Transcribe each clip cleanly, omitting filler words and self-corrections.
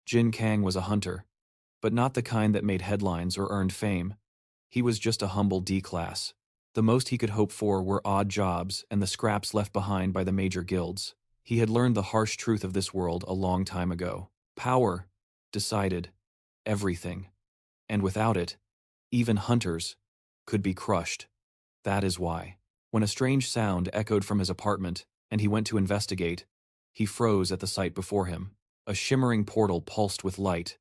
Jin Kang was a hunter, but not the kind that made headlines or earned fame. He was just a humble D-class. The most he could hope for were odd jobs and the scraps left behind by the major guilds. He had learned the harsh truth of this world a long time ago. Power decided everything, and without it, even hunters could be crushed. That is why, when a strange sound echoed from his apartment and he went to investigate, he froze at the sight before him. A shimmering portal pulsed with light,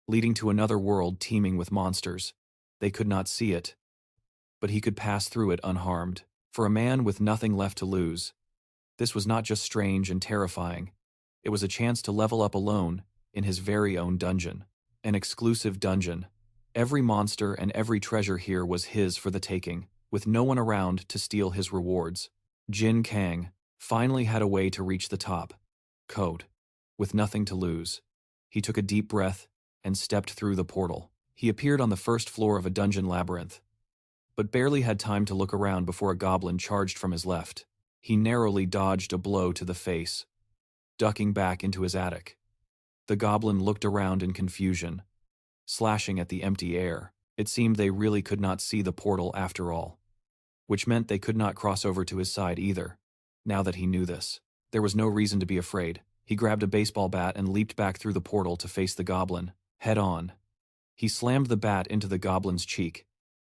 leading to another world teeming with monsters. They could not see it, but he could pass through it unharmed. For a man with nothing left to lose, this was not just strange and terrifying. It was a chance to level up alone in his very own dungeon. An exclusive dungeon. Every monster and every treasure here was his for the taking, with no one around to steal his rewards. Jin Kang finally had a way to reach the top. Code. With nothing to lose. He took a deep breath and stepped through the portal. He appeared on the first floor of a dungeon labyrinth, but barely had time to look around before a goblin charged from his left. He narrowly dodged a blow to the face, ducking back into his attic. The goblin looked around in confusion, slashing at the empty air. It seemed they really could not see the portal after all, which meant they could not cross over to his side either. Now that he knew this, there was no reason to be afraid. He grabbed a baseball bat and leaped back through the portal to face the goblin, head on. He slammed the bat into the goblin's cheek,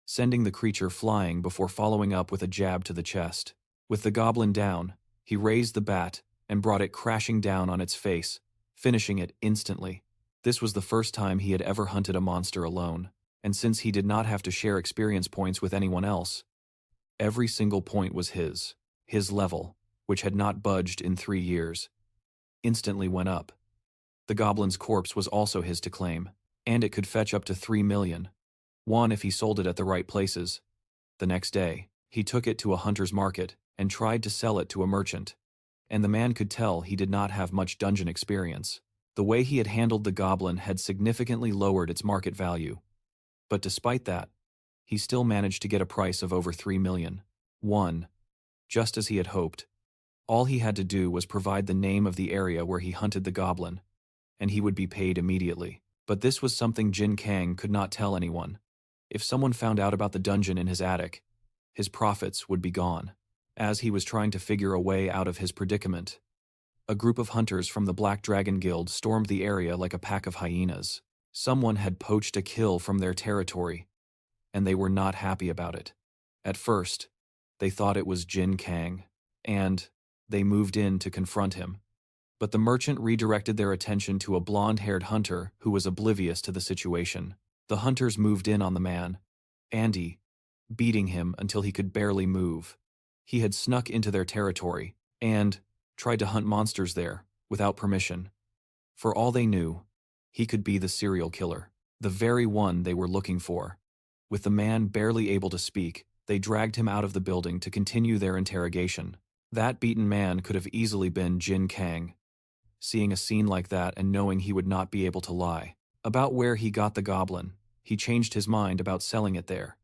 sending the creature flying before following up with a jab to the chest. With the goblin down, he raised the bat and brought it crashing down on its face, finishing it instantly. This was the first time he had ever hunted a monster alone, and since he did not have to share experience points with anyone else, every single point was his. His level, which had not budged in 3 years, instantly went up. The goblin's corpse was also his to claim, and it could fetch up to 3 million. One if he sold it at the right places. The next day, he took it to a hunter's market and tried to sell it to a merchant, and the man could tell he did not have much dungeon experience. The way he had handled the goblin had significantly lowered its market value. But despite that, he still managed to get a price of over 3 million. Just as he had hoped. All he had to do was provide the name of the area where he hunted the goblin, and he would be paid immediately. But this was something Jin Kang could not tell anyone. If someone found out about the dungeon in his attic, his profits would be gone. As he was trying to figure a way out of his predicament, a group of hunters from the Black Dragon Guild stormed the area like a pack of hyenas. Someone had poached a kill from their territory, and they were not happy about it. At first, they thought it was Jin Kang, and they moved in to confront him. But the merchant redirected their attention to a blonde-haired hunter who was oblivious to the situation. The hunters moved in on the man, Andy, beating him until he could barely move. He had snuck into their territory and tried to hunt monsters there without permission. For all they knew, he could be the serial killer, the very one they were looking for. With the man barely able to speak, they dragged him out of the building to continue their interrogation. That beaten man could have easily been Jin Kang. Seeing a scene like that and knowing he would not be able to lie about where he got the goblin, he changed his mind about selling it there.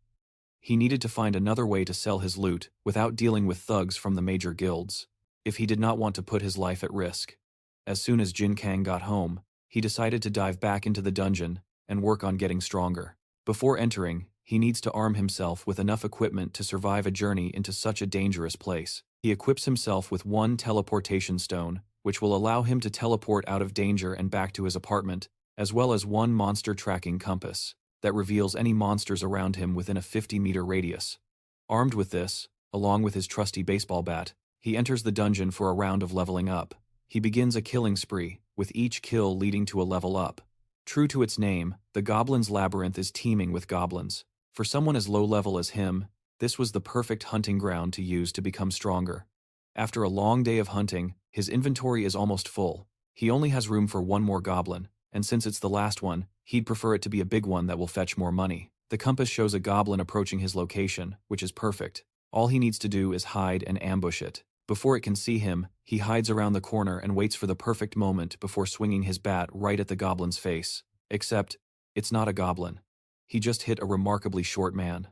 He needed to find another way to sell his loot without dealing with thugs from the major guilds, if he did not want to put his life at risk. As soon as Jin Kang got home, he decided to dive back into the dungeon and work on getting stronger. Before entering, he needs to arm himself with enough equipment to survive a journey into such a dangerous place. He equips himself with 1 teleportation stone, which will allow him to teleport out of danger and back to his apartment, as well as 1 monster tracking compass that reveals any monsters around him within a 50-meter radius. Armed with this, along with his trusty baseball bat, he enters the dungeon for a round of leveling up. He begins a killing spree, with each kill leading to a level up. True to its name, the Goblin's Labyrinth is teeming with goblins. For someone as low level as him, this was the perfect hunting ground to use to become stronger. After a long day of hunting, his inventory is almost full. He only has room for 1 more goblin, and since it's the last one, he'd prefer it to be a big one that will fetch more money. The compass shows a goblin approaching his location, which is perfect. All he needs to do is hide and ambush it. Before it can see him, he hides around the corner and waits for the perfect moment before swinging his bat right at the goblin's face. Except, it's not a goblin. He just hit a remarkably short man.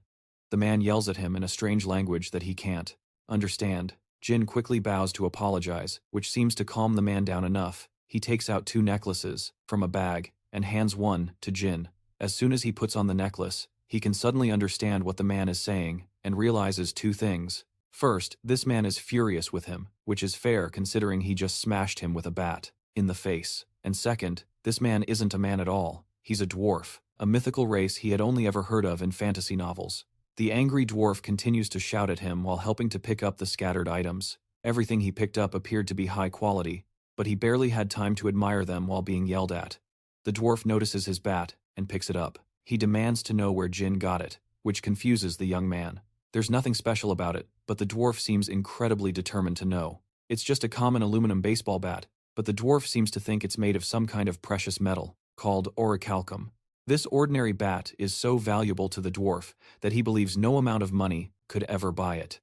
The man yells at him in a strange language that he can't understand. Jin quickly bows to apologize, which seems to calm the man down enough He takes out 2 necklaces from a bag and hands one to Jin. As soon as he puts on the necklace, he can suddenly understand what the man is saying and realizes 2 things. First, this man is furious with him, which is fair considering he just smashed him with a bat in the face. And second, this man isn't a man at all. He's a dwarf, a mythical race he had only ever heard of in fantasy novels. The angry dwarf continues to shout at him while helping to pick up the scattered items. Everything he picked up appeared to be high quality, but he barely had time to admire them while being yelled at. The dwarf notices his bat and picks it up. He demands to know where Jin got it, which confuses the young man. There's nothing special about it, but the dwarf seems incredibly determined to know. It's just a common aluminum baseball bat, but the dwarf seems to think it's made of some kind of precious metal, called ORICHALCUM. This ordinary bat is so valuable to the dwarf that he believes no amount of money could ever buy it.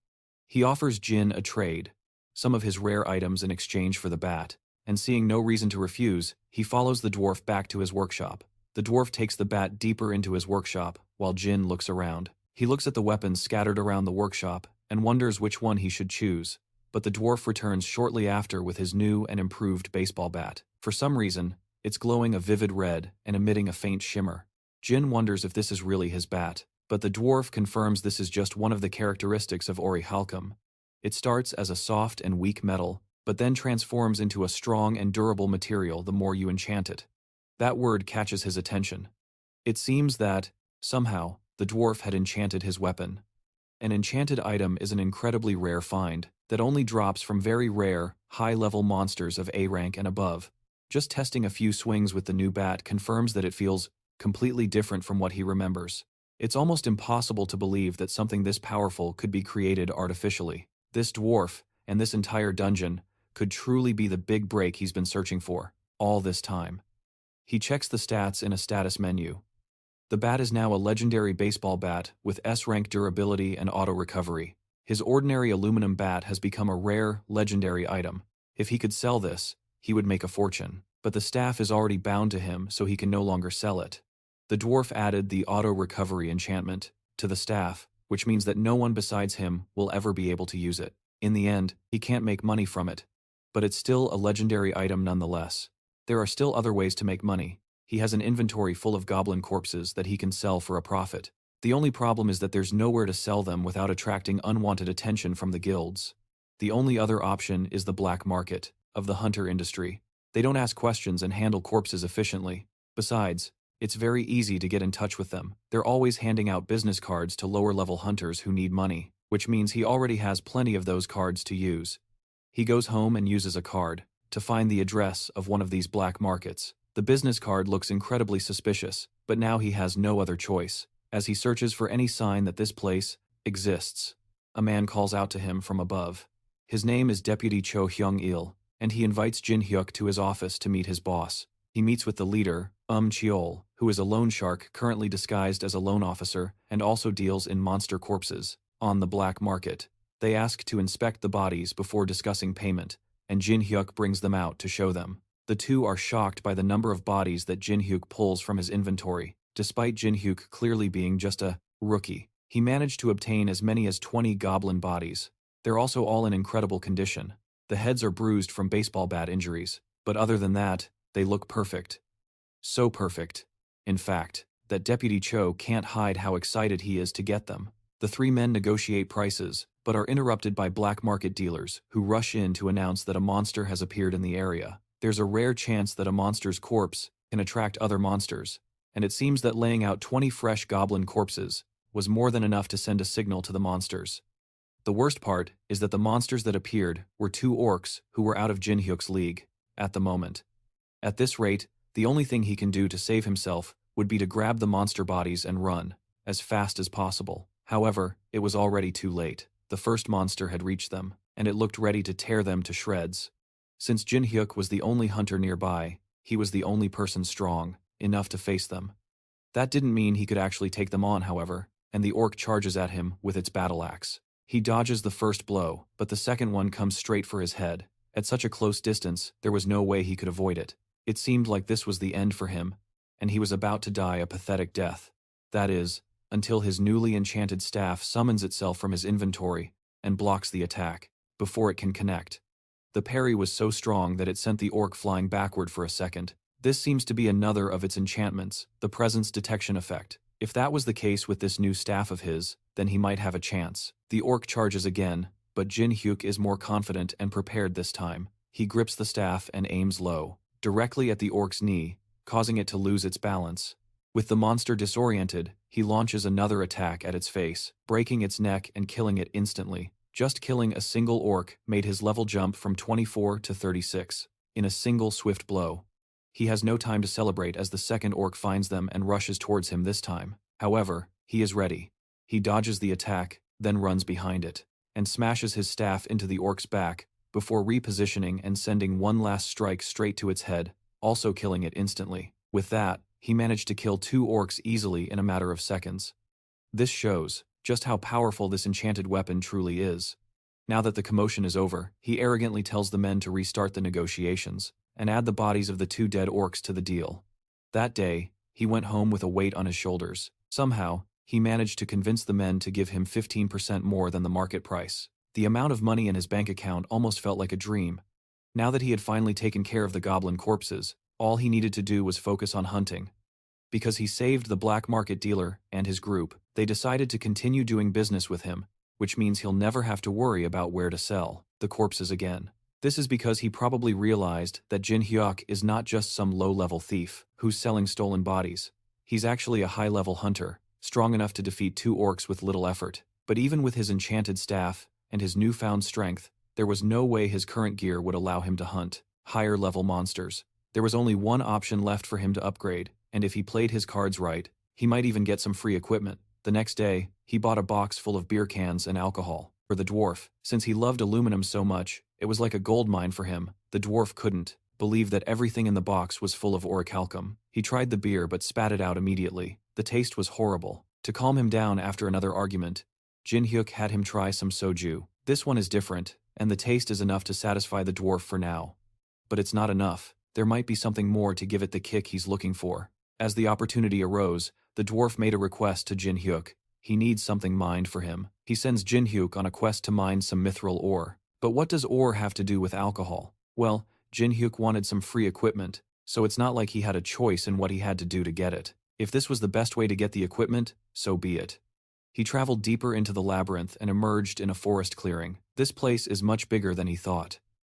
He offers Jin a trade, some of his rare items in exchange for the bat, and seeing no reason to refuse, he follows the dwarf back to his workshop. The dwarf takes the bat deeper into his workshop, while Jin looks around. He looks at the weapons scattered around the workshop and wonders which one he should choose, but the dwarf returns shortly after with his new and improved baseball bat. For some reason, it's glowing a vivid red and emitting a faint shimmer. Jin wonders if this is really his bat, but the dwarf confirms this is just one of the characteristics of ORICHALCUM. It starts as a soft and weak metal, but then transforms into a strong and durable material the more you enchant it. That word catches his attention. It seems that, somehow, the dwarf had enchanted his weapon. An enchanted item is an incredibly rare find that only drops from very rare, high-level monsters of A rank and above. Just testing a few swings with the new bat confirms that it feels completely different from what he remembers. It's almost impossible to believe that something this powerful could be created artificially. This dwarf, and this entire dungeon, could truly be the big break he's been searching for all this time. He checks the stats in a status menu. The bat is now a legendary baseball bat with S-rank durability and auto-recovery. His ordinary aluminum bat has become a rare, legendary item. If he could sell this, he would make a fortune. But the staff is already bound to him, so he can no longer sell it. The dwarf added the auto-recovery enchantment to the staff, which means that no one besides him will ever be able to use it. In the end, he can't make money from it. But it's still a legendary item nonetheless. There are still other ways to make money. He has an inventory full of goblin corpses that he can sell for a profit. The only problem is that there's nowhere to sell them without attracting unwanted attention from the guilds. The only other option is the black market of the hunter industry. They don't ask questions and handle corpses efficiently. Besides, it's very easy to get in touch with them. They're always handing out business cards to lower-level hunters who need money, which means he already has plenty of those cards to use. He goes home and uses a card to find the address of one of these black markets. The business card looks incredibly suspicious, but now he has no other choice. As he searches for any sign that this place exists, a man calls out to him from above. His name is Deputy Cho Hyung-il, and he invites Jin Hyuk to his office to meet his boss. He meets with the leader, Cheol, who is a loan shark currently disguised as a loan officer and also deals in monster corpses on the black market. They ask to inspect the bodies before discussing payment, and Jin Hyuk brings them out to show them. The two are shocked by the number of bodies that Jin Hyuk pulls from his inventory. Despite Jin Hyuk clearly being just a rookie, he managed to obtain as many as 20 goblin bodies. They're also all in incredible condition. The heads are bruised from baseball bat injuries, but other than that, they look perfect. So perfect, in fact, that Deputy Cho can't hide how excited he is to get them. The 3 men negotiate prices, but are interrupted by black market dealers who rush in to announce that a monster has appeared in the area. There's a rare chance that a monster's corpse can attract other monsters, and it seems that laying out 20 fresh goblin corpses was more than enough to send a signal to the monsters. The worst part is that the monsters that appeared were 2 orcs who were out of Jin Hyuk's league at the moment. At this rate, the only thing he can do to save himself would be to grab the monster bodies and run as fast as possible. However, it was already too late. The first monster had reached them, and it looked ready to tear them to shreds. Since Jin Hyuk was the only hunter nearby, he was the only person strong enough to face them. That didn't mean he could actually take them on, however, and the orc charges at him with its battle axe. He dodges the first blow, but the second one comes straight for his head. At such a close distance, there was no way he could avoid it. It seemed like this was the end for him, and he was about to die a pathetic death. That is, until his newly enchanted staff summons itself from his inventory and blocks the attack before it can connect. The parry was so strong that it sent the orc flying backward for a second. This seems to be another of its enchantments, the presence detection effect. If that was the case with this new staff of his, then he might have a chance. The orc charges again, but Jin Hyuk is more confident and prepared this time. He grips the staff and aims low, directly at the orc's knee, causing it to lose its balance. With the monster disoriented, he launches another attack at its face, breaking its neck and killing it instantly. Just killing a single orc made his level jump from 24 to 36, in a single swift blow. He has no time to celebrate as the second orc finds them and rushes towards him this time. However, he is ready. He dodges the attack, then runs behind it, and smashes his staff into the orc's back, before repositioning and sending one last strike straight to its head, also killing it instantly. With that, he managed to kill 2 orcs easily in a matter of seconds. This shows just how powerful this enchanted weapon truly is. Now that the commotion is over, he arrogantly tells the men to restart the negotiations, and add the bodies of the 2 dead orcs to the deal. That day, he went home with a weight on his shoulders. Somehow, he managed to convince the men to give him 15% more than the market price. The amount of money in his bank account almost felt like a dream. Now that he had finally taken care of the goblin corpses, all he needed to do was focus on hunting. Because he saved the black market dealer and his group, they decided to continue doing business with him, which means he'll never have to worry about where to sell the corpses again. This is because he probably realized that Jin Hyuk is not just some low-level thief who's selling stolen bodies. He's actually a high-level hunter, strong enough to defeat 2 orcs with little effort. But even with his enchanted staff and his newfound strength, there was no way his current gear would allow him to hunt higher-level monsters. There was only one option left for him to upgrade, and if he played his cards right, he might even get some free equipment. The next day, he bought a box full of beer cans and alcohol. For the dwarf, since he loved aluminum so much, it was like a gold mine for him. The dwarf couldn't believe that everything in the box was full of orichalcum. He tried the beer but spat it out immediately. The taste was horrible. To calm him down after another argument, Jin Hyuk had him try some soju. This one is different, and the taste is enough to satisfy the dwarf for now. But it's not enough. There might be something more to give it the kick he's looking for. As the opportunity arose, the dwarf made a request to Jin Hyuk. He needs something mined for him. He sends Jin Hyuk on a quest to mine some mithril ore. But what does ore have to do with alcohol? Well, Jin Hyuk wanted some free equipment, so it's not like he had a choice in what he had to do to get it. If this was the best way to get the equipment, so be it. He traveled deeper into the labyrinth and emerged in a forest clearing. This place is much bigger than he thought.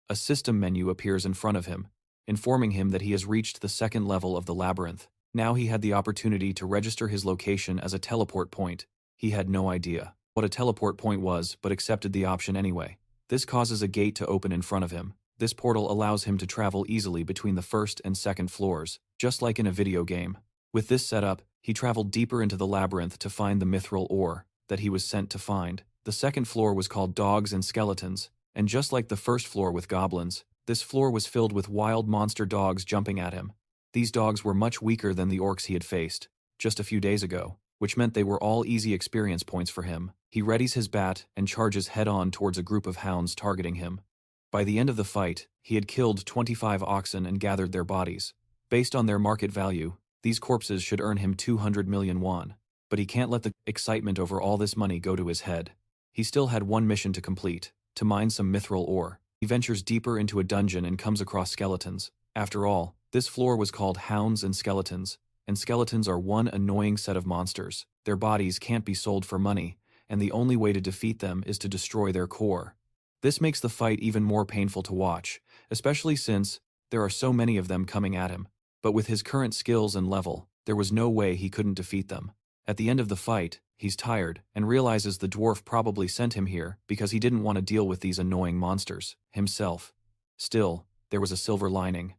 A system menu appears in front of him, informing him that he has reached the 2nd level of the labyrinth. Now he had the opportunity to register his location as a teleport point. He had no idea what a teleport point was, but accepted the option anyway. This causes a gate to open in front of him. This portal allows him to travel easily between the 1st and 2nd floors, just like in a video game. With this setup, he traveled deeper into the labyrinth to find the mithril ore that he was sent to find. The 2nd floor was called Dogs and Skeletons, and just like the 1st floor with goblins, this floor was filled with wild monster dogs jumping at him. These dogs were much weaker than the orcs he had faced just a few days ago, which meant they were all easy experience points for him. He readies his bat and charges head-on towards a group of hounds targeting him. By the end of the fight, he had killed 25 oxen and gathered their bodies. Based on their market value, these corpses should earn him 200 million won. But he can't let the excitement over all this money go to his head. He still had one mission to complete, to mine some mithril ore. He ventures deeper into a dungeon and comes across skeletons. After all, this floor was called Hounds and Skeletons are one annoying set of monsters. Their bodies can't be sold for money, and the only way to defeat them is to destroy their core. This makes the fight even more painful to watch, especially since there are so many of them coming at him. But with his current skills and level, there was no way he couldn't defeat them. At the end of the fight, he's tired and realizes the dwarf probably sent him here because he didn't want to deal with these annoying monsters himself. Still, there was a silver lining.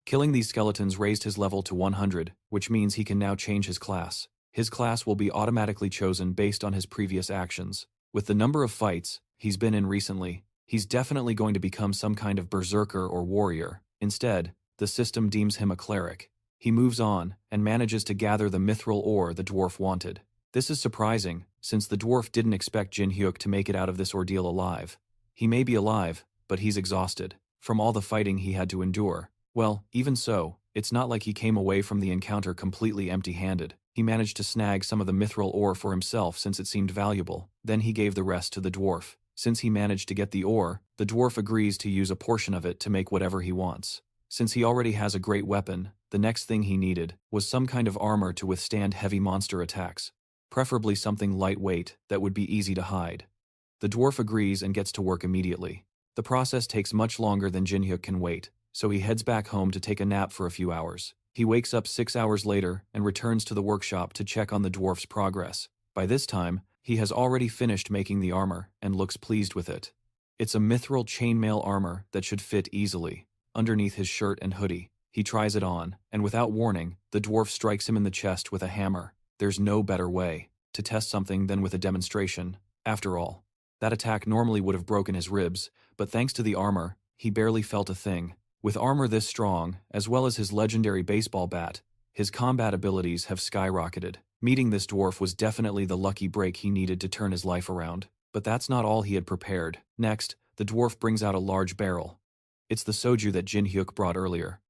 Killing these skeletons raised his level to 100, which means he can now change his class. His class will be automatically chosen based on his previous actions. With the number of fights he's been in recently, he's definitely going to become some kind of berserker or warrior. Instead, the system deems him a cleric. He moves on and manages to gather the mithril ore the dwarf wanted. This is surprising, since the dwarf didn't expect Jin Hyuk to make it out of this ordeal alive. He may be alive, but he's exhausted from all the fighting he had to endure. Well, even so, it's not like he came away from the encounter completely empty-handed. He managed to snag some of the mithril ore for himself since it seemed valuable. Then he gave the rest to the dwarf. Since he managed to get the ore, the dwarf agrees to use a portion of it to make whatever he wants. Since he already has a great weapon, the next thing he needed was some kind of armor to withstand heavy monster attacks, preferably something lightweight that would be easy to hide. The dwarf agrees and gets to work immediately. The process takes much longer than Jin Hyuk can wait, so he heads back home to take a nap for a few hours. He wakes up 6 hours later and returns to the workshop to check on the dwarf's progress. By this time, he has already finished making the armor and looks pleased with it. It's a mithril chainmail armor that should fit easily underneath his shirt and hoodie. He tries it on, and without warning, the dwarf strikes him in the chest with a hammer. There's no better way to test something than with a demonstration. After all, that attack normally would have broken his ribs, but thanks to the armor, he barely felt a thing. With armor this strong, as well as his legendary baseball bat, his combat abilities have skyrocketed. Meeting this dwarf was definitely the lucky break he needed to turn his life around. But that's not all he had prepared. Next, the dwarf brings out a large barrel. It's the soju that Jin Hyuk brought earlier.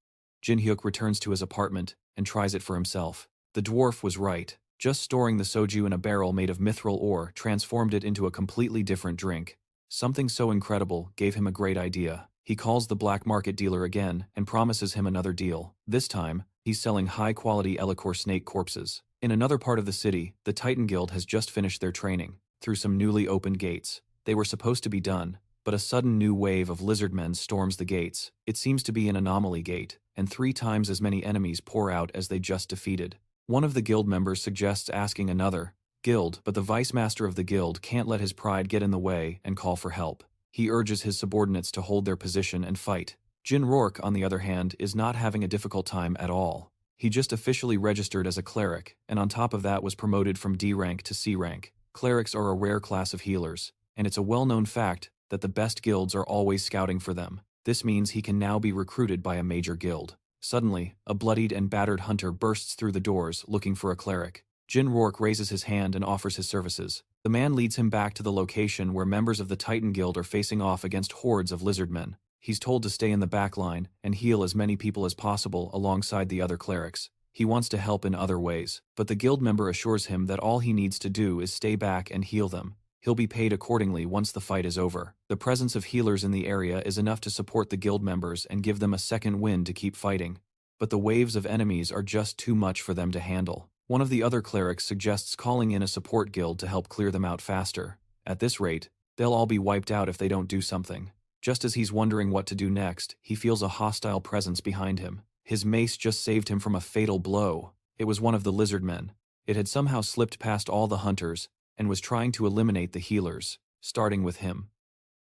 Jin Hyuk returns to his apartment and tries it for himself. The dwarf was right. Just storing the soju in a barrel made of mithril ore transformed it into a completely different drink. Something so incredible gave him a great idea. He calls the black market dealer again and promises him another deal. This time, he's selling high-quality Ellicor snake corpses. In another part of the city, the Titan Guild has just finished their training. Through some newly opened gates. They were supposed to be done, but a sudden new wave of lizardmen storms the gates. It seems to be an anomaly gate, and 3 times as many enemies pour out as they just defeated. One of the guild members suggests asking another guild, but the vice master of the guild can't let his pride get in the way and call for help. He urges his subordinates to hold their position and fight. Jin Rourke, on the other hand, is not having a difficult time at all. He just officially registered as a cleric, and on top of that was promoted from D rank to C rank. Clerics are a rare class of healers, and it's a well-known fact that the best guilds are always scouting for them. This means he can now be recruited by a major guild. Suddenly, a bloodied and battered hunter bursts through the doors looking for a cleric. Jin Rourke raises his hand and offers his services. The man leads him back to the location where members of the Titan Guild are facing off against hordes of lizardmen. He's told to stay in the back line and heal as many people as possible alongside the other clerics. He wants to help in other ways, but the guild member assures him that all he needs to do is stay back and heal them. He'll be paid accordingly once the fight is over. The presence of healers in the area is enough to support the guild members and give them a second wind to keep fighting. But the waves of enemies are just too much for them to handle. One of the other clerics suggests calling in a support guild to help clear them out faster. At this rate, they'll all be wiped out if they don't do something. Just as he's wondering what to do next, he feels a hostile presence behind him. His mace just saved him from a fatal blow. It was one of the lizard men. It had somehow slipped past all the hunters and was trying to eliminate the healers, starting with him.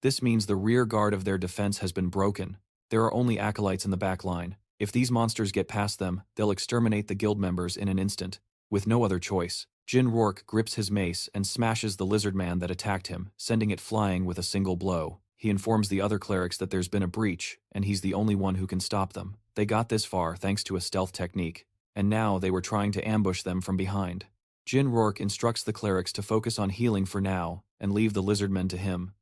This means the rear guard of their defense has been broken. There are only acolytes in the back line. If these monsters get past them, they'll exterminate the guild members in an instant. With no other choice, Jin Rourke grips his mace and smashes the lizard man that attacked him, sending it flying with a single blow. He informs the other clerics that there's been a breach, and he's the only one who can stop them. They got this far thanks to a stealth technique, and now they were trying to ambush them from behind. Jin Rourke instructs the clerics to focus on healing for now and leave the lizardmen to him.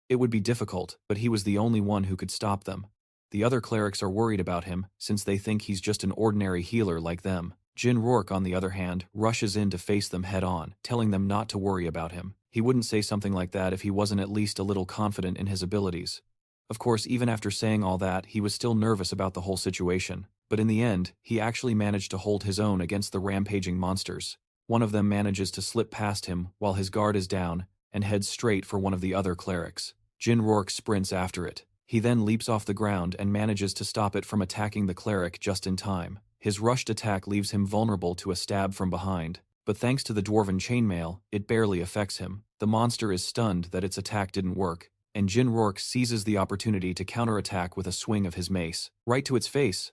It would be difficult, but he was the only one who could stop them. The other clerics are worried about him since they think he's just an ordinary healer like them. Jin Rourke, on the other hand, rushes in to face them head-on, telling them not to worry about him. He wouldn't say something like that if he wasn't at least a little confident in his abilities. Of course, even after saying all that, he was still nervous about the whole situation. But in the end, he actually managed to hold his own against the rampaging monsters. One of them manages to slip past him while his guard is down and heads straight for one of the other clerics. Jin Rourke sprints after it. He then leaps off the ground and manages to stop it from attacking the cleric just in time. His rushed attack leaves him vulnerable to a stab from behind, but thanks to the dwarven chainmail, it barely affects him. The monster is stunned that its attack didn't work, and Jin Rourke seizes the opportunity to counterattack with a swing of his mace, right to its face.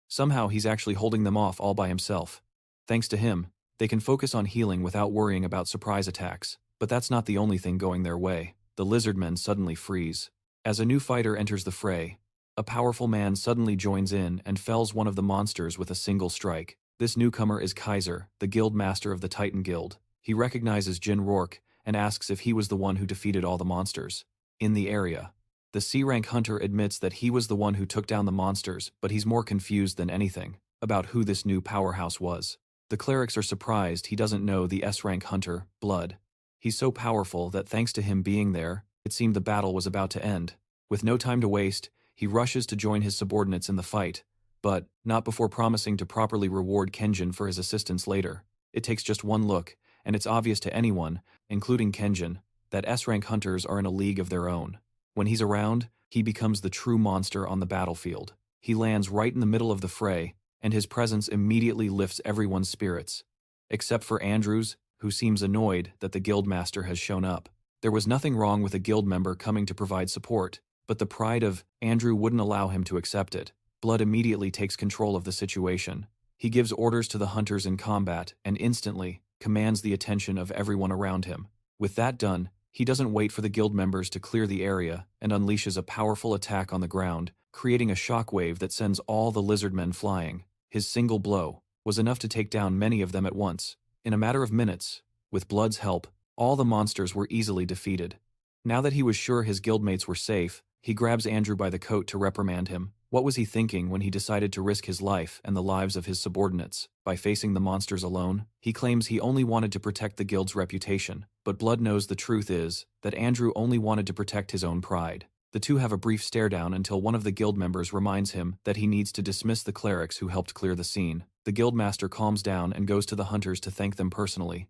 Somehow he's actually holding them off all by himself. Thanks to him, they can focus on healing without worrying about surprise attacks. But that's not the only thing going their way. The lizardmen suddenly freeze. As a new fighter enters the fray, a powerful man suddenly joins in and fells one of the monsters with a single strike. This newcomer is Kaiser, the guild master of the Titan Guild. He recognizes Jin Rourke and asks if he was the one who defeated all the monsters in the area. The C-rank hunter admits that he was the one who took down the monsters, but he's more confused than anything about who this new powerhouse was. The clerics are surprised he doesn't know the S-rank hunter, Blood. He's so powerful that thanks to him being there, It seemed the battle was about to end. With no time to waste, he rushes to join his subordinates in the fight, but not before promising to properly reward Kenjin for his assistance later. It takes just one look, and it's obvious to anyone, including Kenjin, that S-rank hunters are in a league of their own. When he's around, he becomes the true monster on the battlefield. He lands right in the middle of the fray, and his presence immediately lifts everyone's spirits. Except for Andrew's, who seems annoyed that the guildmaster has shown up. There was nothing wrong with a guild member coming to provide support, but the pride of Andrew wouldn't allow him to accept it. Blood immediately takes control of the situation. He gives orders to the hunters in combat and instantly commands the attention of everyone around him. With that done, he doesn't wait for the guild members to clear the area and unleashes a powerful attack on the ground, creating a shockwave that sends all the lizardmen flying. His single blow was enough to take down many of them at once. In a matter of minutes, with Blood's help, all the monsters were easily defeated. Now that he was sure his guildmates were safe, he grabs Andrew by the coat to reprimand him. What was he thinking when he decided to risk his life and the lives of his subordinates by facing the monsters alone? He claims he only wanted to protect the guild's reputation, but Blood knows the truth is that Andrew only wanted to protect his own pride. The two have a brief stare-down until one of the guild members reminds him that he needs to dismiss the clerics who helped clear the scene. The guildmaster calms down and goes to the hunters to thank them personally,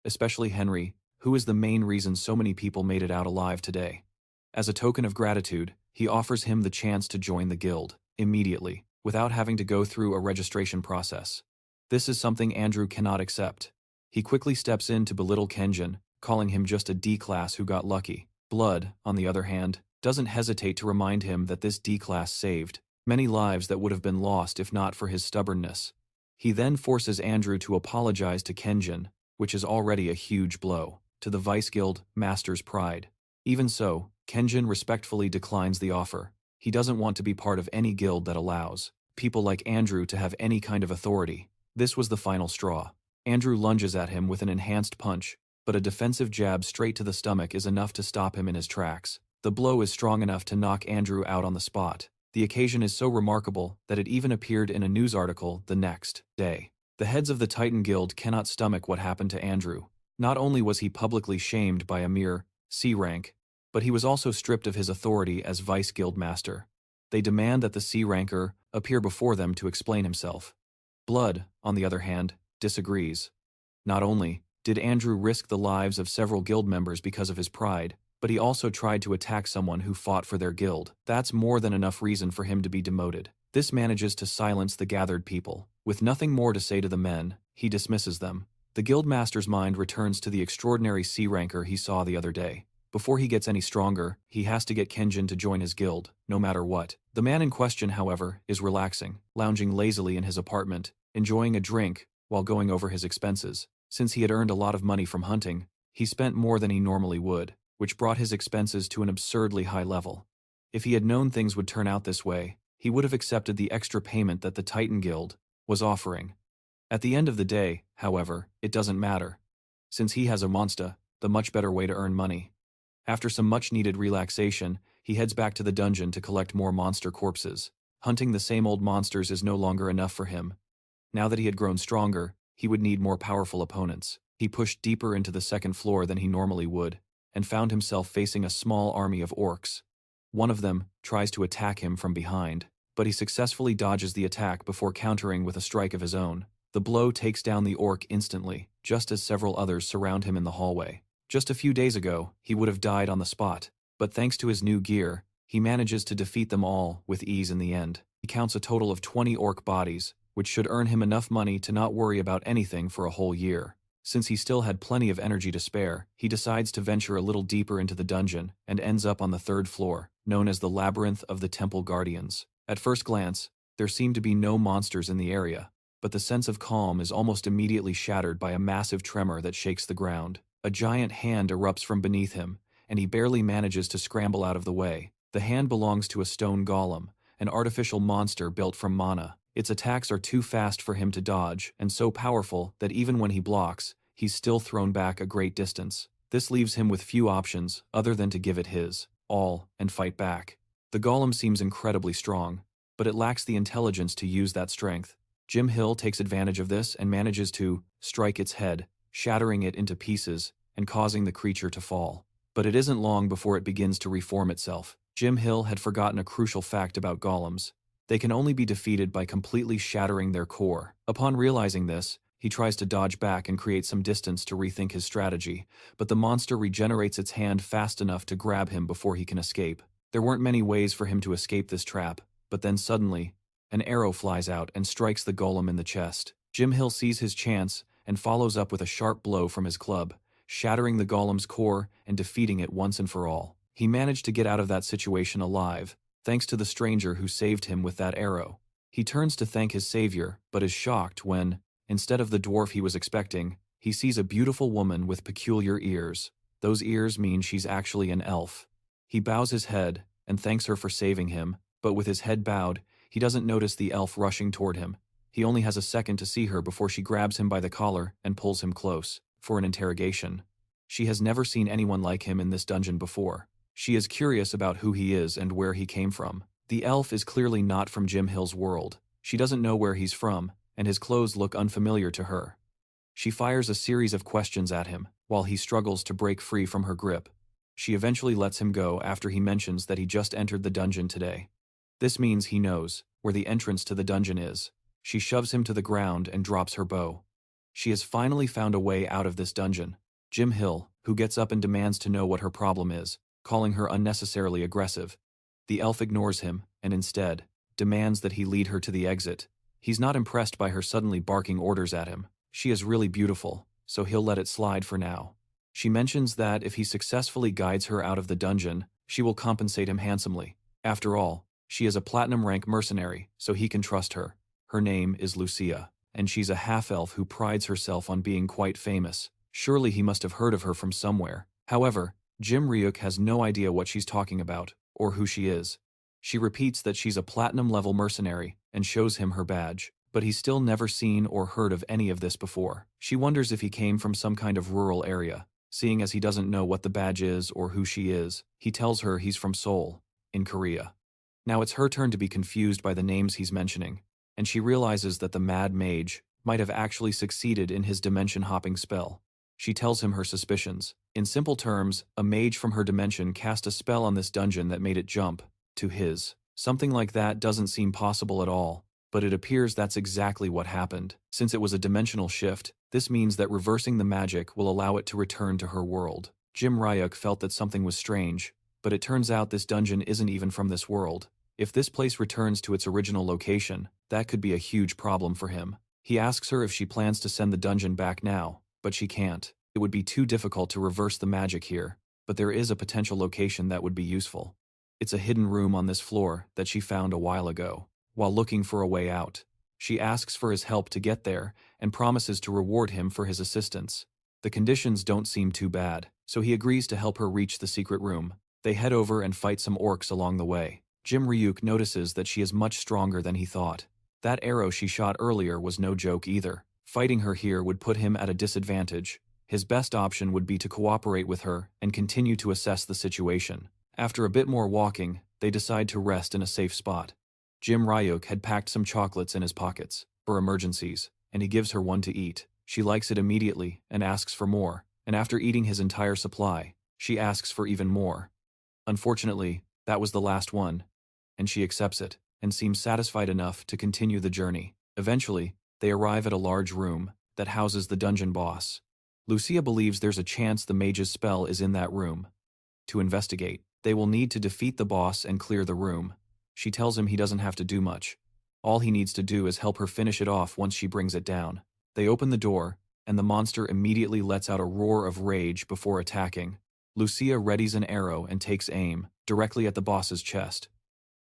especially Henry, who is the main reason so many people made it out alive today. As a token of gratitude, he offers him the chance to join the guild immediately, without having to go through a registration process. This is something Andrew cannot accept. He quickly steps in to belittle Kenjin, calling him just a D-class who got lucky. Blood, on the other hand, doesn't hesitate to remind him that this D-class saved many lives that would have been lost if not for his stubbornness. He then forces Andrew to apologize to Kenjin, which is already a huge blow to the Vice Guild Master's pride. Even so, Kenjin respectfully declines the offer. He doesn't want to be part of any guild that allows people like Andrew to have any kind of authority. This was the final straw. Andrew lunges at him with an enhanced punch, but a defensive jab straight to the stomach is enough to stop him in his tracks. The blow is strong enough to knock Andrew out on the spot. The occasion is so remarkable that it even appeared in a news article the next day. The heads of the Titan Guild cannot stomach what happened to Andrew. Not only was he publicly shamed by a mere C rank, but he was also stripped of his authority as Vice Guild Master. They demand that the C ranker appear before them to explain himself. Blood, on the other hand, disagrees. Not only did Andrew risk the lives of several guild members because of his pride, but he also tried to attack someone who fought for their guild. That's more than enough reason for him to be demoted. This manages to silence the gathered people. With nothing more to say to the men, he dismisses them. The guildmaster's mind returns to the extraordinary C ranker he saw the other day. Before he gets any stronger, he has to get Kenjin to join his guild, no matter what. The man in question, however, is relaxing, lounging lazily in his apartment, enjoying a drink while going over his expenses. Since he had earned a lot of money from hunting, he spent more than he normally would, which brought his expenses to an absurdly high level. If he had known things would turn out this way, he would have accepted the extra payment that the Titan Guild was offering. At the end of the day, however, it doesn't matter, since he has a monster, the much better way to earn money. After some much-needed relaxation, he heads back to the dungeon to collect more monster corpses. Hunting the same old monsters is no longer enough for him. Now that he had grown stronger, he would need more powerful opponents. He pushed deeper into the second floor than he normally would, and found himself facing a small army of orcs. One of them tries to attack him from behind, but he successfully dodges the attack before countering with a strike of his own. The blow takes down the orc instantly, just as several others surround him in the hallway. Just a few days ago, he would have died on the spot, but thanks to his new gear, he manages to defeat them all with ease in the end. He counts a total of 20 orc bodies, which should earn him enough money to not worry about anything for a whole year. Since he still had plenty of energy to spare, he decides to venture a little deeper into the dungeon and ends up on the third floor, known as the Labyrinth of the Temple Guardians. At first glance, there seem to be no monsters in the area, but the sense of calm is almost immediately shattered by a massive tremor that shakes the ground. A giant hand erupts from beneath him, and he barely manages to scramble out of the way. The hand belongs to a stone golem, an artificial monster built from mana. Its attacks are too fast for him to dodge, and so powerful that even when he blocks, he's still thrown back a great distance. This leaves him with few options other than to give it his all and fight back. The golem seems incredibly strong, but it lacks the intelligence to use that strength. Jim Hill takes advantage of this and manages to strike its head, shattering it into pieces and causing the creature to fall. But it isn't long before it begins to reform itself. Jim Hill had forgotten a crucial fact about golems. They can only be defeated by completely shattering their core. Upon realizing this, he tries to dodge back and create some distance to rethink his strategy, but the monster regenerates its hand fast enough to grab him before he can escape. There weren't many ways for him to escape this trap, but then suddenly, an arrow flies out and strikes the golem in the chest. Jim Hill sees his chance and follows up with a sharp blow from his club, shattering the golem's core and defeating it once and for all. He managed to get out of that situation alive, thanks to the stranger who saved him with that arrow. He turns to thank his savior, but is shocked when, instead of the dwarf he was expecting, he sees a beautiful woman with peculiar ears. Those ears mean she's actually an elf. He bows his head and thanks her for saving him, but with his head bowed, he doesn't notice the elf rushing toward him. He only has a second to see her before she grabs him by the collar and pulls him close, for an interrogation. She has never seen anyone like him in this dungeon before. She is curious about who he is and where he came from. The elf is clearly not from Jim Hill's world. She doesn't know where he's from, and his clothes look unfamiliar to her. She fires a series of questions at him, while he struggles to break free from her grip. She eventually lets him go after he mentions that he just entered the dungeon today. This means he knows where the entrance to the dungeon is. She shoves him to the ground and drops her bow. She has finally found a way out of this dungeon. Jim Hill, who gets up and demands to know what her problem is, calling her unnecessarily aggressive. The elf ignores him, and instead, demands that he lead her to the exit. He's not impressed by her suddenly barking orders at him. She is really beautiful, so he'll let it slide for now. She mentions that if he successfully guides her out of the dungeon, she will compensate him handsomely. After all, she is a platinum rank mercenary, so he can trust her. Her name is Lucia, and she's a half-elf who prides herself on being quite famous. Surely he must have heard of her from somewhere. However, Jim Ryuk has no idea what she's talking about, or who she is. She repeats that she's a platinum-level mercenary, and shows him her badge, but he's still never seen or heard of any of this before. She wonders if he came from some kind of rural area. Seeing as he doesn't know what the badge is or who she is, he tells her he's from Seoul, in Korea. Now it's her turn to be confused by the names he's mentioning, and she realizes that the mad mage might have actually succeeded in his dimension-hopping spell. She tells him her suspicions. In simple terms, a mage from her dimension cast a spell on this dungeon that made it jump to his. Something like that doesn't seem possible at all, but it appears that's exactly what happened. Since it was a dimensional shift, this means that reversing the magic will allow it to return to her world. Jim Ryuk felt that something was strange, but it turns out this dungeon isn't even from this world. If this place returns to its original location, that could be a huge problem for him. He asks her if she plans to send the dungeon back now, but she can't. It would be too difficult to reverse the magic here, but there is a potential location that would be useful. It's a hidden room on this floor that she found a while ago. While looking for a way out, she asks for his help to get there and promises to reward him for his assistance. The conditions don't seem too bad, so he agrees to help her reach the secret room. They head over and fight some orcs along the way. Jim Ryuk notices that she is much stronger than he thought. That arrow she shot earlier was no joke either. Fighting her here would put him at a disadvantage. His best option would be to cooperate with her and continue to assess the situation. After a bit more walking, they decide to rest in a safe spot. Jim Ryuk had packed some chocolates in his pockets for emergencies, and he gives her one to eat. She likes it immediately and asks for more, and after eating his entire supply, she asks for even more. Unfortunately, that was the last one, and she accepts it and seems satisfied enough to continue the journey. Eventually, they arrive at a large room that houses the dungeon boss. Lucia believes there's a chance the mage's spell is in that room. To investigate, they will need to defeat the boss and clear the room. She tells him he doesn't have to do much. All he needs to do is help her finish it off once she brings it down. They open the door, and the monster immediately lets out a roar of rage before attacking. Lucia readies an arrow and takes aim, directly at the boss's chest.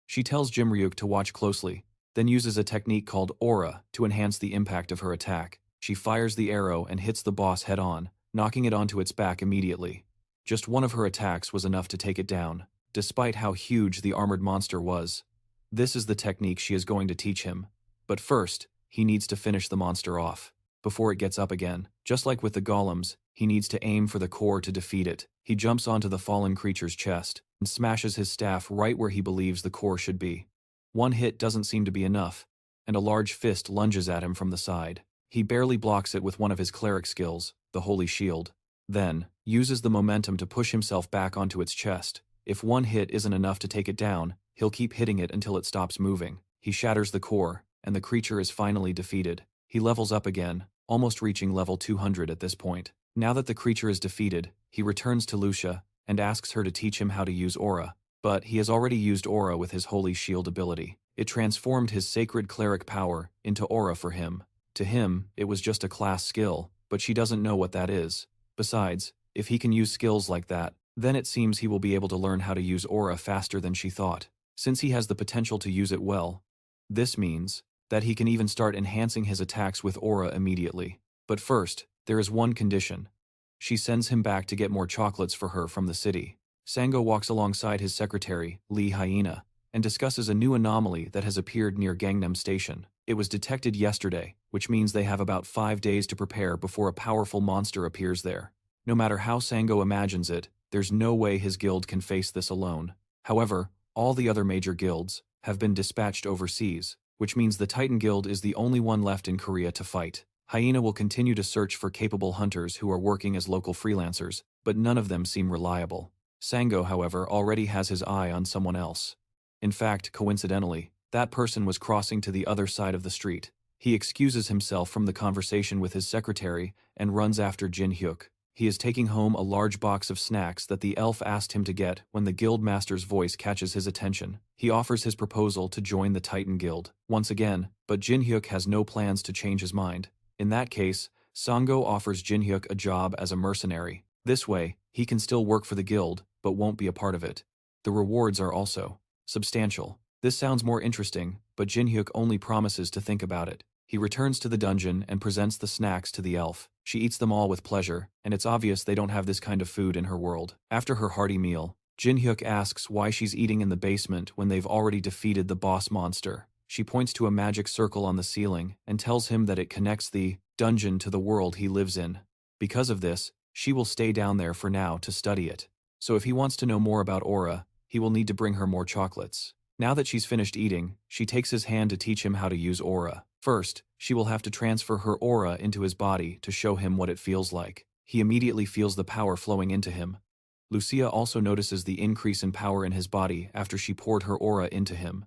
She tells Jim Ryuk to watch closely, then uses a technique called aura to enhance the impact of her attack. She fires the arrow and hits the boss head-on, knocking it onto its back immediately. Just one of her attacks was enough to take it down, despite how huge the armored monster was. This is the technique she is going to teach him. But first, he needs to finish the monster off before it gets up again. Just like with the golems, he needs to aim for the core to defeat it. He jumps onto the fallen creature's chest and smashes his staff right where he believes the core should be. One hit doesn't seem to be enough, and a large fist lunges at him from the side. He barely blocks it with one of his cleric skills, the Holy Shield. Then, uses the momentum to push himself back onto its chest. If one hit isn't enough to take it down, he'll keep hitting it until it stops moving. He shatters the core, and the creature is finally defeated. He levels up again, almost reaching level 200 at this point. Now that the creature is defeated, he returns to Lucia and asks her to teach him how to use aura. But he has already used aura with his Holy Shield ability. It transformed his sacred cleric power into aura for him. To him, it was just a class skill, but she doesn't know what that is. Besides, if he can use skills like that, then it seems he will be able to learn how to use aura faster than she thought. Since he has the potential to use it well, this means that he can even start enhancing his attacks with aura immediately. But first, there is one condition. She sends him back to get more chocolates for her from the city. Sango walks alongside his secretary, Lee Hyena, and discusses a new anomaly that has appeared near Gangnam Station. It was detected yesterday, which means they have about 5 days to prepare before a powerful monster appears there. No matter how Sango imagines it, there's no way his guild can face this alone. However, all the other major guilds have been dispatched overseas, which means the Titan Guild is the only one left in Korea to fight. Hyena will continue to search for capable hunters who are working as local freelancers, but none of them seem reliable. Sango, however, already has his eye on someone else. In fact, coincidentally, that person was crossing to the other side of the street. He excuses himself from the conversation with his secretary and runs after Jin Hyuk. He is taking home a large box of snacks that the elf asked him to get when the guild master's voice catches his attention. He offers his proposal to join the Titan Guild once again, but Jin Hyuk has no plans to change his mind. In that case, Sango offers Jin Hyuk a job as a mercenary. This way, he can still work for the guild, but won't be a part of it. The rewards are also substantial. This sounds more interesting, but Jin Hyuk only promises to think about it. He returns to the dungeon and presents the snacks to the elf. She eats them all with pleasure, and it's obvious they don't have this kind of food in her world. After her hearty meal, Jin Hyuk asks why she's eating in the basement when they've already defeated the boss monster. She points to a magic circle on the ceiling and tells him that it connects the dungeon to the world he lives in. Because of this, she will stay down there for now to study it. So if he wants to know more about aura, he will need to bring her more chocolates. Now that she's finished eating, she takes his hand to teach him how to use aura. First, she will have to transfer her aura into his body to show him what it feels like. He immediately feels the power flowing into him. Lucia also notices the increase in power in his body after she poured her aura into him.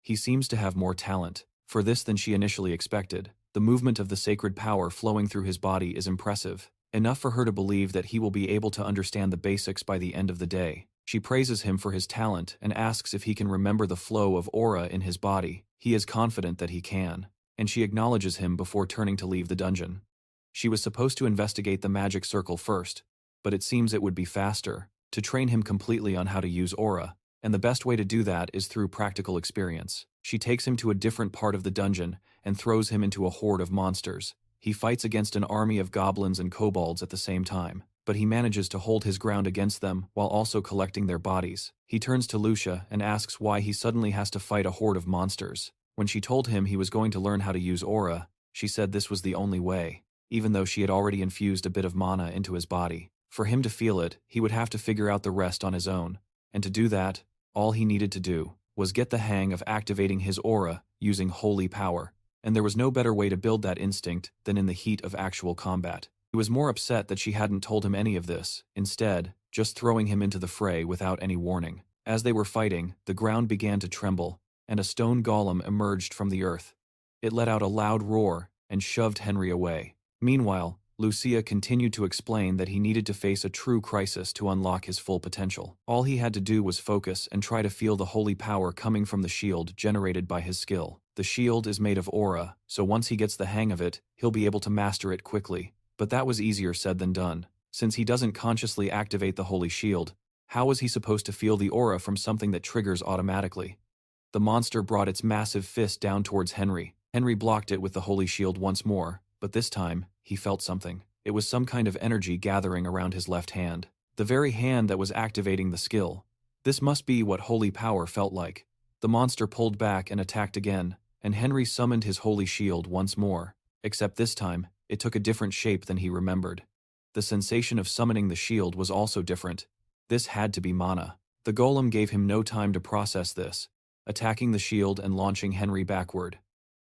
He seems to have more talent for this than she initially expected. The movement of the sacred power flowing through his body is impressive, enough for her to believe that he will be able to understand the basics by the end of the day. She praises him for his talent and asks if he can remember the flow of aura in his body. He is confident that he can, and she acknowledges him before turning to leave the dungeon. She was supposed to investigate the magic circle first, but it seems it would be faster to train him completely on how to use aura, and the best way to do that is through practical experience. She takes him to a different part of the dungeon and throws him into a horde of monsters. He fights against an army of goblins and kobolds at the same time, but he manages to hold his ground against them while also collecting their bodies. He turns to Lucia and asks why he suddenly has to fight a horde of monsters. When she told him he was going to learn how to use aura, she said this was the only way, even though she had already infused a bit of mana into his body. For him to feel it, he would have to figure out the rest on his own, and to do that, all he needed to do was get the hang of activating his aura using holy power, and there was no better way to build that instinct than in the heat of actual combat. He was more upset that she hadn't told him any of this, instead, just throwing him into the fray without any warning. As they were fighting, the ground began to tremble, and a stone golem emerged from the earth. It let out a loud roar and shoved Henry away. Meanwhile, Lucia continued to explain that he needed to face a true crisis to unlock his full potential. All he had to do was focus and try to feel the holy power coming from the shield generated by his skill. The shield is made of aura, so once he gets the hang of it, he'll be able to master it quickly. But that was easier said than done. Since he doesn't consciously activate the holy shield, how was he supposed to feel the aura from something that triggers automatically? The monster brought its massive fist down towards Henry. Henry blocked it with the holy shield once more, but this time, he felt something. It was some kind of energy gathering around his left hand. The very hand that was activating the skill. This must be what holy power felt like. The monster pulled back and attacked again, and Henry summoned his holy shield once more. Except this time, it took a different shape than he remembered. The sensation of summoning the shield was also different. This had to be mana. The golem gave him no time to process this, attacking the shield and launching Henry backward.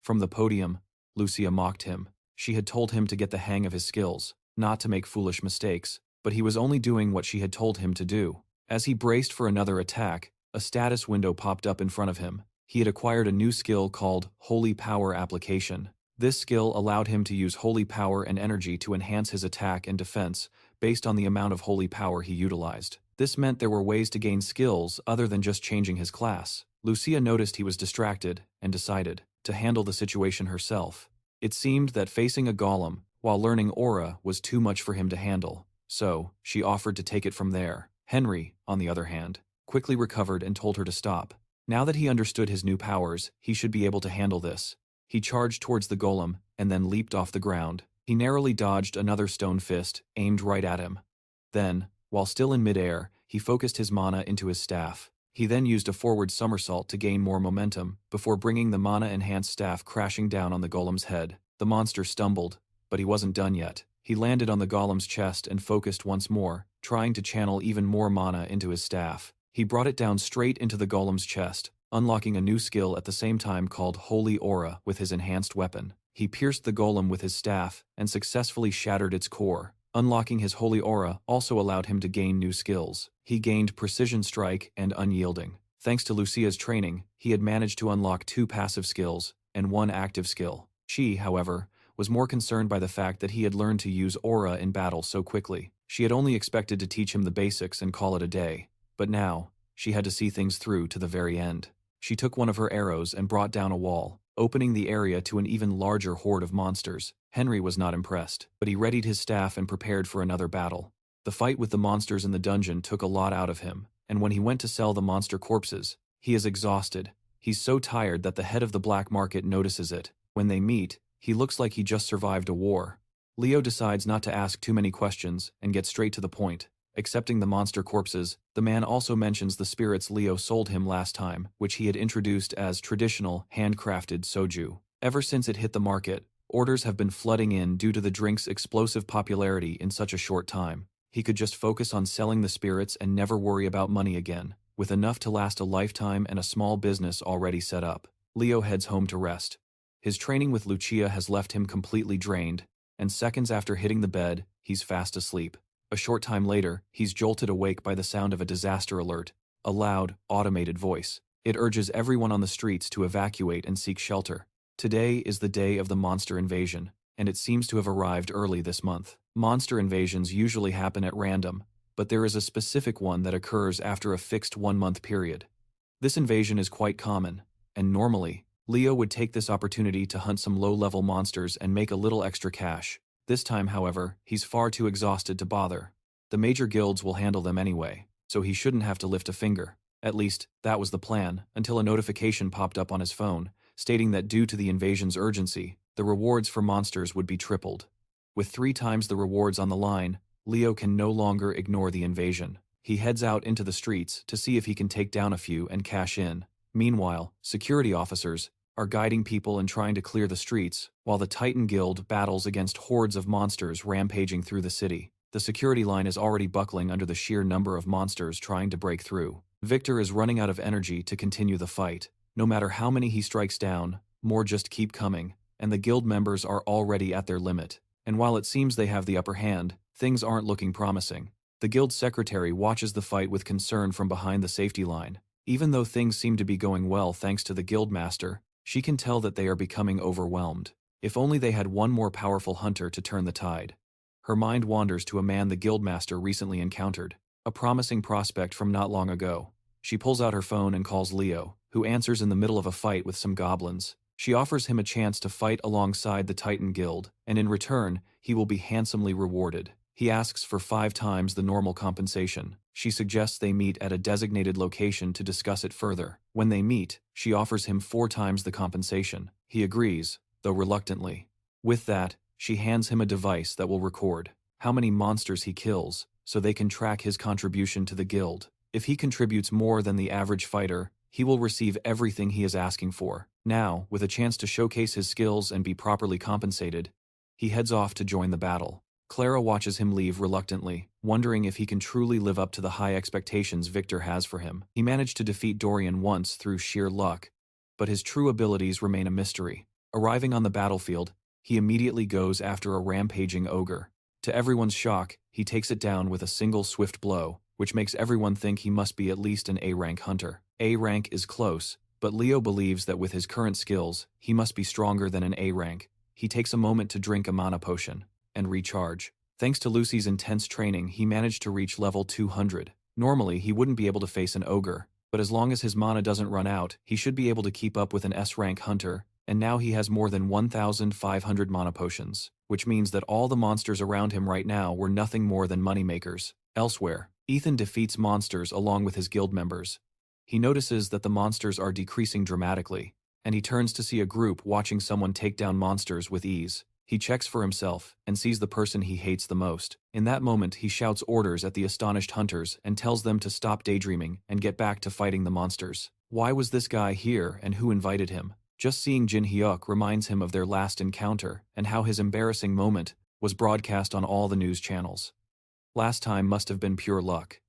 From the podium, Lucia mocked him. She had told him to get the hang of his skills, not to make foolish mistakes. but he was only doing what she had told him to do. As he braced for another attack, a status window popped up in front of him. He had acquired a new skill called Holy Power Application. This skill allowed him to use holy power and energy to enhance his attack and defense based on the amount of holy power he utilized. This meant there were ways to gain skills other than just changing his class. Lucia noticed he was distracted and decided to handle the situation herself. It seemed that facing a golem while learning aura was too much for him to handle, so she offered to take it from there. Henry, on the other hand, quickly recovered and told her to stop. Now that he understood his new powers, he should be able to handle this. He charged towards the golem and then leaped off the ground. He narrowly dodged another stone fist aimed right at him. Then, while still in midair, he focused his mana into his staff. He then used a forward somersault to gain more momentum before bringing the mana-enhanced staff crashing down on the golem's head. The monster stumbled, but he wasn't done yet. He landed on the golem's chest and focused once more, trying to channel even more mana into his staff. He brought it down straight into the golem's chest, unlocking a new skill at the same time called Holy Aura with his enhanced weapon. He pierced the golem with his staff and successfully shattered its core. Unlocking his Holy Aura also allowed him to gain new skills. He gained Precision Strike and Unyielding. Thanks to Lucia's training, he had managed to unlock 2 passive skills and 1 active skill. She, however, was more concerned by the fact that he had learned to use aura in battle so quickly. She had only expected to teach him the basics and call it a day. But now, she had to see things through to the very end. She took one of her arrows and brought down a wall, opening the area to an even larger horde of monsters. Henry was not impressed, but he readied his staff and prepared for another battle. The fight with the monsters in the dungeon took a lot out of him, and when he went to sell the monster corpses, he is exhausted. He's so tired that the head of the black market notices it. When they meet, he looks like he just survived a war. Leo decides not to ask too many questions and get straight to the point. Accepting the monster corpses, the man also mentions the spirits Leo sold him last time, which he had introduced as traditional, handcrafted soju. Ever since it hit the market, orders have been flooding in due to the drink's explosive popularity in such a short time. He could just focus on selling the spirits and never worry about money again, with enough to last a lifetime and a small business already set up. Leo heads home to rest. His training with Lucia has left him completely drained, and seconds after hitting the bed, he's fast asleep. A short time later, he's jolted awake by the sound of a disaster alert, a loud, automated voice. It urges everyone on the streets to evacuate and seek shelter. Today is the day of the monster invasion, and it seems to have arrived early this month. Monster invasions usually happen at random, but there is a specific one that occurs after a fixed 1-month period. This invasion is quite common, and normally, Leo would take this opportunity to hunt some low-level monsters and make a little extra cash. This time, however, he's far too exhausted to bother. The major guilds will handle them anyway, so he shouldn't have to lift a finger. At least, that was the plan, until a notification popped up on his phone, stating that due to the invasion's urgency, the rewards for monsters would be tripled. With 3 times the rewards on the line, Leo can no longer ignore the invasion. He heads out into the streets to see if he can take down a few and cash in. Meanwhile, security officers are guiding people and trying to clear the streets, while the Titan Guild battles against hordes of monsters rampaging through the city. The security line is already buckling under the sheer number of monsters trying to break through. Victor is running out of energy to continue the fight. No matter how many he strikes down, more just keep coming, and the guild members are already at their limit. And while it seems they have the upper hand, things aren't looking promising. The guild secretary watches the fight with concern from behind the safety line. Even though things seem to be going well thanks to the guild master, she can tell that they are becoming overwhelmed. If only they had one more powerful hunter to turn the tide. Her mind wanders to a man the guildmaster recently encountered, a promising prospect from not long ago. She pulls out her phone and calls Leo, who answers in the middle of a fight with some goblins. She offers him a chance to fight alongside the Titan Guild, and in return, he will be handsomely rewarded. He asks for 5 times the normal compensation. She suggests they meet at a designated location to discuss it further. When they meet, she offers him 4 times the compensation. He agrees, though reluctantly. With that, she hands him a device that will record how many monsters he kills, so they can track his contribution to the guild. If he contributes more than the average fighter, he will receive everything he is asking for. Now, with a chance to showcase his skills and be properly compensated, he heads off to join the battle. Clara watches him leave reluctantly, wondering if he can truly live up to the high expectations Victor has for him. He managed to defeat Dorian once through sheer luck, but his true abilities remain a mystery. Arriving on the battlefield, he immediately goes after a rampaging ogre. To everyone's shock, he takes it down with a single swift blow, which makes everyone think he must be at least an A-rank hunter. A-rank is close, but Leo believes that with his current skills, he must be stronger than an A-rank. He takes a moment to drink a mana potion and recharge. Thanks to Lucy's intense training, he managed to reach level 200. Normally, he wouldn't be able to face an ogre, but as long as his mana doesn't run out, he should be able to keep up with an S-rank hunter, and now he has more than 1,500 mana potions, which means that all the monsters around him right now were nothing more than moneymakers. Elsewhere, Ethan defeats monsters along with his guild members. He notices that the monsters are decreasing dramatically, and he turns to see a group watching someone take down monsters with ease. He checks for himself and sees the person he hates the most. In that moment, he shouts orders at the astonished hunters and tells them to stop daydreaming and get back to fighting the monsters. Why was this guy here and who invited him? Just seeing Jin Hyuk reminds him of their last encounter and how his embarrassing moment was broadcast on all the news channels. Last time must have been pure luck.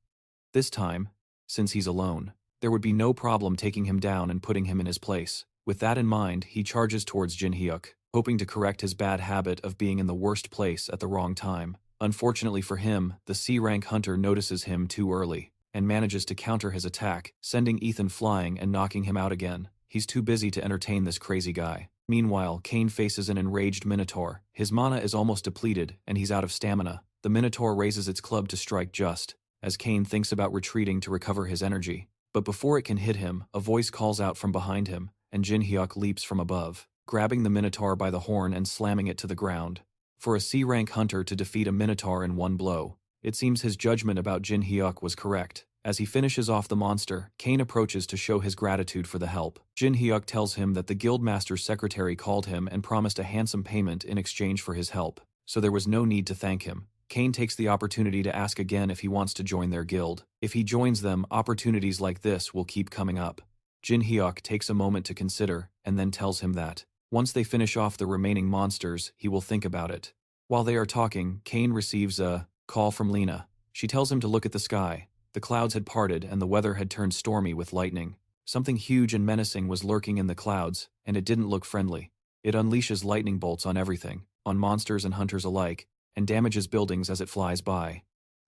This time, since he's alone, there would be no problem taking him down and putting him in his place. With that in mind, he charges towards Jin Hyuk, hoping to correct his bad habit of being in the worst place at the wrong time. Unfortunately for him, the C-rank hunter notices him too early and manages to counter his attack, sending Ethan flying and knocking him out again. He's too busy to entertain this crazy guy. Meanwhile, Kane faces an enraged Minotaur. His mana is almost depleted, and he's out of stamina. The Minotaur raises its club to strike just as Kane thinks about retreating to recover his energy. But before it can hit him, a voice calls out from behind him, and Jin Hyuk leaps from above, grabbing the Minotaur by the horn and slamming it to the ground. For a C-rank hunter to defeat a Minotaur in one blow, it seems his judgment about Jin Hyuk was correct. As he finishes off the monster, Kane approaches to show his gratitude for the help. Jin Hyuk tells him that the guildmaster's secretary called him and promised a handsome payment in exchange for his help, so there was no need to thank him. Kane takes the opportunity to ask again if he wants to join their guild. If he joins them, opportunities like this will keep coming up. Jin Hyuk takes a moment to consider and then tells him that once they finish off the remaining monsters, he will think about it. While they are talking, Kane receives a call from Lena. She tells him to look at the sky. The clouds had parted and the weather had turned stormy with lightning. Something huge and menacing was lurking in the clouds, and it didn't look friendly. It unleashes lightning bolts on everything, on monsters and hunters alike, and damages buildings as it flies by.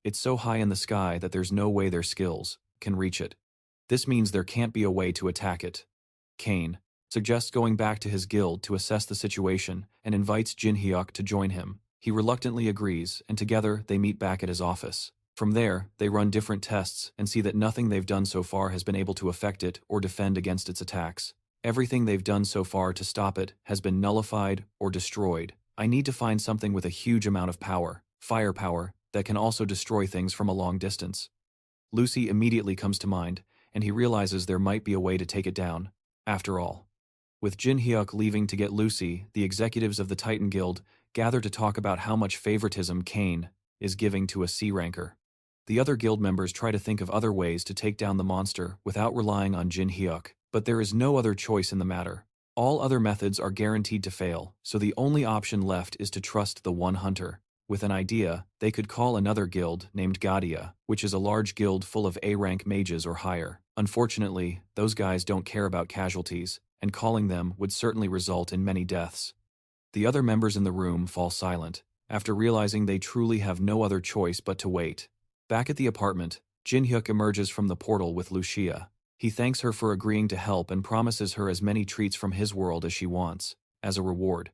It's so high in the sky that there's no way their skills can reach it. This means there can't be a way to attack it. Kane suggests going back to his guild to assess the situation and invites Jin Hyuk to join him. He reluctantly agrees, and together they meet back at his office. From there, they run different tests and see that nothing they've done so far has been able to affect it or defend against its attacks. Everything they've done so far to stop it has been nullified or destroyed. I need to find something with a huge amount of power, firepower, that can also destroy things from a long distance. Lucy immediately comes to mind, and he realizes there might be a way to take it down. After all, with Jin Hyuk leaving to get Lucy, the executives of the Titan Guild gather to talk about how much favoritism Kane is giving to a C-ranker. The other guild members try to think of other ways to take down the monster without relying on Jin Hyuk, but there is no other choice in the matter. All other methods are guaranteed to fail, so the only option left is to trust the one hunter. With an idea, they could call another guild named Gadia, which is a large guild full of A-rank mages or higher. Unfortunately, those guys don't care about casualties, and calling them would certainly result in many deaths. The other members in the room fall silent, after realizing they truly have no other choice but to wait. Back at the apartment, Jin Hyuk emerges from the portal with Lucia. He thanks her for agreeing to help and promises her as many treats from his world as she wants, as a reward.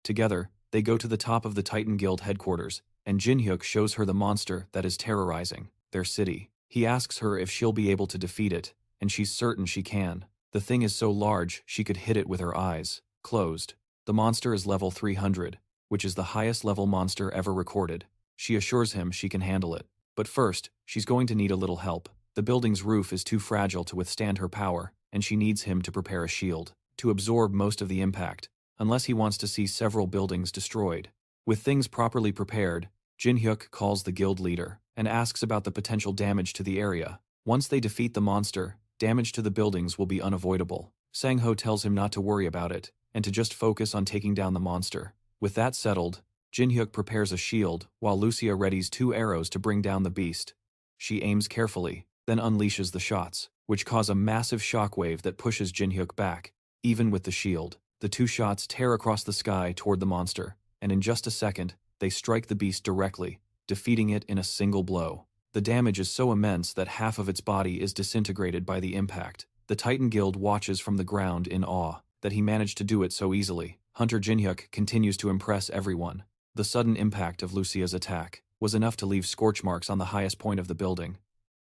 Together, they go to the top of the Titan Guild headquarters, and Jin Hyuk shows her the monster that is terrorizing their city. He asks her if she'll be able to defeat it, and she's certain she can. The thing is so large she could hit it with her eyes closed. The monster is level 300, which is the highest level monster ever recorded. She assures him she can handle it. But first, she's going to need a little help. The building's roof is too fragile to withstand her power, and she needs him to prepare a shield to absorb most of the impact, unless he wants to see several buildings destroyed. With things properly prepared, Jin Hyuk calls the guild leader and asks about the potential damage to the area. Once they defeat the monster, damage to the buildings will be unavoidable. Sang-ho tells him not to worry about it, and to just focus on taking down the monster. With that settled, Jin Hyuk prepares a shield, while Lucia readies 2 arrows to bring down the beast. She aims carefully, then unleashes the shots, which cause a massive shockwave that pushes Jin Hyuk back. Even with the shield, the 2 shots tear across the sky toward the monster, and in just a second, They strike the beast directly, defeating it in a single blow. The damage is so immense that half of its body is disintegrated by the impact. The Titan Guild watches from the ground in awe that he managed to do it so easily. Hunter Jinhyuk continues to impress everyone. The sudden impact of Lucia's attack was enough to leave scorch marks on the highest point of the building.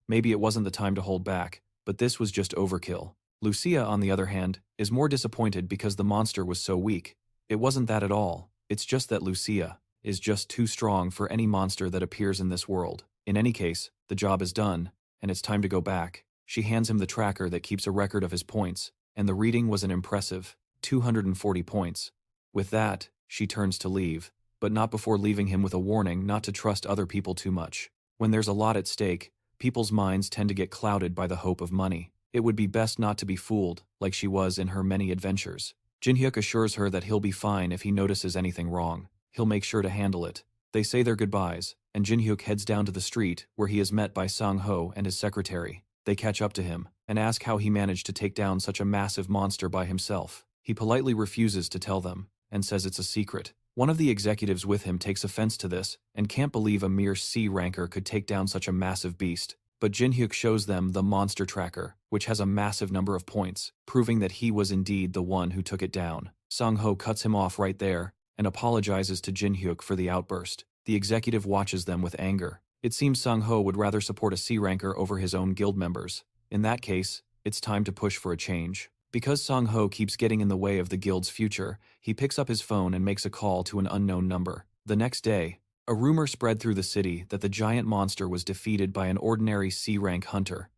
Maybe it wasn't the time to hold back, but this was just overkill. Lucia, on the other hand, is more disappointed because the monster was so weak. It wasn't that at all. It's just that Lucia is just too strong for any monster that appears in this world. In any case, the job is done, and it's time to go back. She hands him the tracker that keeps a record of his points, and the reading was an impressive 240 points. With that, she turns to leave, but not before leaving him with a warning not to trust other people too much. When there's a lot at stake, people's minds tend to get clouded by the hope of money. It would be best not to be fooled, like she was in her many adventures. Jinhyuk assures her that he'll be fine if he notices anything wrong. He'll make sure to handle it. They say their goodbyes, and Jinhyuk heads down to the street, where he is met by Sang-ho and his secretary. They catch up to him, and ask how he managed to take down such a massive monster by himself. He politely refuses to tell them, and says it's a secret. One of the executives with him takes offense to this, and can't believe a mere C-ranker could take down such a massive beast. But Jinhyuk shows them the monster tracker, which has a massive number of points, proving that he was indeed the one who took it down. Sang-ho cuts him off right there, and apologizes to Jinhyuk for the outburst. The executive watches them with anger. It seems Sang-ho would rather support a C-ranker over his own guild members. In that case, it's time to push for a change. Because Sang-ho keeps getting in the way of the guild's future, he picks up his phone and makes a call to an unknown number. The next day, a rumor spread through the city that the giant monster was defeated by an ordinary C-rank hunter.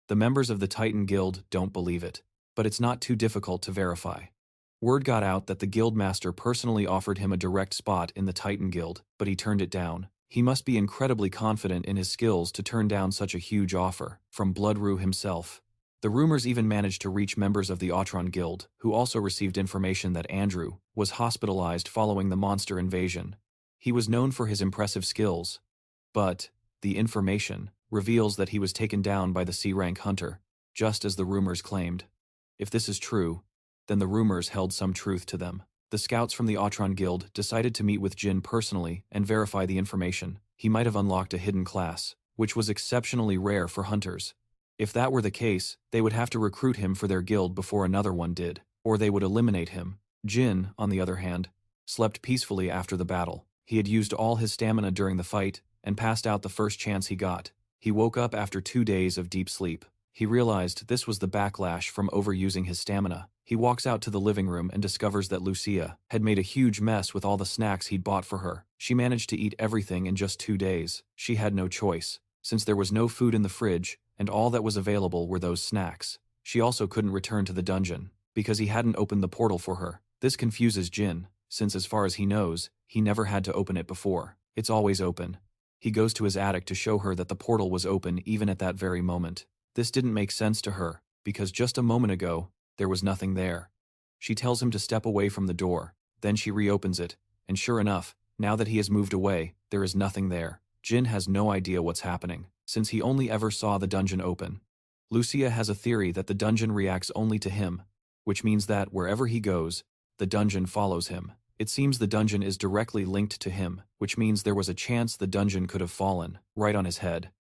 The members of the Titan Guild don't believe it, but it's not too difficult to verify. Word got out that the guildmaster personally offered him a direct spot in the Titan Guild, but he turned it down. He must be incredibly confident in his skills to turn down such a huge offer from Bloodrue himself. The rumors even managed to reach members of the Autron Guild, who also received information that Andrew was hospitalized following the monster invasion. He was known for his impressive skills, but the information reveals that he was taken down by the C-rank hunter, just as the rumors claimed. If this is true, then the rumors held some truth to them. The scouts from the Autron Guild decided to meet with Jin personally and verify the information. He might have unlocked a hidden class, which was exceptionally rare for hunters. If that were the case, they would have to recruit him for their guild before another one did, or they would eliminate him. Jin, on the other hand, slept peacefully after the battle. He had used all his stamina during the fight and passed out the first chance he got. He woke up after 2 days of deep sleep. He realized this was the backlash from overusing his stamina. He walks out to the living room and discovers that Lucia had made a huge mess with all the snacks he'd bought for her. She managed to eat everything in just 2 days. She had no choice, since there was no food in the fridge, and all that was available were those snacks. She also couldn't return to the dungeon, because he hadn't opened the portal for her. This confuses Jin, since as far as he knows, he never had to open it before. It's always open. He goes to his attic to show her that the portal was open even at that very moment. This didn't make sense to her, because just a moment ago, there was nothing there. She tells him to step away from the door, then she reopens it, and sure enough, now that he has moved away, there is nothing there. Jin has no idea what's happening, since he only ever saw the dungeon open. Lucia has a theory that the dungeon reacts only to him, which means that wherever he goes, the dungeon follows him. It seems the dungeon is directly linked to him, which means there was a chance the dungeon could have fallen right on his head.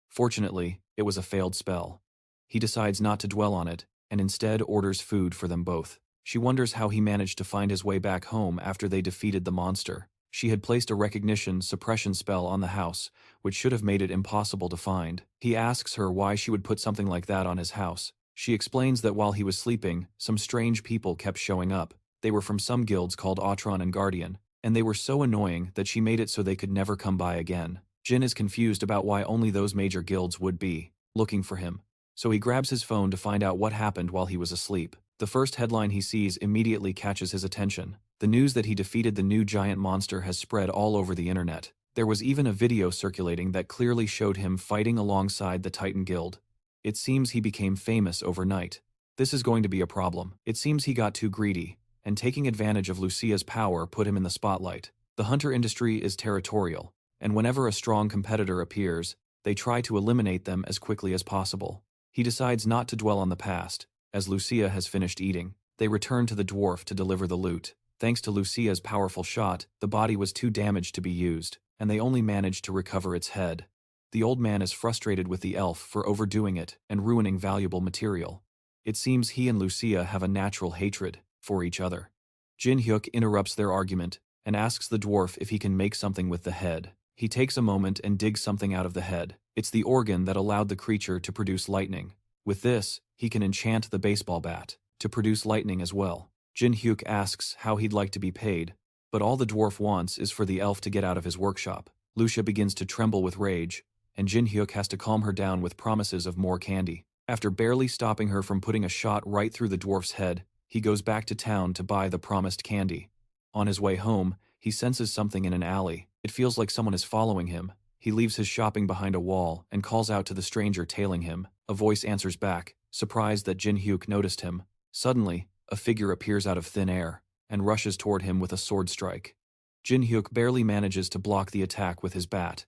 Fortunately, it was a failed spell. He decides not to dwell on it, and instead orders food for them both. She wonders how he managed to find his way back home after they defeated the monster. She had placed a recognition suppression spell on the house, which should have made it impossible to find. He asks her why she would put something like that on his house. She explains that while he was sleeping, some strange people kept showing up. They were from some guilds called Autron and Guardian, and they were so annoying that she made it so they could never come by again. Jin is confused about why only those major guilds would be looking for him, so he grabs his phone to find out what happened while he was asleep. The first headline he sees immediately catches his attention. The news that he defeated the new giant monster has spread all over the internet. There was even a video circulating that clearly showed him fighting alongside the Titan Guild. It seems he became famous overnight. This is going to be a problem. It seems he got too greedy, and taking advantage of Lucia's power put him in the spotlight. The hunter industry is territorial, and whenever a strong competitor appears, they try to eliminate them as quickly as possible. He decides not to dwell on the past. As Lucia has finished eating, they return to the dwarf to deliver the loot. Thanks to Lucia's powerful shot, the body was too damaged to be used, and they only managed to recover its head. The old man is frustrated with the elf for overdoing it and ruining valuable material. It seems he and Lucia have a natural hatred for each other. Jin Hyuk interrupts their argument and asks the dwarf if he can make something with the head. He takes a moment and digs something out of the head. It's the organ that allowed the creature to produce lightning. With this, he can enchant the baseball bat to produce lightning as well. Jin Hyuk asks how he'd like to be paid, but all the dwarf wants is for the elf to get out of his workshop. Lucia begins to tremble with rage, and Jin Hyuk has to calm her down with promises of more candy. After barely stopping her from putting a shot right through the dwarf's head, he goes back to town to buy the promised candy. On his way home, he senses something in an alley. It feels like someone is following him. He leaves his shopping behind a wall and calls out to the stranger tailing him. A voice answers back, surprised that Jin Hyuk noticed him. Suddenly, a figure appears out of thin air and rushes toward him with a sword strike. Jin Hyuk barely manages to block the attack with his bat.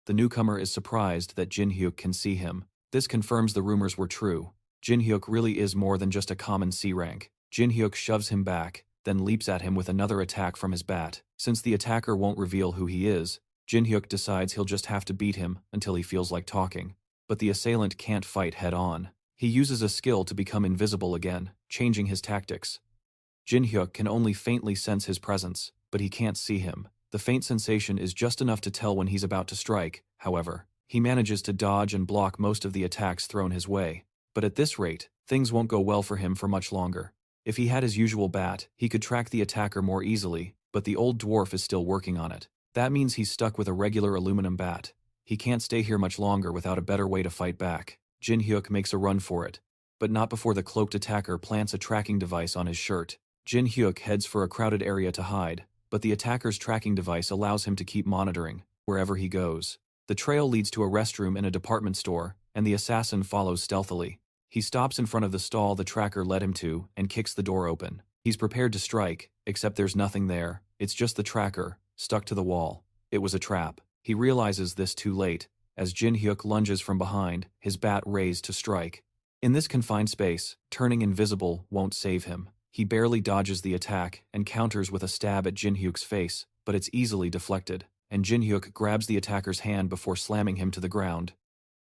The newcomer is surprised that Jin Hyuk can see him. This confirms the rumors were true. Jin Hyuk really is more than just a common C rank. Jin Hyuk shoves him back, then leaps at him with another attack from his bat. Since the attacker won't reveal who he is, Jin Hyuk decides he'll just have to beat him until he feels like talking. But the assailant can't fight head-on. He uses a skill to become invisible again, changing his tactics. Jin Hyuk can only faintly sense his presence, but he can't see him. The faint sensation is just enough to tell when he's about to strike. However, he manages to dodge and block most of the attacks thrown his way. But at this rate, things won't go well for him for much longer. If he had his usual bat, he could track the attacker more easily, but the old dwarf is still working on it. That means he's stuck with a regular aluminum bat. He can't stay here much longer without a better way to fight back. Jin Hyuk makes a run for it, but not before the cloaked attacker plants a tracking device on his shirt. Jin Hyuk heads for a crowded area to hide, but the attacker's tracking device allows him to keep monitoring wherever he goes. The trail leads to a restroom in a department store, and the assassin follows stealthily. He stops in front of the stall the tracker led him to and kicks the door open. He's prepared to strike, except there's nothing there. It's just the tracker, stuck to the wall. It was a trap. He realizes this too late, as Jin Hyuk lunges from behind, his bat raised to strike. In this confined space, turning invisible won't save him. He barely dodges the attack and counters with a stab at Jin Hyuk's face, but it's easily deflected, and Jin Hyuk grabs the attacker's hand before slamming him to the ground.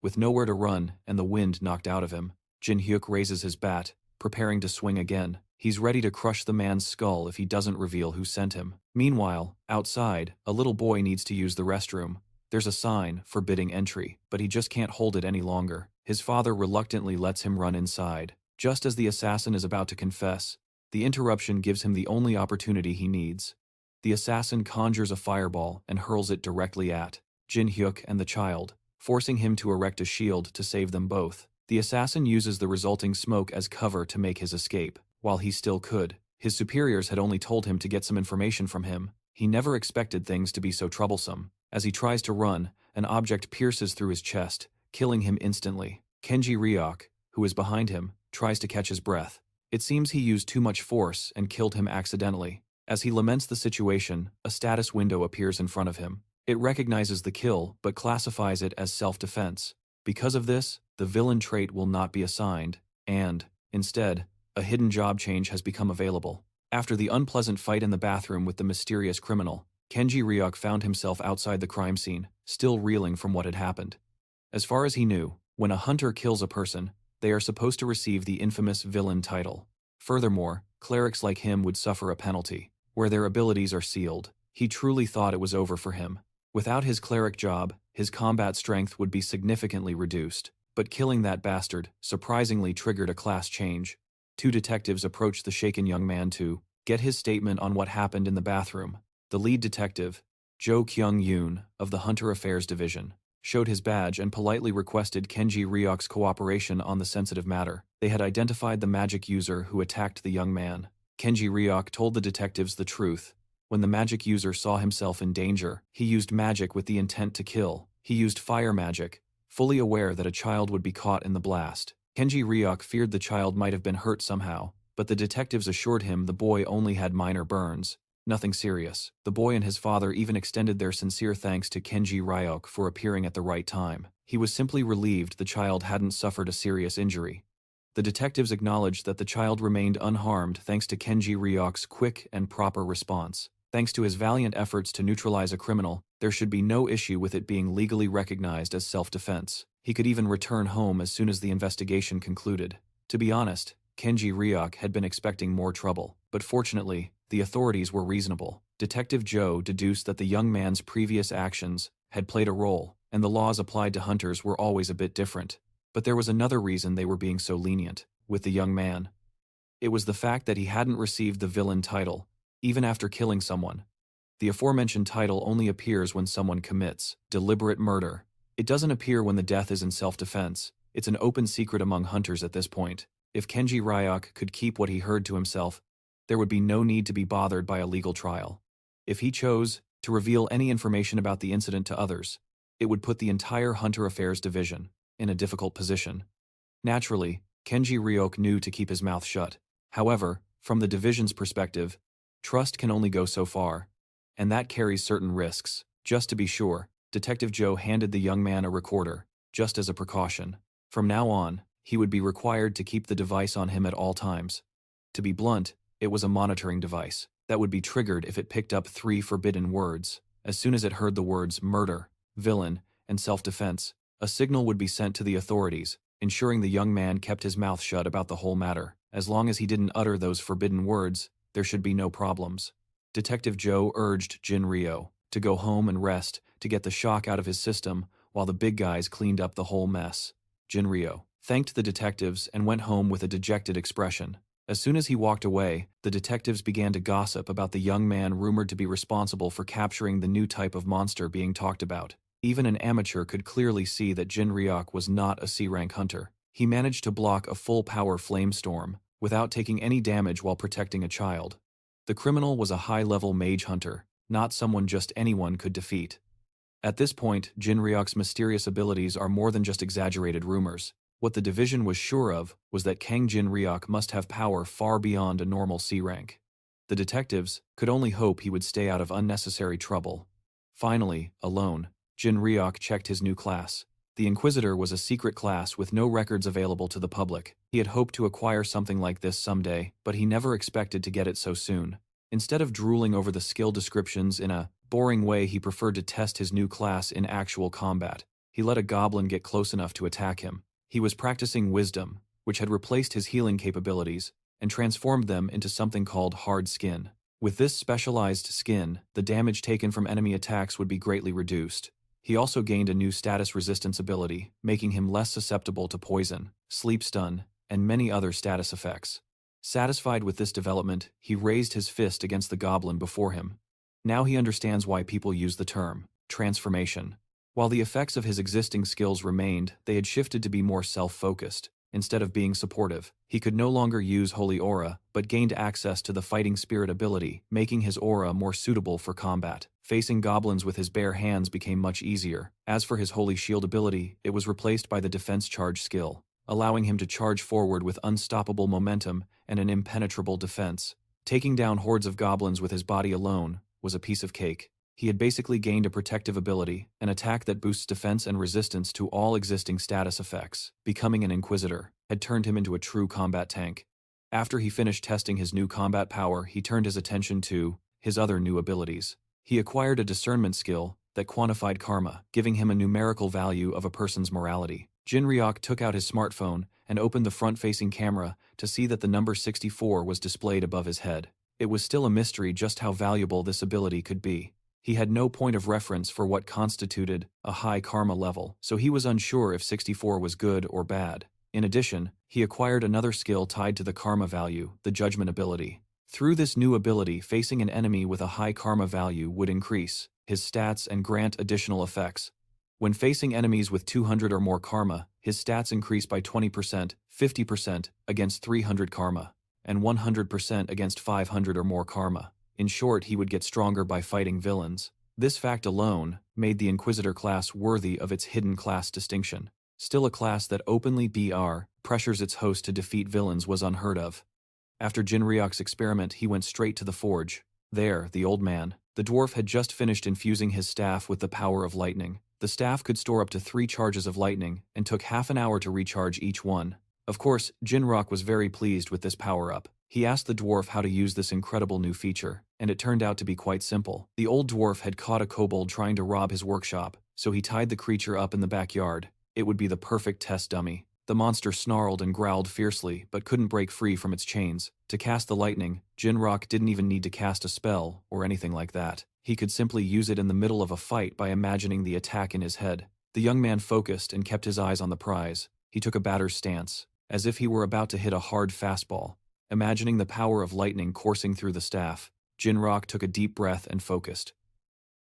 With nowhere to run and the wind knocked out of him, Jin Hyuk raises his bat, preparing to swing again. He's ready to crush the man's skull if he doesn't reveal who sent him. Meanwhile, outside, a little boy needs to use the restroom. There's a sign forbidding entry, but he just can't hold it any longer. His father reluctantly lets him run inside. Just as the assassin is about to confess, the interruption gives him the only opportunity he needs. The assassin conjures a fireball and hurls it directly at Jin Hyuk and the child, forcing him to erect a shield to save them both. The assassin uses the resulting smoke as cover to make his escape. While he still could, his superiors had only told him to get some information from him. He never expected things to be so troublesome. As he tries to run, an object pierces through his chest, killing him instantly. Kenji Ryok, who is behind him, tries to catch his breath. It seems he used too much force and killed him accidentally. As he laments the situation, a status window appears in front of him. It recognizes the kill, but classifies it as self-defense. Because of this, the villain trait will not be assigned, and, instead, a hidden job change has become available. After the unpleasant fight in the bathroom with the mysterious criminal, Kenji Ryok found himself outside the crime scene, still reeling from what had happened. As far as he knew, when a hunter kills a person, they are supposed to receive the infamous villain title. Furthermore, clerics like him would suffer a penalty, where their abilities are sealed. He truly thought it was over for him. Without his cleric job, his combat strength would be significantly reduced. But killing that bastard surprisingly triggered a class change. Two detectives approached the shaken young man to get his statement on what happened in the bathroom. The lead detective, Jo Kyung-yoon, of the Hunter Affairs Division, showed his badge and politely requested Kenji Ryok's cooperation on the sensitive matter. They had identified the magic user who attacked the young man. Kenji Ryok told the detectives the truth. When the magic user saw himself in danger, he used magic with the intent to kill. He used fire magic, fully aware that a child would be caught in the blast. Kenji Ryok feared the child might have been hurt somehow, but the detectives assured him the boy only had minor burns. Nothing serious. The boy and his father even extended their sincere thanks to Kenji Ryok for appearing at the right time. He was simply relieved the child hadn't suffered a serious injury. The detectives acknowledged that the child remained unharmed thanks to Kenji Ryok's quick and proper response. Thanks to his valiant efforts to neutralize a criminal, there should be no issue with it being legally recognized as self-defense. He could even return home as soon as the investigation concluded. To be honest, Kenji Ryok had been expecting more trouble, but fortunately, the authorities were reasonable. Detective Joe deduced that the young man's previous actions had played a role, and the laws applied to hunters were always a bit different. But there was another reason they were being so lenient with the young man. It was the fact that he hadn't received the villain title, even after killing someone. The aforementioned title only appears when someone commits deliberate murder. It doesn't appear when the death is in self-defense. It's an open secret among hunters at this point. If Kenji Ryok could keep what he heard to himself, there would be no need to be bothered by a legal trial. If he chose to reveal any information about the incident to others, it would put the entire Hunter Affairs division in a difficult position. Naturally, Kenji Ryok knew to keep his mouth shut. However, from the division's perspective, trust can only go so far, and that carries certain risks. Just to be sure, Detective Joe handed the young man a recorder, just as a precaution. From now on, he would be required to keep the device on him at all times. To be blunt, it was a monitoring device that would be triggered if it picked up 3 forbidden words. As soon as it heard the words murder, villain, and self-defense, a signal would be sent to the authorities, ensuring the young man kept his mouth shut about the whole matter. As long as he didn't utter those forbidden words, there should be no problems. Detective Joe urged Jin Ryo to go home and rest to get the shock out of his system while the big guys cleaned up the whole mess. Jin Ryo thanked the detectives and went home with a dejected expression. As soon as he walked away, the detectives began to gossip about the young man rumored to be responsible for capturing the new type of monster being talked about. Even an amateur could clearly see that Jin Ryok was not a C-rank hunter. He managed to block a full-power flamestorm without taking any damage while protecting a child. The criminal was a high-level mage hunter, not someone just anyone could defeat. At this point, Jin Ryok's mysterious abilities are more than just exaggerated rumors. What the division was sure of was that Kang Jin Ryok must have power far beyond a normal C rank. The detectives could only hope he would stay out of unnecessary trouble. Finally, alone, Jin Ryok checked his new class. The Inquisitor was a secret class with no records available to the public. He had hoped to acquire something like this someday, but he never expected to get it so soon. Instead of drooling over the skill descriptions in a boring way, he preferred to test his new class in actual combat. He let a goblin get close enough to attack him. He was practicing Wisdom, which had replaced his healing capabilities, and transformed them into something called Hard Skin. With this specialized skin, the damage taken from enemy attacks would be greatly reduced. He also gained a new status resistance ability, making him less susceptible to poison, sleep stun, and many other status effects. Satisfied with this development, he raised his fist against the goblin before him. Now he understands why people use the term transformation. While the effects of his existing skills remained, they had shifted to be more self-focused. Instead of being supportive, he could no longer use Holy Aura, but gained access to the Fighting Spirit ability, making his aura more suitable for combat. Facing goblins with his bare hands became much easier. As for his Holy Shield ability, it was replaced by the Defense Charge skill, allowing him to charge forward with unstoppable momentum and an impenetrable defense. Taking down hordes of goblins with his body alone was a piece of cake. He had basically gained a protective ability, an attack that boosts defense and resistance to all existing status effects. Becoming an Inquisitor had turned him into a true combat tank. After he finished testing his new combat power, he turned his attention to his other new abilities. He acquired a discernment skill that quantified karma, giving him a numerical value of a person's morality. Jin Ryok took out his smartphone and opened the front-facing camera to see that the number 64 was displayed above his head. It was still a mystery just how valuable this ability could be. He had no point of reference for what constituted a high karma level, so he was unsure if 64 was good or bad. In addition, he acquired another skill tied to the karma value, the judgment ability. Through this new ability, facing an enemy with a high karma value would increase his stats and grant additional effects. When facing enemies with 200 or more karma, his stats increase by 20%, 50% against 300 karma, and 100% against 500 or more karma. In short, he would get stronger by fighting villains. This fact alone made the Inquisitor class worthy of its hidden class distinction. Still, a class that openly pressures its host to defeat villains was unheard of. After Jin Ryok's experiment, he went straight to the forge. There, the old man, the dwarf, had just finished infusing his staff with the power of lightning. The staff could store up to 3 charges of lightning and took half an hour to recharge each one. Of course, Jinrock was very pleased with this power-up. He asked the dwarf how to use this incredible new feature, and it turned out to be quite simple. The old dwarf had caught a kobold trying to rob his workshop, so he tied the creature up in the backyard. It would be the perfect test dummy. The monster snarled and growled fiercely, but couldn't break free from its chains. To cast the lightning, Jinrock didn't even need to cast a spell or anything like that. He could simply use it in the middle of a fight by imagining the attack in his head. The young man focused and kept his eyes on the prize. He took a batter's stance, as if he were about to hit a hard fastball. Imagining the power of lightning coursing through the staff, Jinrock took a deep breath and focused.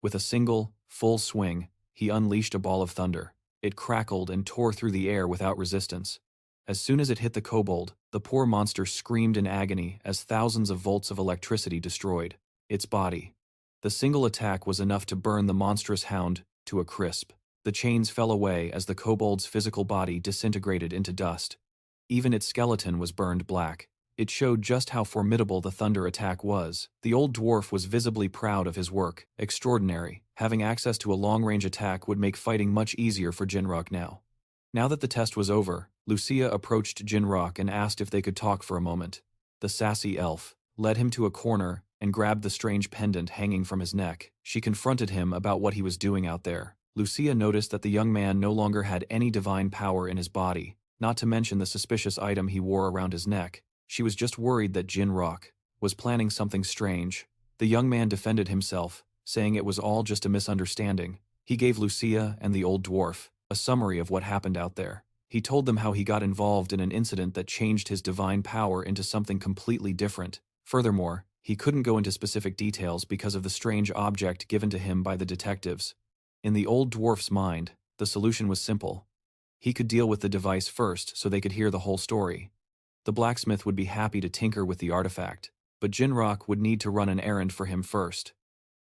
With a single, full swing, he unleashed a ball of thunder. It crackled and tore through the air without resistance. As soon as it hit the kobold, the poor monster screamed in agony as thousands of volts of electricity destroyed its body. The single attack was enough to burn the monstrous hound to a crisp. The chains fell away as the kobold's physical body disintegrated into dust. Even its skeleton was burned black. It showed just how formidable the thunder attack was. The old dwarf was visibly proud of his work. Extraordinary. Having access to a long-range attack would make fighting much easier for Jinrock now. Now that the test was over, Lucia approached Jinrock and asked if they could talk for a moment. The sassy elf led him to a corner and grabbed the strange pendant hanging from his neck. She confronted him about what he was doing out there. Lucia noticed that the young man no longer had any divine power in his body, not to mention the suspicious item he wore around his neck. She was just worried that Jinrock was planning something strange. The young man defended himself, saying it was all just a misunderstanding. He gave Lucia and the old dwarf a summary of what happened out there. He told them how he got involved in an incident that changed his divine power into something completely different. Furthermore, he couldn't go into specific details because of the strange object given to him by the detectives. In the old dwarf's mind, the solution was simple. He could deal with the device first so they could hear the whole story. The blacksmith would be happy to tinker with the artifact, but Jinrock would need to run an errand for him first.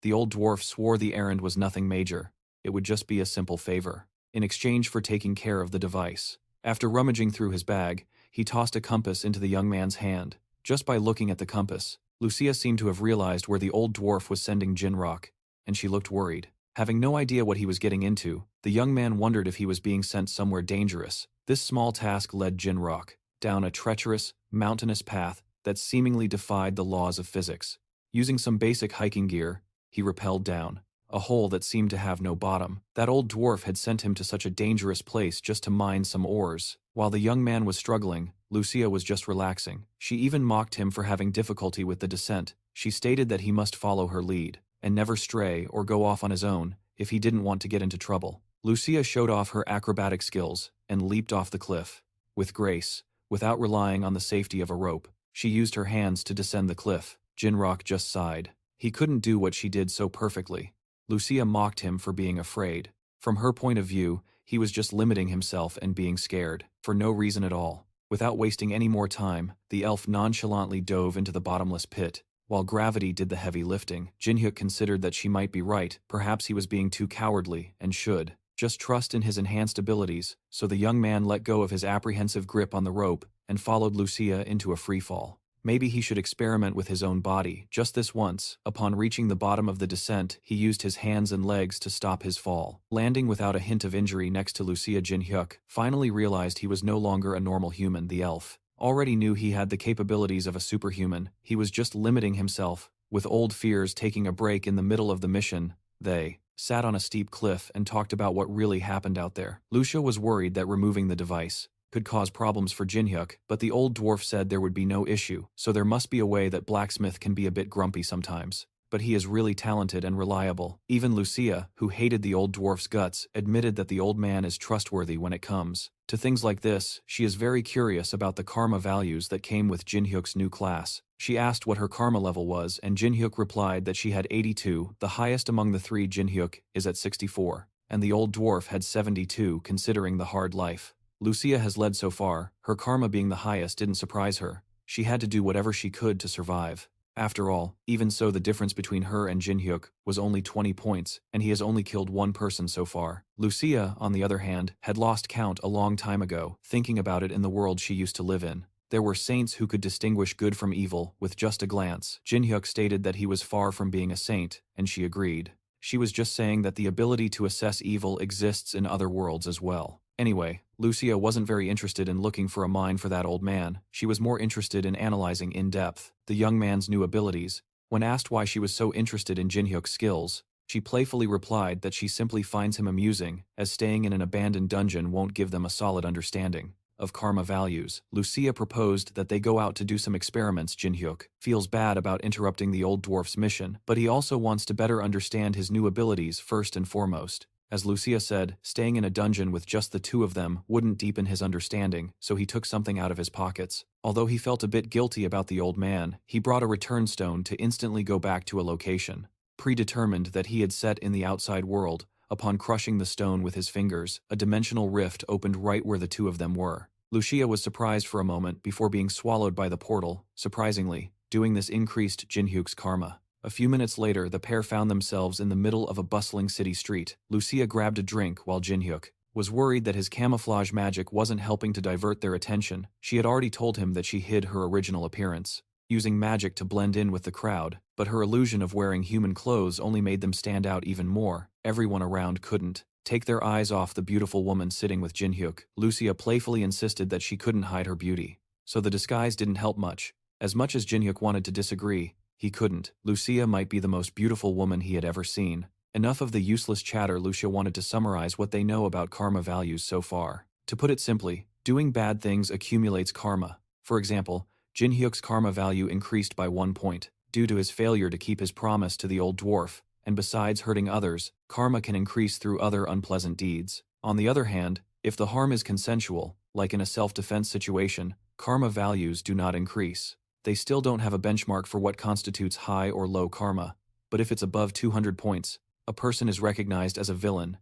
The old dwarf swore the errand was nothing major. It would just be a simple favor, in exchange for taking care of the device. After rummaging through his bag, he tossed a compass into the young man's hand. Just by looking at the compass, Lucia seemed to have realized where the old dwarf was sending Jinrock, and she looked worried. Having no idea what he was getting into, the young man wondered if he was being sent somewhere dangerous. This small task led Jinrock down a treacherous, mountainous path that seemingly defied the laws of physics. Using some basic hiking gear, he rappelled down a hole that seemed to have no bottom. That old dwarf had sent him to such a dangerous place just to mine some ores. While the young man was struggling, Lucia was just relaxing. She even mocked him for having difficulty with the descent. She stated that he must follow her lead and never stray or go off on his own if he didn't want to get into trouble. Lucia showed off her acrobatic skills and leaped off the cliff with grace, without relying on the safety of a rope. She used her hands to descend the cliff. Jinrock just sighed. He couldn't do what she did so perfectly. Lucia mocked him for being afraid. From her point of view, he was just limiting himself and being scared, for no reason at all. Without wasting any more time, the elf nonchalantly dove into the bottomless pit. While gravity did the heavy lifting, Jinhyuk considered that she might be right. Perhaps he was being too cowardly and should just trust in his enhanced abilities, so the young man let go of his apprehensive grip on the rope and followed Lucia into a freefall. Maybe he should experiment with his own body, just this once. Upon reaching the bottom of the descent, he used his hands and legs to stop his fall. Landing without a hint of injury next to Lucia, Jinhyuk finally realized he was no longer a normal human. The elf already knew he had the capabilities of a superhuman. He was just limiting himself. With old fears taking a break in the middle of the mission, they sat on a steep cliff and talked about what really happened out there. Lucia was worried that removing the device could cause problems for Jinhyuk, but the old dwarf said there would be no issue, so there must be a way that blacksmith can be a bit grumpy sometimes. But he is really talented and reliable. Even Lucia, who hated the old dwarf's guts, admitted that the old man is trustworthy when it comes to things like this. She is very curious about the karma values that came with Jinhyuk's new class. She asked what her karma level was, and Jinhyuk replied that she had 82, the highest among the three. Jinhyuk is at 64, and the old dwarf had 72 considering the hard life Lucia has led so far. Her karma being the highest didn't surprise her. She had to do whatever she could to survive. After all, even so, the difference between her and Jinhyuk was only 20 points, and he has only killed one person so far. Lucia, on the other hand, had lost count a long time ago, thinking about it in the world she used to live in. There were saints who could distinguish good from evil with just a glance. Jinhyuk stated that he was far from being a saint, and she agreed. She was just saying that the ability to assess evil exists in other worlds as well. Anyway, Lucia wasn't very interested in looking for a mine for that old man. She was more interested in analyzing in depth the young man's new abilities. When asked why she was so interested in Jinhyuk's skills, she playfully replied that she simply finds him amusing, as staying in an abandoned dungeon won't give them a solid understanding of karma values. Lucia proposed that they go out to do some experiments. Jinhyuk feels bad about interrupting the old dwarf's mission, but he also wants to better understand his new abilities first and foremost. As Lucia said, staying in a dungeon with just the two of them wouldn't deepen his understanding, so he took something out of his pockets. Although he felt a bit guilty about the old man, he brought a return stone to instantly go back to a location predetermined that he had set in the outside world. Upon crushing the stone with his fingers, a dimensional rift opened right where the two of them were. Lucia was surprised for a moment before being swallowed by the portal. Surprisingly, doing this increased Jinhyuk's karma. A few minutes later, the pair found themselves in the middle of a bustling city street. Lucia grabbed a drink while Jinhyuk was worried that his camouflage magic wasn't helping to divert their attention. She had already told him that she hid her original appearance, using magic to blend in with the crowd, but her illusion of wearing human clothes only made them stand out even more. Everyone around couldn't take their eyes off the beautiful woman sitting with Jinhyuk. Lucia playfully insisted that she couldn't hide her beauty, so the disguise didn't help much. As much as Jinhyuk wanted to disagree, he couldn't. Lucia might be the most beautiful woman he had ever seen. Enough of the useless chatter. Lucia wanted to summarize what they know about karma values so far. To put it simply, doing bad things accumulates karma. For example, Jinhyuk's karma value increased by 1 point, due to his failure to keep his promise to the old dwarf, and besides hurting others, karma can increase through other unpleasant deeds. On the other hand, if the harm is consensual, like in a self-defense situation, karma values do not increase. They still don't have a benchmark for what constitutes high or low karma, but if it's above 200 points, a person is recognized as a villain,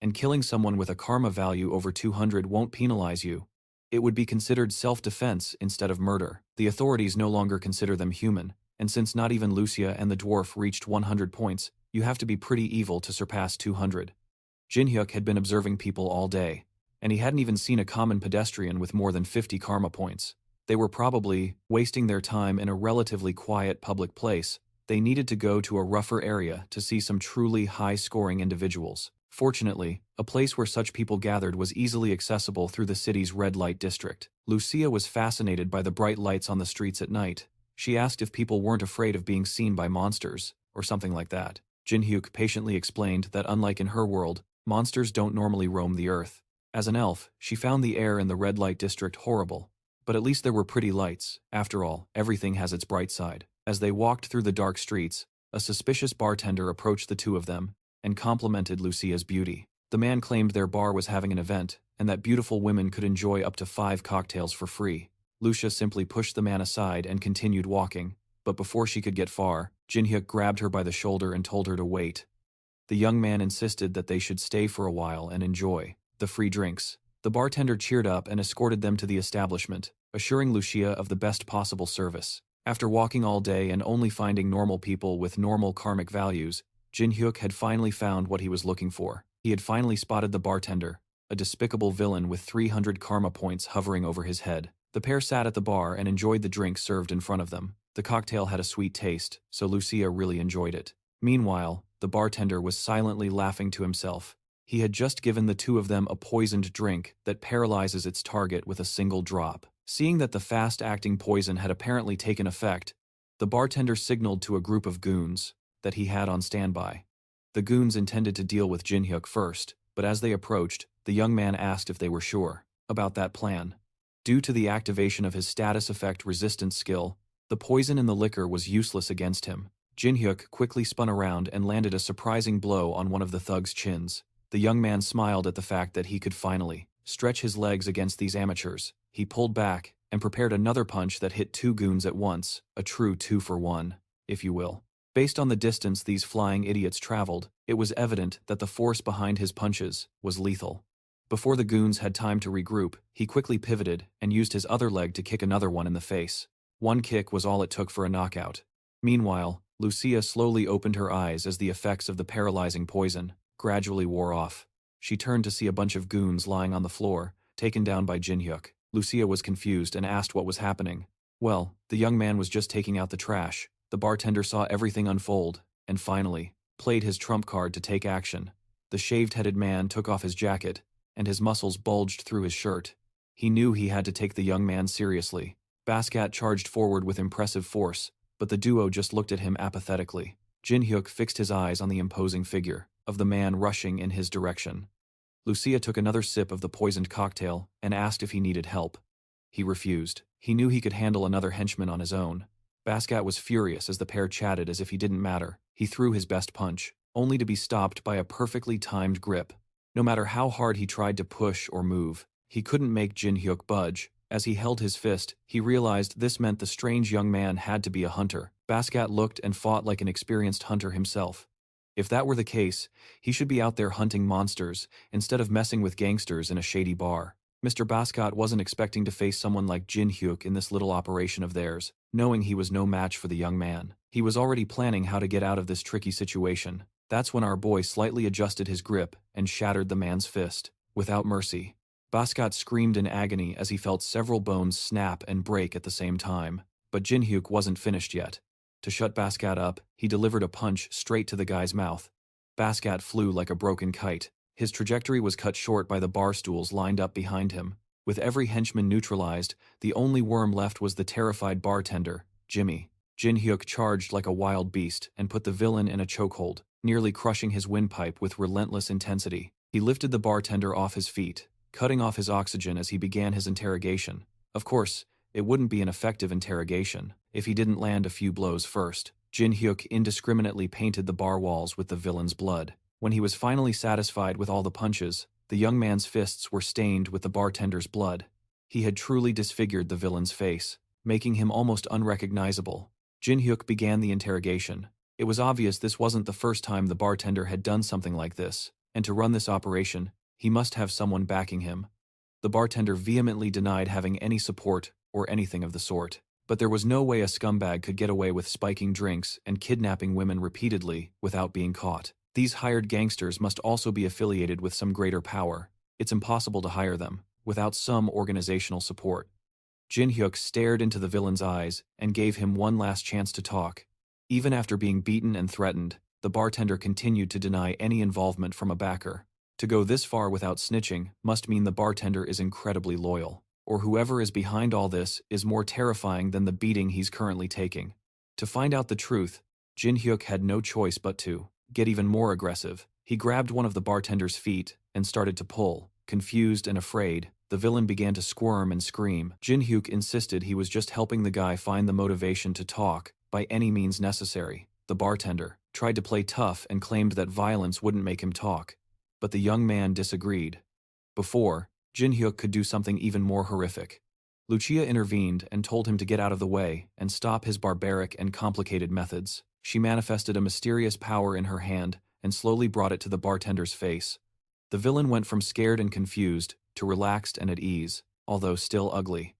and killing someone with a karma value over 200 won't penalize you. It would be considered self-defense instead of murder. The authorities no longer consider them human, and since not even Lucia and the dwarf reached 100 points, you have to be pretty evil to surpass 200. Jinhyuk had been observing people all day, and he hadn't even seen a common pedestrian with more than 50 karma points. They were probably wasting their time in a relatively quiet public place. They needed to go to a rougher area to see some truly high-scoring individuals. Fortunately, a place where such people gathered was easily accessible through the city's red light district. Lucia was fascinated by the bright lights on the streets at night. She asked if people weren't afraid of being seen by monsters, or something like that. Jinhyuk patiently explained that unlike in her world, monsters don't normally roam the earth. As an elf, she found the air in the red light district horrible. But at least there were pretty lights. After all, everything has its bright side. As they walked through the dark streets, a suspicious bartender approached the two of them and complimented Lucia's beauty. The man claimed their bar was having an event, and that beautiful women could enjoy up to 5 cocktails for free. Lucia simply pushed the man aside and continued walking, but before she could get far, Jinhyuk grabbed her by the shoulder and told her to wait. The young man insisted that they should stay for a while and enjoy the free drinks. The bartender cheered up and escorted them to the establishment, assuring Lucia of the best possible service. After walking all day and only finding normal people with normal karmic values, Jinhyuk had finally found what he was looking for. He had finally spotted the bartender, a despicable villain with 300 karma points hovering over his head. The pair sat at the bar and enjoyed the drink served in front of them. The cocktail had a sweet taste, so Lucia really enjoyed it. Meanwhile, the bartender was silently laughing to himself. He had just given the two of them a poisoned drink that paralyzes its target with a single drop. Seeing that the fast-acting poison had apparently taken effect, the bartender signaled to a group of goons that he had on standby. The goons intended to deal with Jinhyuk first, but as they approached, the young man asked if they were sure about that plan. Due to the activation of his status effect resistance skill, the poison in the liquor was useless against him. Jinhyuk quickly spun around and landed a surprising blow on one of the thug's chins. The young man smiled at the fact that he could finally stretch his legs against these amateurs. He pulled back and prepared another punch that hit 2 goons at once, a true 2-for-1, if you will. Based on the distance these flying idiots traveled, it was evident that the force behind his punches was lethal. Before the goons had time to regroup, he quickly pivoted and used his other leg to kick another one in the face. One kick was all it took for a knockout. Meanwhile, Lucia slowly opened her eyes as the effects of the paralyzing poison gradually wore off. She turned to see a bunch of goons lying on the floor, taken down by Jinhyuk. Lucia was confused and asked what was happening. Well, the young man was just taking out the trash. The bartender saw everything unfold, and finally, played his trump card to take action. The shaved-headed man took off his jacket and his muscles bulged through his shirt. He knew he had to take the young man seriously. Basquiat charged forward with impressive force, but the duo just looked at him apathetically. Jin Hyuk fixed his eyes on the imposing figure of the man rushing in his direction. Lucia took another sip of the poisoned cocktail and asked if he needed help. He refused. He knew he could handle another henchman on his own. Basquiat was furious as the pair chatted as if he didn't matter. He threw his best punch, only to be stopped by a perfectly timed grip. No matter how hard he tried to push or move, he couldn't make Jin Hyuk budge. As he held his fist, he realized this meant the strange young man had to be a hunter. Basquiat looked and fought like an experienced hunter himself. If that were the case, he should be out there hunting monsters, instead of messing with gangsters in a shady bar. Mr. Basquiat wasn't expecting to face someone like Jin Hyuk in this little operation of theirs, knowing he was no match for the young man. He was already planning how to get out of this tricky situation. That's when our boy slightly adjusted his grip and shattered the man's fist, without mercy. Basquiat screamed in agony as he felt several bones snap and break at the same time. But Jin Hyuk wasn't finished yet. To shut Basquiat up, he delivered a punch straight to the guy's mouth. Basquiat flew like a broken kite. His trajectory was cut short by the bar stools lined up behind him. With every henchman neutralized, the only worm left was the terrified bartender, Jimmy. Jin Hyuk charged like a wild beast and put the villain in a chokehold, nearly crushing his windpipe with relentless intensity. He lifted the bartender off his feet, cutting off his oxygen as he began his interrogation. Of course, it wouldn't be an effective interrogation if he didn't land a few blows first. Jin Hyuk indiscriminately painted the bar walls with the villain's blood. When he was finally satisfied with all the punches, the young man's fists were stained with the bartender's blood. He had truly disfigured the villain's face, making him almost unrecognizable. Jin Hyuk began the interrogation. It was obvious this wasn't the first time the bartender had done something like this, and to run this operation, he must have someone backing him. The bartender vehemently denied having any support or anything of the sort. But there was no way a scumbag could get away with spiking drinks and kidnapping women repeatedly without being caught. These hired gangsters must also be affiliated with some greater power. It's impossible to hire them without some organizational support. Jin Hyuk stared into the villain's eyes and gave him one last chance to talk. Even after being beaten and threatened, the bartender continued to deny any involvement from a backer. To go this far without snitching must mean the bartender is incredibly loyal, or whoever is behind all this is more terrifying than the beating he's currently taking. To find out the truth, Jin Hyuk had no choice but to get even more aggressive. He grabbed one of the bartender's feet and started to pull. Confused and afraid, the villain began to squirm and scream. Jin Hyuk insisted he was just helping the guy find the motivation to talk by any means necessary. The bartender tried to play tough and claimed that violence wouldn't make him talk, but the young man disagreed. Before, Jin Hyuk could do something even more horrific. Lucia intervened and told him to get out of the way and stop his barbaric and complicated methods. She manifested a mysterious power in her hand and slowly brought it to the bartender's face. The villain went from scared and confused to relaxed and at ease, although still ugly.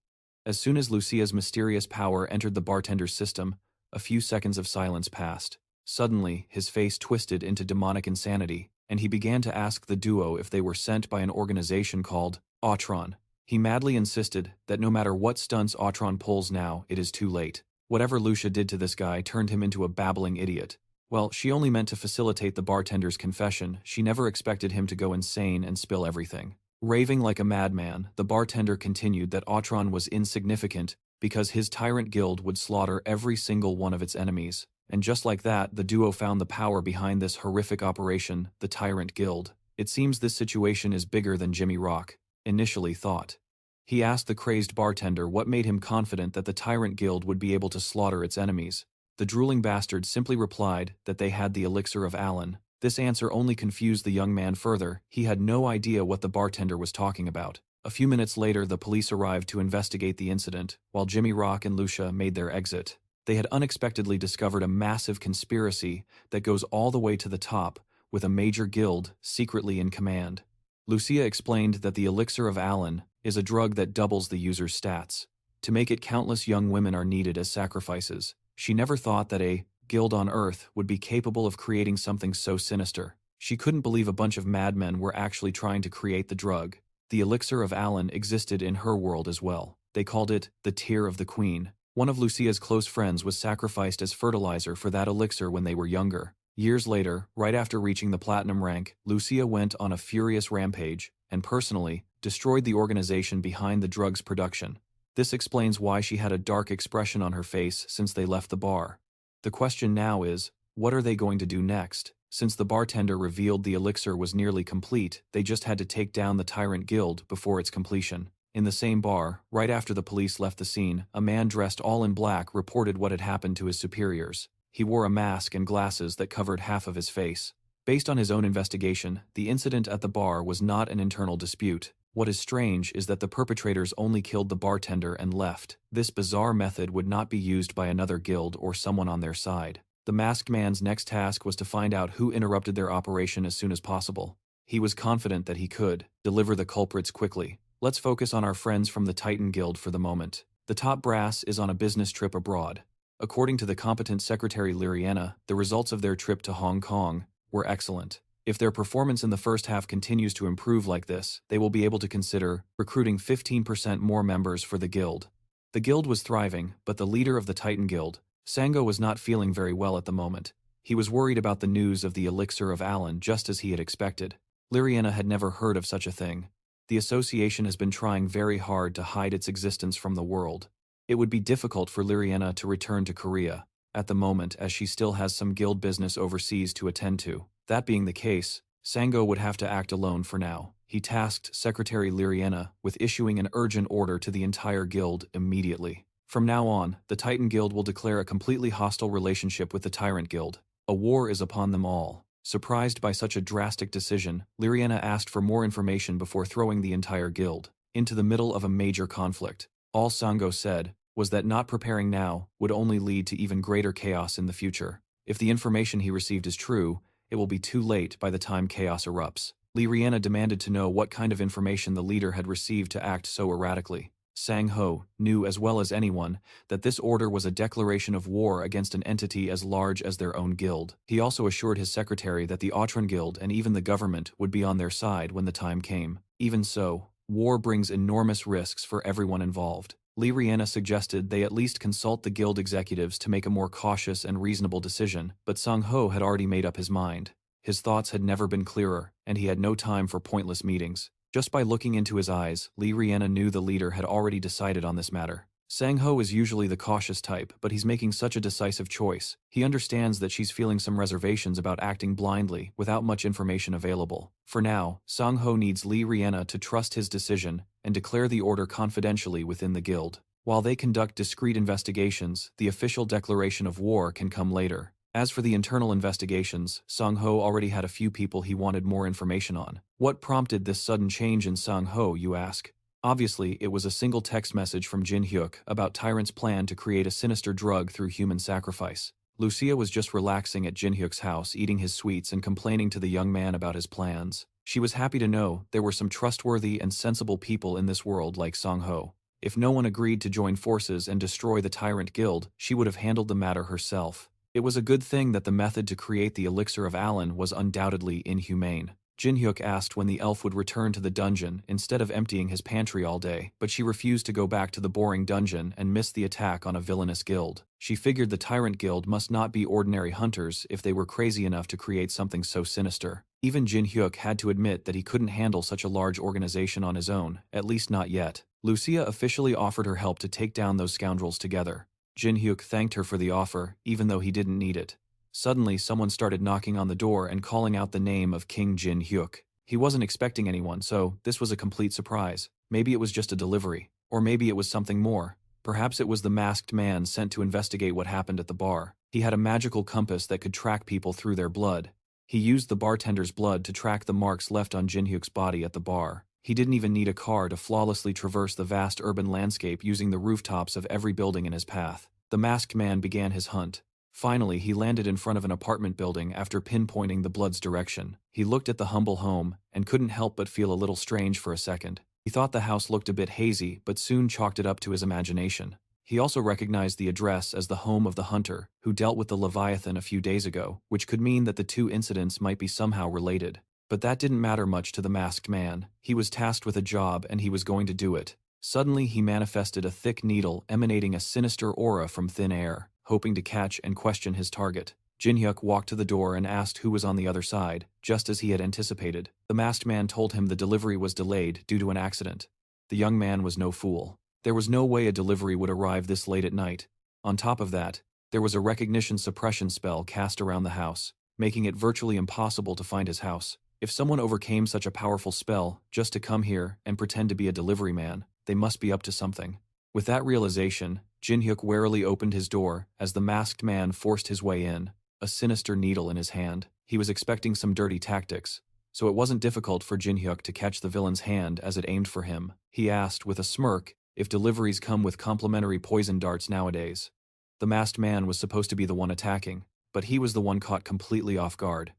As soon as Lucia's mysterious power entered the bartender's system, a few seconds of silence passed. Suddenly, his face twisted into demonic insanity, and he began to ask the duo if they were sent by an organization called Autron. He madly insisted that no matter what stunts Autron pulls now, it is too late. Whatever Lucia did to this guy turned him into a babbling idiot. Well, she only meant to facilitate the bartender's confession. She never expected him to go insane and spill everything. Raving like a madman, the bartender continued that Autron was insignificant because his tyrant guild would slaughter every single one of its enemies. And just like that, the duo found the power behind this horrific operation, the Tyrant Guild. It seems this situation is bigger than Jimmy Rock initially thought. He asked the crazed bartender what made him confident that the Tyrant Guild would be able to slaughter its enemies. The drooling bastard simply replied that they had the elixir of Allen. This answer only confused the young man further. He had no idea what the bartender was talking about. A few minutes later, the police arrived to investigate the incident, while Jimmy Rock and Lucia made their exit. They had unexpectedly discovered a massive conspiracy that goes all the way to the top, with a major guild secretly in command. Lucia explained that the elixir of Allen is a drug that doubles the user's stats. To make it, countless young women are needed as sacrifices. She never thought that a guild on Earth would be capable of creating something so sinister. She couldn't believe a bunch of madmen were actually trying to create the drug. The elixir of Allen existed in her world as well. They called it the Tear of the Queen. One of Lucia's close friends was sacrificed as fertilizer for that elixir when they were younger. Years later, right after reaching the platinum rank, Lucia went on a furious rampage and personally, destroyed the organization behind the drug's production. This explains why she had a dark expression on her face since they left the bar. The question now is, what are they going to do next? Since the bartender revealed the elixir was nearly complete, they just had to take down the Tyrant Guild before its completion. In the same bar, right after the police left the scene, a man dressed all in black reported what had happened to his superiors. He wore a mask and glasses that covered half of his face. Based on his own investigation, the incident at the bar was not an internal dispute. What is strange is that the perpetrators only killed the bartender and left. This bizarre method would not be used by another guild or someone on their side. The masked man's next task was to find out who interrupted their operation as soon as possible. He was confident that he could deliver the culprits quickly. Let's focus on our friends from the Titan Guild for the moment. The top brass is on a business trip abroad. According to the competent Secretary Lyriana, the results of their trip to Hong Kong were excellent. If their performance in the first half continues to improve like this, they will be able to consider recruiting 15% more members for the guild. The guild was thriving, but the leader of the Titan Guild, Sango, was not feeling very well at the moment. He was worried about the news of the elixir of Alan, just as he had expected. Lyriana had never heard of such a thing. The association has been trying very hard to hide its existence from the world. It would be difficult for Lyriana to return to Korea at the moment, as she still has some guild business overseas to attend to. That being the case, Sango would have to act alone for now. He tasked Secretary Lyriana with issuing an urgent order to the entire guild immediately. From now on, the Titan Guild will declare a completely hostile relationship with the Tyrant Guild. A war is upon them all. Surprised by such a drastic decision, Lyriana asked for more information before throwing the entire guild into the middle of a major conflict. All Sango said was that not preparing now would only lead to even greater chaos in the future. If the information he received is true, it will be too late by the time chaos erupts. Lyriana demanded to know what kind of information the leader had received to act so erratically. Sang-ho knew as well as anyone that this order was a declaration of war against an entity as large as their own guild. He also assured his secretary that the Autran Guild and even the government would be on their side when the time came. Even so, war brings enormous risks for everyone involved. Lyriana suggested they at least consult the guild executives to make a more cautious and reasonable decision, but Sang-ho had already made up his mind. His thoughts had never been clearer, and he had no time for pointless meetings. Just by looking into his eyes, Lyriana knew the leader had already decided on this matter. Sang-ho is usually the cautious type, but he's making such a decisive choice. He understands that she's feeling some reservations about acting blindly without much information available. For now, Sang-ho needs Lyriana to trust his decision and declare the order confidentially within the guild. While they conduct discreet investigations, the official declaration of war can come later. As for the internal investigations, Sang-ho already had a few people he wanted more information on. What prompted this sudden change in Sang-ho, you ask? Obviously, it was a single text message from Jin Hyuk about Tyrant's plan to create a sinister drug through human sacrifice. Lucia was just relaxing at Jin Hyuk's house, eating his sweets and complaining to the young man about his plans. She was happy to know there were some trustworthy and sensible people in this world like Sang-ho. If no one agreed to join forces and destroy the Tyrant Guild, she would have handled the matter herself. It was a good thing that the method to create the elixir of Alan was undoubtedly inhumane. Jin Hyuk asked when the elf would return to the dungeon instead of emptying his pantry all day, but she refused to go back to the boring dungeon and missed the attack on a villainous guild. She figured the Tyrant Guild must not be ordinary hunters if they were crazy enough to create something so sinister. Even Jin Hyuk had to admit that he couldn't handle such a large organization on his own, at least not yet. Lucia officially offered her help to take down those scoundrels together. Jin Hyuk thanked her for the offer, even though he didn't need it. Suddenly, someone started knocking on the door and calling out the name of King Jin Hyuk. He wasn't expecting anyone, so this was a complete surprise. Maybe it was just a delivery, or maybe it was something more. Perhaps it was the masked man sent to investigate what happened at the bar. He had a magical compass that could track people through their blood. He used the bartender's blood to track the marks left on Jin Hyuk's body at the bar. He didn't even need a car to flawlessly traverse the vast urban landscape using the rooftops of every building in his path. The masked man began his hunt. Finally, he landed in front of an apartment building after pinpointing the blood's direction. He looked at the humble home and couldn't help but feel a little strange for a second. He thought the house looked a bit hazy, but soon chalked it up to his imagination. He also recognized the address as the home of the hunter who dealt with the Leviathan a few days ago, which could mean that the two incidents might be somehow related. But that didn't matter much to the masked man. He was tasked with a job and he was going to do it. Suddenly he manifested a thick needle emanating a sinister aura from thin air, hoping to catch and question his target. Jin Hyuk walked to the door and asked who was on the other side, just as he had anticipated. The masked man told him the delivery was delayed due to an accident. The young man was no fool. There was no way a delivery would arrive this late at night. On top of that, there was a recognition suppression spell cast around the house, making it virtually impossible to find his house. If someone overcame such a powerful spell just to come here and pretend to be a delivery man, they must be up to something. With that realization, Jin Hyuk warily opened his door as the masked man forced his way in, a sinister needle in his hand. He was expecting some dirty tactics, so it wasn't difficult for Jin Hyuk to catch the villain's hand as it aimed for him. He asked with a smirk if deliveries come with complimentary poison darts nowadays. The masked man was supposed to be the one attacking, but he was the one caught completely off guard.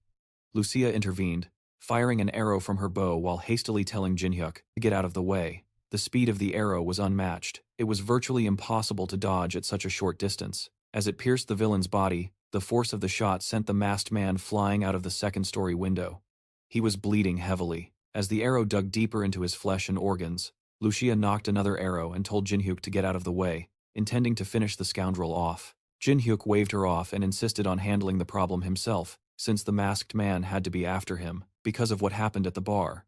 Lucia intervened, firing an arrow from her bow while hastily telling Jin Hyuk to get out of the way. The speed of the arrow was unmatched. It was virtually impossible to dodge at such a short distance. As it pierced the villain's body, the force of the shot sent the masked man flying out of the second-story window. He was bleeding heavily. As the arrow dug deeper into his flesh and organs, Lucia knocked another arrow and told Jin Hyuk to get out of the way, intending to finish the scoundrel off. Jin Hyuk waved her off and insisted on handling the problem himself, since the masked man had to be after him, because of what happened at the bar.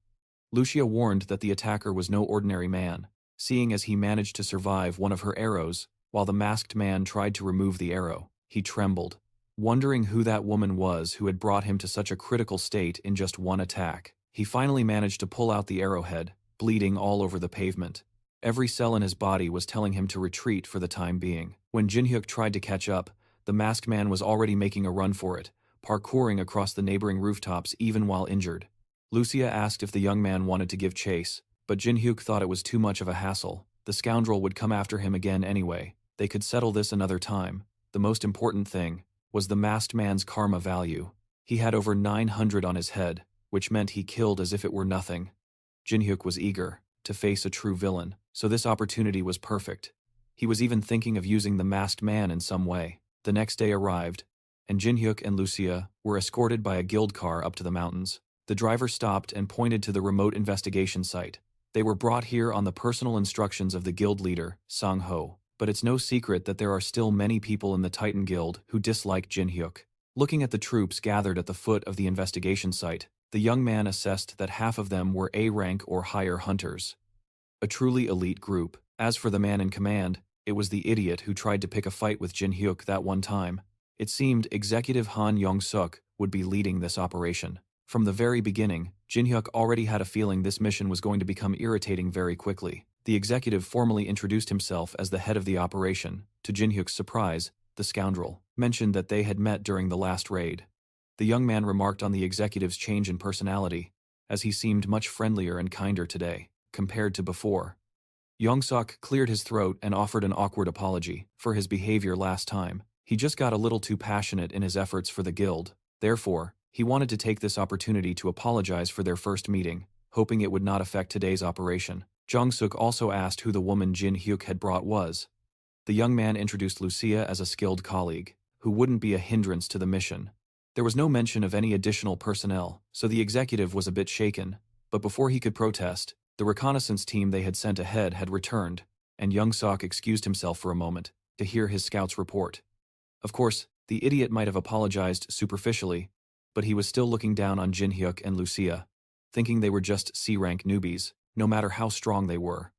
Lucia warned that the attacker was no ordinary man, seeing as he managed to survive one of her arrows, while the masked man tried to remove the arrow. He trembled, wondering who that woman was who had brought him to such a critical state in just one attack. He finally managed to pull out the arrowhead, bleeding all over the pavement. Every cell in his body was telling him to retreat for the time being. When Jin Hyuk tried to catch up, the masked man was already making a run for it, parkouring across the neighboring rooftops even while injured. Lucia asked if the young man wanted to give chase, but Jin Hyuk thought it was too much of a hassle. The scoundrel would come after him again anyway. They could settle this another time. The most important thing was the masked man's karma value. He had over 900 on his head, which meant he killed as if it were nothing. Jin Hyuk was eager to face a true villain, so this opportunity was perfect. He was even thinking of using the masked man in some way. The next day arrived, and Jin Hyuk and Lucia were escorted by a guild car up to the mountains. The driver stopped and pointed to the remote investigation site. They were brought here on the personal instructions of the guild leader, Sang Ho. But it's no secret that there are still many people in the Titan Guild who dislike Jin Hyuk. Looking at the troops gathered at the foot of the investigation site, the young man assessed that half of them were A-rank or higher hunters. A truly elite group. As for the man in command, it was the idiot who tried to pick a fight with Jin Hyuk that one time. It seemed Executive Han Yong-suk would be leading this operation. From the very beginning, Jin Hyuk already had a feeling this mission was going to become irritating very quickly. The executive formally introduced himself as the head of the operation. To Jin Hyuk's surprise, the scoundrel mentioned that they had met during the last raid. The young man remarked on the executive's change in personality, as he seemed much friendlier and kinder today, compared to before. Yong-suk cleared his throat and offered an awkward apology for his behavior last time. He just got a little too passionate in his efforts for the guild. Therefore, he wanted to take this opportunity to apologize for their first meeting, hoping it would not affect today's operation. Jong-suk also asked who the woman Jin Hyuk had brought was. The young man introduced Lucia as a skilled colleague, who wouldn't be a hindrance to the mission. There was no mention of any additional personnel, so the executive was a bit shaken, but before he could protest, the reconnaissance team they had sent ahead had returned, and Young-suk excused himself for a moment to hear his scout's report. Of course, the idiot might have apologized superficially, but he was still looking down on Jin Hyuk and Lucia, thinking they were just C-rank newbies, no matter how strong they were.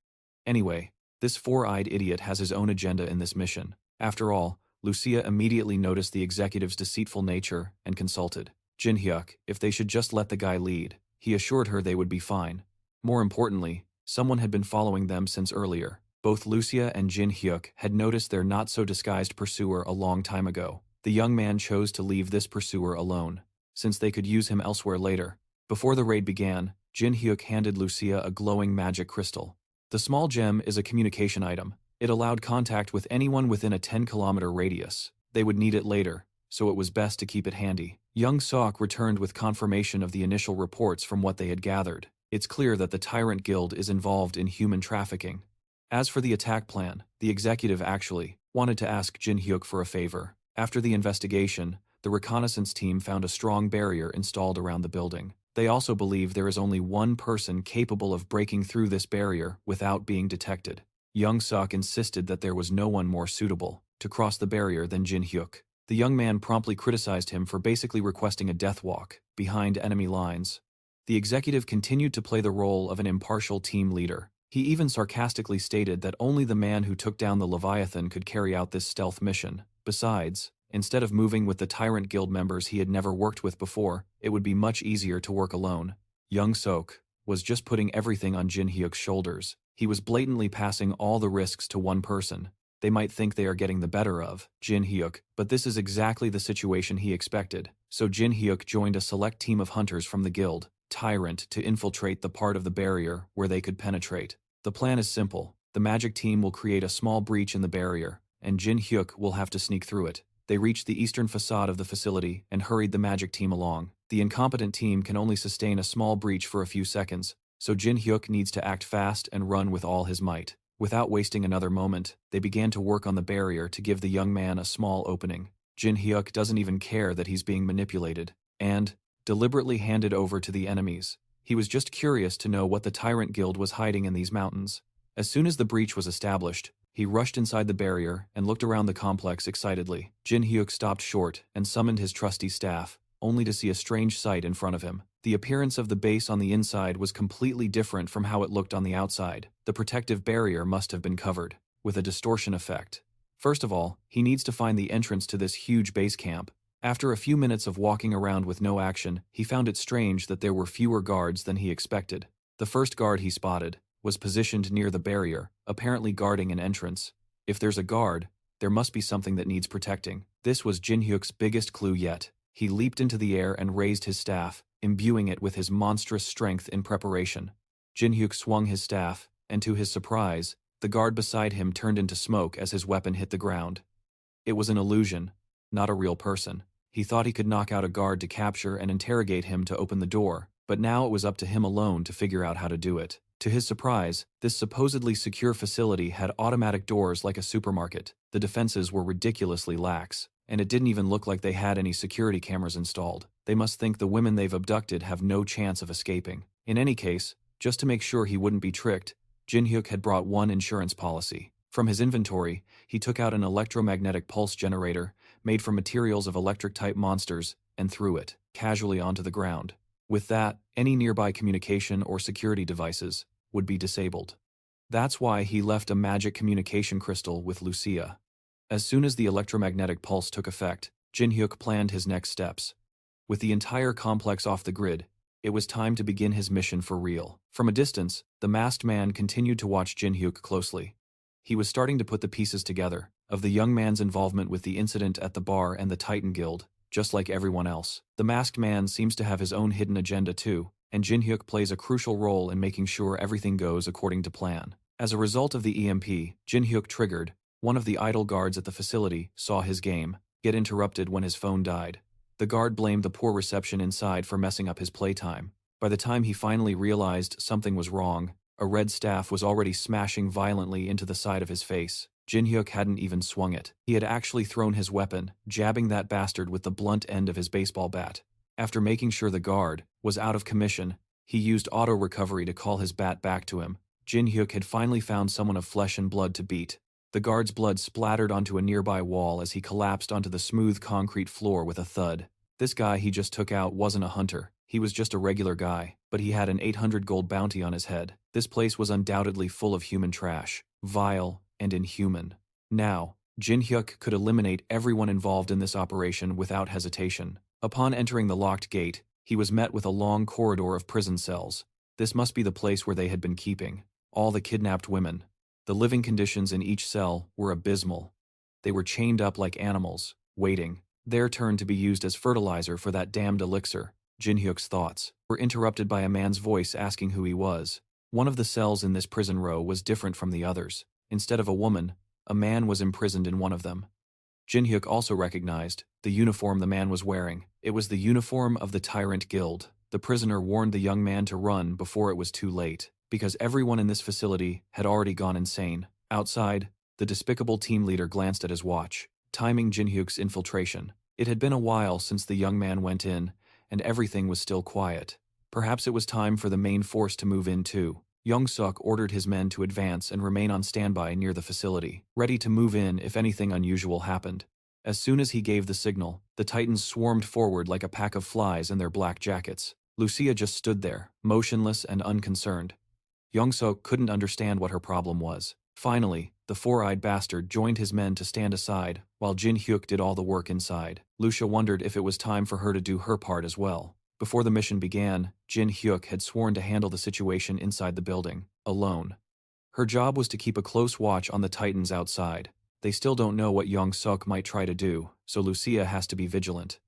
Anyway, this four-eyed idiot has his own agenda in this mission. After all, Lucia immediately noticed the executive's deceitful nature and consulted Jin Hyuk if they should just let the guy lead. He assured her they would be fine. More importantly, someone had been following them since earlier. Both Lucia and Jin Hyuk had noticed their not-so-disguised pursuer a long time ago. The young man chose to leave this pursuer alone, since they could use him elsewhere later. Before the raid began, Jin Hyuk handed Lucia a glowing magic crystal. The small gem is a communication item. It allowed contact with anyone within a 10-kilometer radius. They would need it later, so it was best to keep it handy. Young-suk returned with confirmation of the initial reports from what they had gathered. It's clear that the Tyrant Guild is involved in human trafficking. As for the attack plan, the executive actually wanted to ask Jin Hyuk for a favor. After the investigation, the reconnaissance team found a strong barrier installed around the building. They also believe there is only one person capable of breaking through this barrier without being detected. Young-suk insisted that there was no one more suitable to cross the barrier than Jin Hyuk. The young man promptly criticized him for basically requesting a death walk behind enemy lines. The executive continued to play the role of an impartial team leader. He even sarcastically stated that only the man who took down the Leviathan could carry out this stealth mission. Besides, instead of moving with the Tyrant Guild members he had never worked with before, it would be much easier to work alone. Young Sok was just putting everything on Jin Hyuk's shoulders. He was blatantly passing all the risks to one person. They might think they are getting the better of Jin Hyuk, but this is exactly the situation he expected. So Jin Hyuk joined a select team of hunters from the guild, Tyrant, to infiltrate the part of the barrier where they could penetrate. The plan is simple. The magic team will create a small breach in the barrier, and Jin Hyuk will have to sneak through it. They reached the eastern facade of the facility and hurried the magic team along. The incompetent team can only sustain a small breach for a few seconds, so Jin Hyuk needs to act fast and run with all his might. Without wasting another moment, they began to work on the barrier to give the young man a small opening. Jin Hyuk doesn't even care that he's being manipulated, and deliberately handed over to the enemies. He was just curious to know what the Tyrant Guild was hiding in these mountains. As soon as the breach was established, he rushed inside the barrier and looked around the complex excitedly. Jin Hyuk stopped short and summoned his trusty staff, only to see a strange sight in front of him. The appearance of the base on the inside was completely different from how it looked on the outside. The protective barrier must have been covered with a distortion effect. First of all, he needs to find the entrance to this huge base camp. After a few minutes of walking around with no action, he found it strange that there were fewer guards than he expected. The first guard he spotted was positioned near the barrier, apparently guarding an entrance. If there's a guard, there must be something that needs protecting. This was Jin Hyuk's biggest clue yet. He leaped into the air and raised his staff, imbuing it with his monstrous strength in preparation. Jin Hyuk swung his staff, and to his surprise, the guard beside him turned into smoke as his weapon hit the ground. It was an illusion, not a real person. He thought he could knock out a guard to capture and interrogate him to open the door, but now it was up to him alone to figure out how to do it. To his surprise, this supposedly secure facility had automatic doors like a supermarket. The defenses were ridiculously lax, and it didn't even look like they had any security cameras installed. They must think the women they've abducted have no chance of escaping. In any case, just to make sure he wouldn't be tricked, Jin Hyuk had brought one insurance policy. From his inventory, he took out an electromagnetic pulse generator made from materials of electric-type monsters and threw it casually onto the ground. With that, any nearby communication or security devices would be disabled. That's why he left a magic communication crystal with Lucia. As soon as the electromagnetic pulse took effect, Jin Hyuk planned his next steps. With the entire complex off the grid, it was time to begin his mission for real. From a distance, the masked man continued to watch Jin Hyuk closely. He was starting to put the pieces together of the young man's involvement with the incident at the bar and the Titan Guild, just like everyone else. The masked man seems to have his own hidden agenda too, and Jin Hyuk plays a crucial role in making sure everything goes according to plan. As a result of the EMP, Jin Hyuk triggered. One of the idle guards at the facility saw his game get interrupted when his phone died. The guard blamed the poor reception inside for messing up his playtime. By the time he finally realized something was wrong, a red staff was already smashing violently into the side of his face. Jin Hyuk hadn't even swung it. He had actually thrown his weapon, jabbing that bastard with the blunt end of his baseball bat. After making sure the guard was out of commission, he used auto-recovery to call his bat back to him. Jin Hyuk had finally found someone of flesh and blood to beat. The guard's blood splattered onto a nearby wall as he collapsed onto the smooth concrete floor with a thud. This guy he just took out wasn't a hunter. He was just a regular guy, but he had an 800 gold bounty on his head. This place was undoubtedly full of human trash, vile and inhuman. Now, Jin Hyuk could eliminate everyone involved in this operation without hesitation. Upon entering the locked gate, he was met with a long corridor of prison cells. This must be the place where they had been keeping all the kidnapped women. The living conditions in each cell were abysmal. They were chained up like animals, waiting their turn to be used as fertilizer for that damned elixir. Jin Hyuk's thoughts were interrupted by a man's voice asking who he was. One of the cells in this prison row was different from the others. Instead of a woman, a man was imprisoned in one of them. Jin Hyuk also recognized the uniform the man was wearing. It was the uniform of the Tyrant Guild. The prisoner warned the young man to run before it was too late, because everyone in this facility had already gone insane. Outside, the despicable team leader glanced at his watch, timing Jin Hyuk's infiltration. It had been a while since the young man went in, and everything was still quiet. Perhaps it was time for the main force to move in too. Young Suk ordered his men to advance and remain on standby near the facility, ready to move in if anything unusual happened. As soon as he gave the signal, the Titans swarmed forward like a pack of flies in their black jackets. Lucia just stood there, motionless and unconcerned. Yongsuk couldn't understand what her problem was. Finally, the four-eyed bastard joined his men to stand aside, while Jin Hyuk did all the work inside. Lucia wondered if it was time for her to do her part as well. Before the mission began, Jin Hyuk had sworn to handle the situation inside the building, alone. Her job was to keep a close watch on the Titans outside. They still don't know what Yongsuk might try to do, so Lucia has to be vigilant.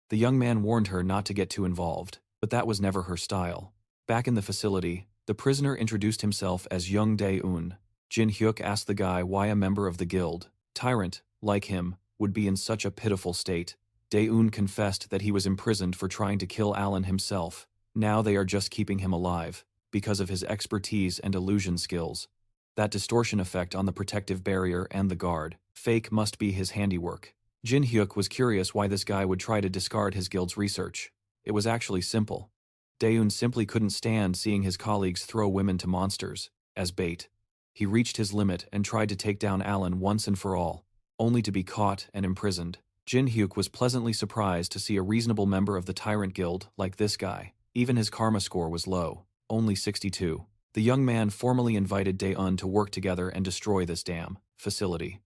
The young man warned her not to get too involved, but that was never her style. Back in the facility, the prisoner introduced himself as Young Dae-un. Jin Hyuk asked the guy why a member of the guild, tyrant, like him, would be in such a pitiful state. Dae-un confessed that he was imprisoned for trying to kill Alan himself. Now they are just keeping him alive, because of his expertise and illusion skills. That distortion effect on the protective barrier and the guard, fake must be his handiwork. Jin Hyuk was curious why this guy would try to discard his guild's research. It was actually simple. Dae-un simply couldn't stand seeing his colleagues throw women to monsters, as bait. He reached his limit and tried to take down Alan once and for all, only to be caught and imprisoned. Jin Hyuk was pleasantly surprised to see a reasonable member of the Tyrant Guild like this guy. Even his karma score was low, only 62. The young man formally invited Dae-un to work together and destroy this damn facility.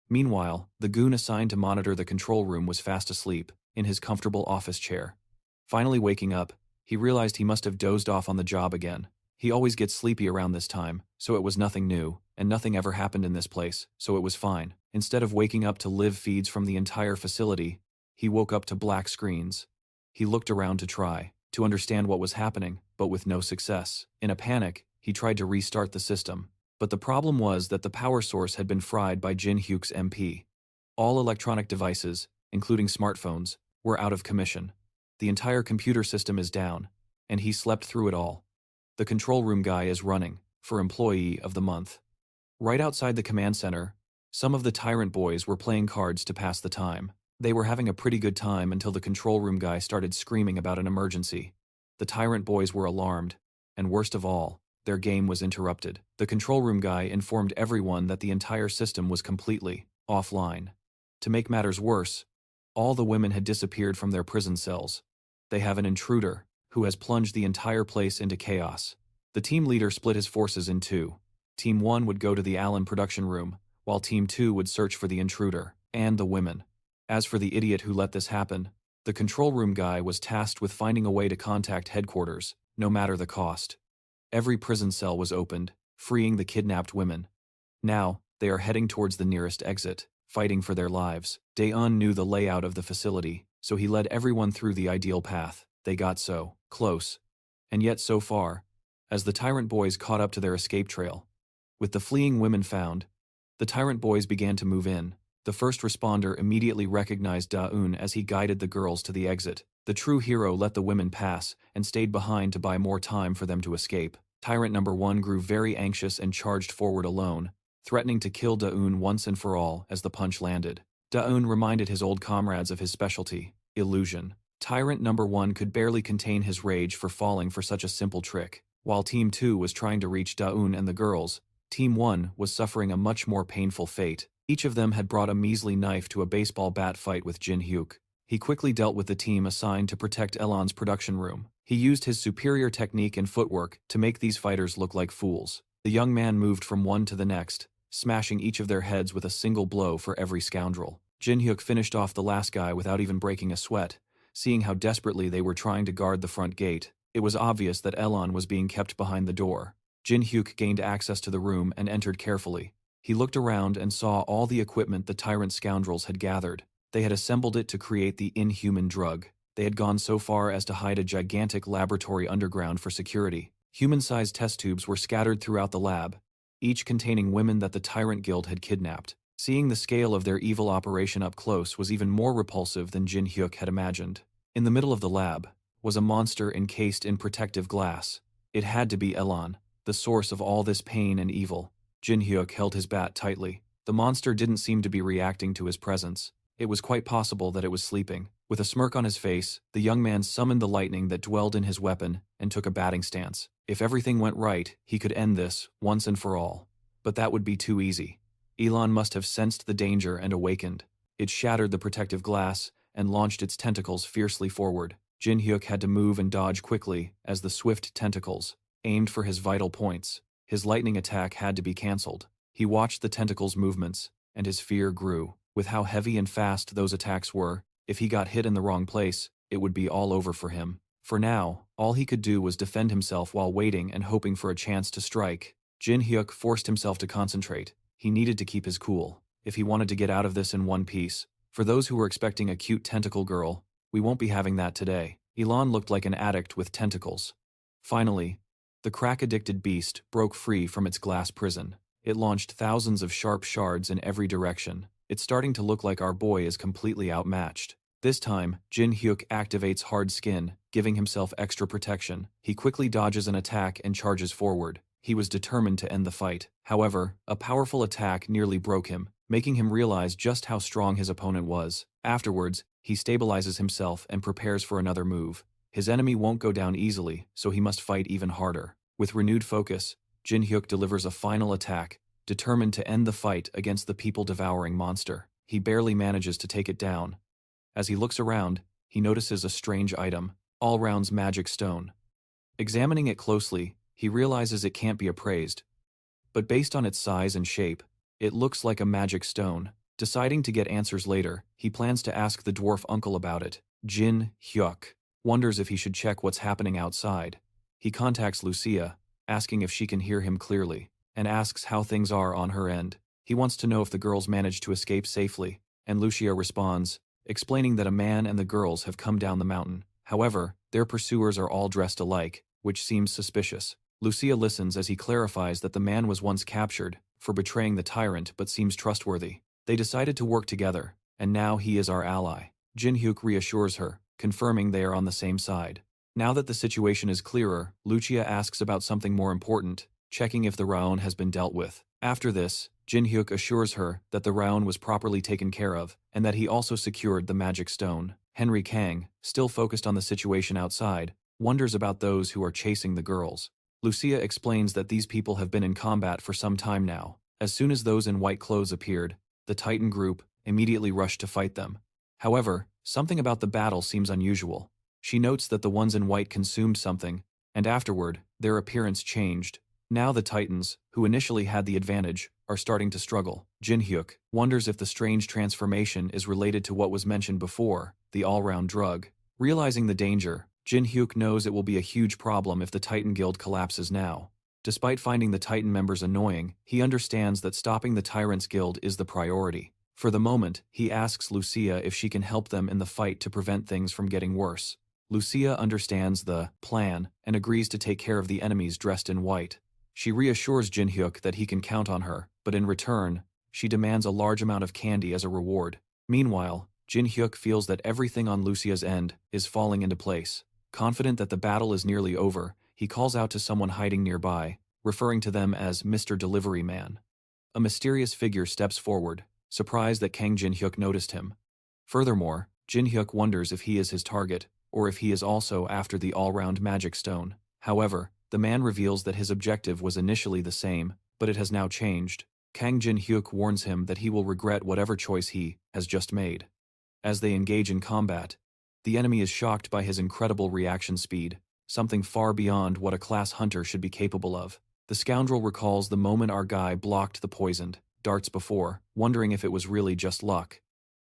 Meanwhile, the goon assigned to monitor the control room was fast asleep, in his comfortable office chair. Finally waking up, he realized he must have dozed off on the job again. He always gets sleepy around this time, so it was nothing new, and nothing ever happened in this place, so it was fine. Instead of waking up to live feeds from the entire facility, he woke up to black screens. He looked around to understand what was happening, but with no success. In a panic, he tried to restart the system. But the problem was that the power source had been fried by Jin Hyuk's MP. All electronic devices, including smartphones, were out of commission. The entire computer system is down, and he slept through it all. The control room guy is running for Employee of the Month. Right outside the command center, some of the Tyrant boys were playing cards to pass the time. They were having a pretty good time until the control room guy started screaming about an emergency. The Tyrant boys were alarmed, and worst of all, their game was interrupted. The control room guy informed everyone that the entire system was completely offline. To make matters worse, all the women had disappeared from their prison cells. They have an intruder who has plunged the entire place into chaos. The team leader split his forces in two. Team 1 would go to the Allen production room, while Team 2 would search for the intruder and the women. As for the idiot who let this happen, the control room guy was tasked with finding a way to contact headquarters, no matter the cost. Every prison cell was opened, freeing the kidnapped women. Now, they are heading towards the nearest exit, fighting for their lives. Dae-un knew the layout of the facility, so he led everyone through the ideal path. They got so close, and yet so far, as the Tyrant boys caught up to their escape trail. With the fleeing women found, the Tyrant boys began to move in. The first responder immediately recognized Dae-un as he guided the girls to the exit. The true hero let the women pass and stayed behind to buy more time for them to escape. Tyrant number 1 grew very anxious and charged forward alone, threatening to kill Dae-un once and for all as the punch landed. Dae-un reminded his old comrades of his specialty, illusion. Tyrant number 1 could barely contain his rage for falling for such a simple trick. While Team 2 was trying to reach Dae-un and the girls, Team 1 was suffering a much more painful fate. Each of them had brought a measly knife to a baseball bat fight with Jin Hyuk. He quickly dealt with the team assigned to protect Elon's production room. He used his superior technique and footwork to make these fighters look like fools. The young man moved from one to the next, smashing each of their heads with a single blow for every scoundrel. Jin Hyuk finished off the last guy without even breaking a sweat. Seeing how desperately they were trying to guard the front gate, it was obvious that Elon was being kept behind the door. Jin Hyuk gained access to the room and entered carefully. He looked around and saw all the equipment the tyrant scoundrels had gathered. They had assembled it to create the inhuman drug. They had gone so far as to hide a gigantic laboratory underground for security. Human-sized test tubes were scattered throughout the lab, each containing women that the Tyrant Guild had kidnapped. Seeing the scale of their evil operation up close was even more repulsive than Jin Hyuk had imagined. In the middle of the lab was a monster encased in protective glass. It had to be Elon, the source of all this pain and evil. Jin Hyuk held his bat tightly. The monster didn't seem to be reacting to his presence. It was quite possible that it was sleeping. With a smirk on his face, the young man summoned the lightning that dwelled in his weapon and took a batting stance. If everything went right, he could end this, once and for all. But that would be too easy. Elon must have sensed the danger and awakened. It shattered the protective glass and launched its tentacles fiercely forward. Jin Hyuk had to move and dodge quickly as the swift tentacles aimed for his vital points. His lightning attack had to be cancelled. He watched the tentacles' movements, and his fear grew. With how heavy and fast those attacks were, if he got hit in the wrong place, it would be all over for him. For now, all he could do was defend himself while waiting and hoping for a chance to strike. Jin Hyuk forced himself to concentrate. He needed to keep his cool if he wanted to get out of this in one piece. For those who were expecting a cute tentacle girl, we won't be having that today. Elon looked like an addict with tentacles. Finally, the crack-addicted beast broke free from its glass prison. It launched thousands of sharp shards in every direction. It's starting to look like our boy is completely outmatched. This time, Jin Hyuk activates hard skin, giving himself extra protection. He quickly dodges an attack and charges forward. He was determined to end the fight. However, a powerful attack nearly broke him, making him realize just how strong his opponent was. Afterwards, he stabilizes himself and prepares for another move. His enemy won't go down easily, so he must fight even harder. With renewed focus, Jin Hyuk delivers a final attack, determined to end the fight against the people-devouring monster. He barely manages to take it down. As he looks around, he notices a strange item, All-Round's magic stone. Examining it closely, he realizes it can't be appraised. But based on its size and shape, it looks like a magic stone. Deciding to get answers later, he plans to ask the dwarf uncle about it. Jin Hyuk wonders if he should check what's happening outside. He contacts Lucia, asking if she can hear him clearly, and asks how things are on her end. He wants to know if the girls managed to escape safely, and Lucia responds, explaining that a man and the girls have come down the mountain. However, their pursuers are all dressed alike, which seems suspicious. Lucia listens as he clarifies that the man was once captured for betraying the tyrant but seems trustworthy. They decided to work together, and now he is our ally. Jin Hyuk reassures her, confirming they are on the same side. Now that the situation is clearer, Lucia asks about something more important, checking if the Raon has been dealt with. After this, Jin Hyuk assures her that the Raon was properly taken care of, and that he also secured the magic stone. Henry Kang, still focused on the situation outside, wonders about those who are chasing the girls. Lucia explains that these people have been in combat for some time now. As soon as those in white clothes appeared, the Titan group immediately rushed to fight them. However, something about the battle seems unusual. She notes that the ones in white consumed something, and afterward, their appearance changed. Now the Titans, who initially had the advantage, are starting to struggle. Jin Hyuk wonders if the strange transformation is related to what was mentioned before, the all-round drug. Realizing the danger, Jin Hyuk knows it will be a huge problem if the Titan Guild collapses now. Despite finding the Titan members annoying, he understands that stopping the Tyrants Guild is the priority. For the moment, he asks Lucia if she can help them in the fight to prevent things from getting worse. Lucia understands the plan and agrees to take care of the enemies dressed in white. She reassures Jin Hyuk that he can count on her, but in return, she demands a large amount of candy as a reward. Meanwhile, Jin Hyuk feels that everything on Lucia's end is falling into place. Confident that the battle is nearly over, he calls out to someone hiding nearby, referring to them as Mr. Delivery Man. A mysterious figure steps forward, surprised that Kang Jin Hyuk noticed him. Furthermore, Jin Hyuk wonders if he is his target, or if he is also after the all-round magic stone. However, the man reveals that his objective was initially the same, but it has now changed. Kang Jin Hyuk warns him that he will regret whatever choice he has just made. As they engage in combat, the enemy is shocked by his incredible reaction speed, something far beyond what a class hunter should be capable of. The scoundrel recalls the moment our guy blocked the poisoned darts before, wondering if it was really just luck.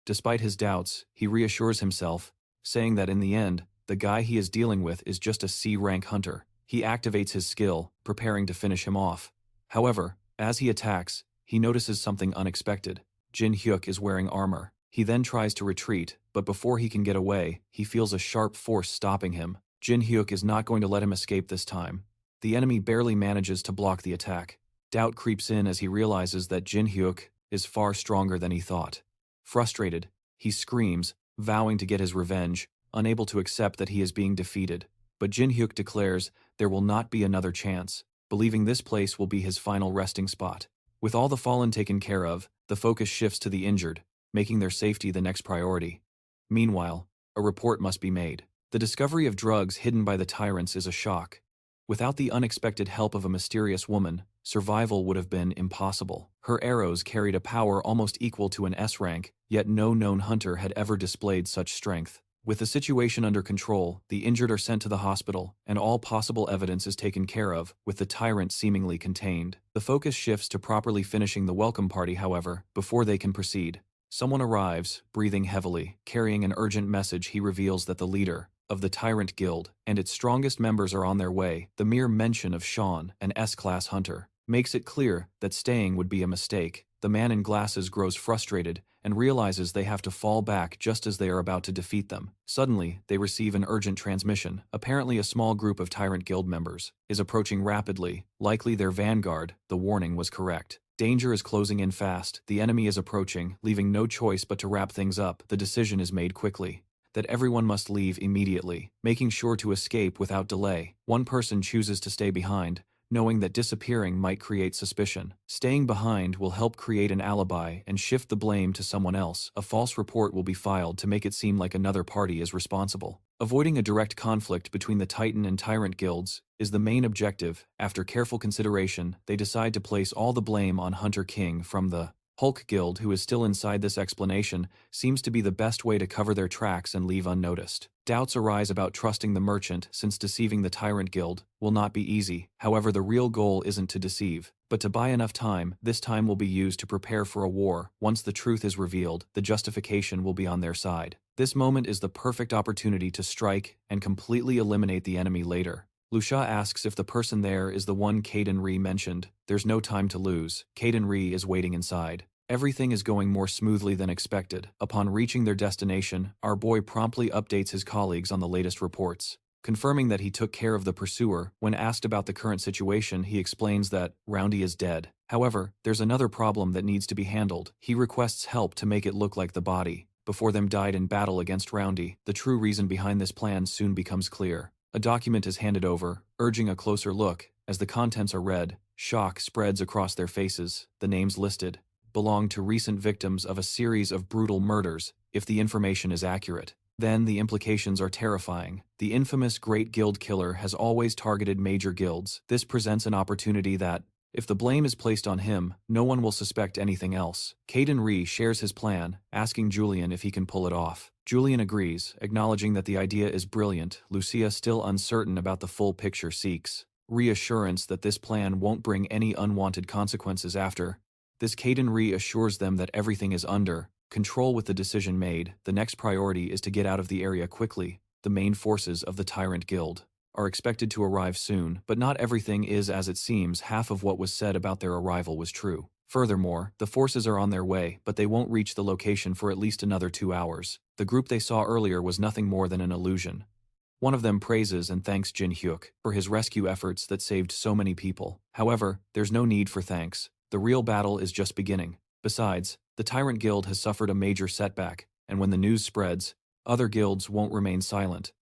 Despite his doubts, he reassures himself, saying that in the end, the guy he is dealing with is just a C-rank hunter. He activates his skill, preparing to finish him off. However, as he attacks, he notices something unexpected. Jin Hyuk is wearing armor. He then tries to retreat, but before he can get away, he feels a sharp force stopping him. Jin Hyuk is not going to let him escape this time. The enemy barely manages to block the attack. Doubt creeps in as he realizes that Jin Hyuk is far stronger than he thought. Frustrated, he screams, vowing to get his revenge, unable to accept that he is being defeated. But Jin Hyuk declares there will not be another chance, believing this place will be his final resting spot. With all the fallen taken care of, the focus shifts to the injured, making their safety the next priority. Meanwhile, a report must be made. The discovery of drugs hidden by the tyrants is a shock. Without the unexpected help of a mysterious woman, survival would have been impossible. Her arrows carried a power almost equal to an S rank, yet no known hunter had ever displayed such strength. With the situation under control, the injured are sent to the hospital, and all possible evidence is taken care of, with the tyrant seemingly contained. The focus shifts to properly finishing the welcome party, however, before they can proceed. Someone arrives, breathing heavily, carrying an urgent message. He reveals that the leader of the Tyrant Guild and its strongest members are on their way. The mere mention of Sean, an S-class hunter, makes it clear that staying would be a mistake. The man in glasses grows frustrated and realizes they have to fall back just as they are about to defeat them. Suddenly, they receive an urgent transmission. Apparently a small group of Tyrant Guild members is approaching rapidly, likely their vanguard. The warning was correct. Danger is closing in fast. The enemy is approaching, leaving no choice but to wrap things up. The decision is made quickly that everyone must leave immediately, making sure to escape without delay. One person chooses to stay behind, knowing that disappearing might create suspicion. Staying behind will help create an alibi and shift the blame to someone else. A false report will be filed to make it seem like another party is responsible. Avoiding a direct conflict between the Titan and Tyrant guilds is the main objective. After careful consideration, they decide to place all the blame on Hunter King from the Hulk Guild, who is still inside. This explanation seems to be the best way to cover their tracks and leave unnoticed. Doubts arise about trusting the merchant, since deceiving the Tyrant Guild will not be easy. However, the real goal isn't to deceive, but to buy enough time. This time will be used to prepare for a war. Once the truth is revealed, the justification will be on their side. This moment is the perfect opportunity to strike and completely eliminate the enemy later. Lucia asks if the person there is the one Caden Ree mentioned. There's no time to lose. Caden Ree is waiting inside. Everything is going more smoothly than expected. Upon reaching their destination, our boy promptly updates his colleagues on the latest reports, confirming that he took care of the pursuer. When asked about the current situation, he explains that Roundy is dead. However, there's another problem that needs to be handled. He requests help to make it look like the body before them died in battle against Roundy. The true reason behind this plan soon becomes clear. A document is handed over, urging a closer look. As the contents are read, shock spreads across their faces. The names listed belong to recent victims of a series of brutal murders. If the information is accurate, then the implications are terrifying. The infamous Great Guild Killer has always targeted major guilds. This presents an opportunity that, if the blame is placed on him, no one will suspect anything else. Caden Ree shares his plan, asking Julian if he can pull it off. Julian agrees, acknowledging that the idea is brilliant. Lucia, still uncertain about the full picture, seeks reassurance that this plan won't bring any unwanted consequences after. This Caden Ree assures them that everything is under control with the decision made. The next priority is to get out of the area quickly. The main forces of the Tyrant Guild are expected to arrive soon, but not everything is as it seems. Half of what was said about their arrival was true. Furthermore, the forces are on their way, but they won't reach the location for at least another 2 hours. The group they saw earlier was nothing more than an illusion. One of them praises and thanks Jin Hyuk for his rescue efforts that saved so many people. However, there's no need for thanks. The real battle is just beginning. Besides, the Tyrant Guild has suffered a major setback, and when the news spreads, other guilds won't remain silent.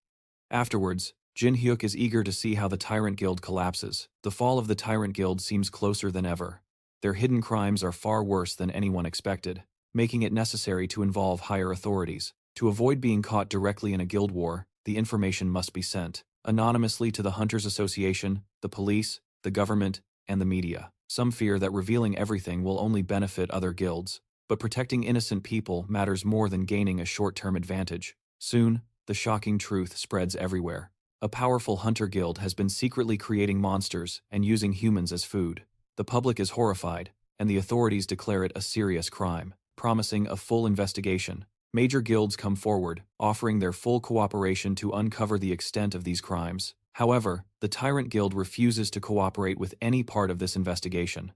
Afterwards, Jin Hyuk is eager to see how the Tyrant Guild collapses. The fall of the Tyrant Guild seems closer than ever. Their hidden crimes are far worse than anyone expected, making it necessary to involve higher authorities. To avoid being caught directly in a guild war, the information must be sent anonymously to the Hunters Association, the police, the government, and the media. Some fear that revealing everything will only benefit other guilds, but protecting innocent people matters more than gaining a short-term advantage. Soon, the shocking truth spreads everywhere. A powerful hunter guild has been secretly creating monsters and using humans as food. The public is horrified, and the authorities declare it a serious crime, promising a full investigation. Major guilds come forward, offering their full cooperation to uncover the extent of these crimes. However, the Tyrant Guild refuses to cooperate with any part of this investigation.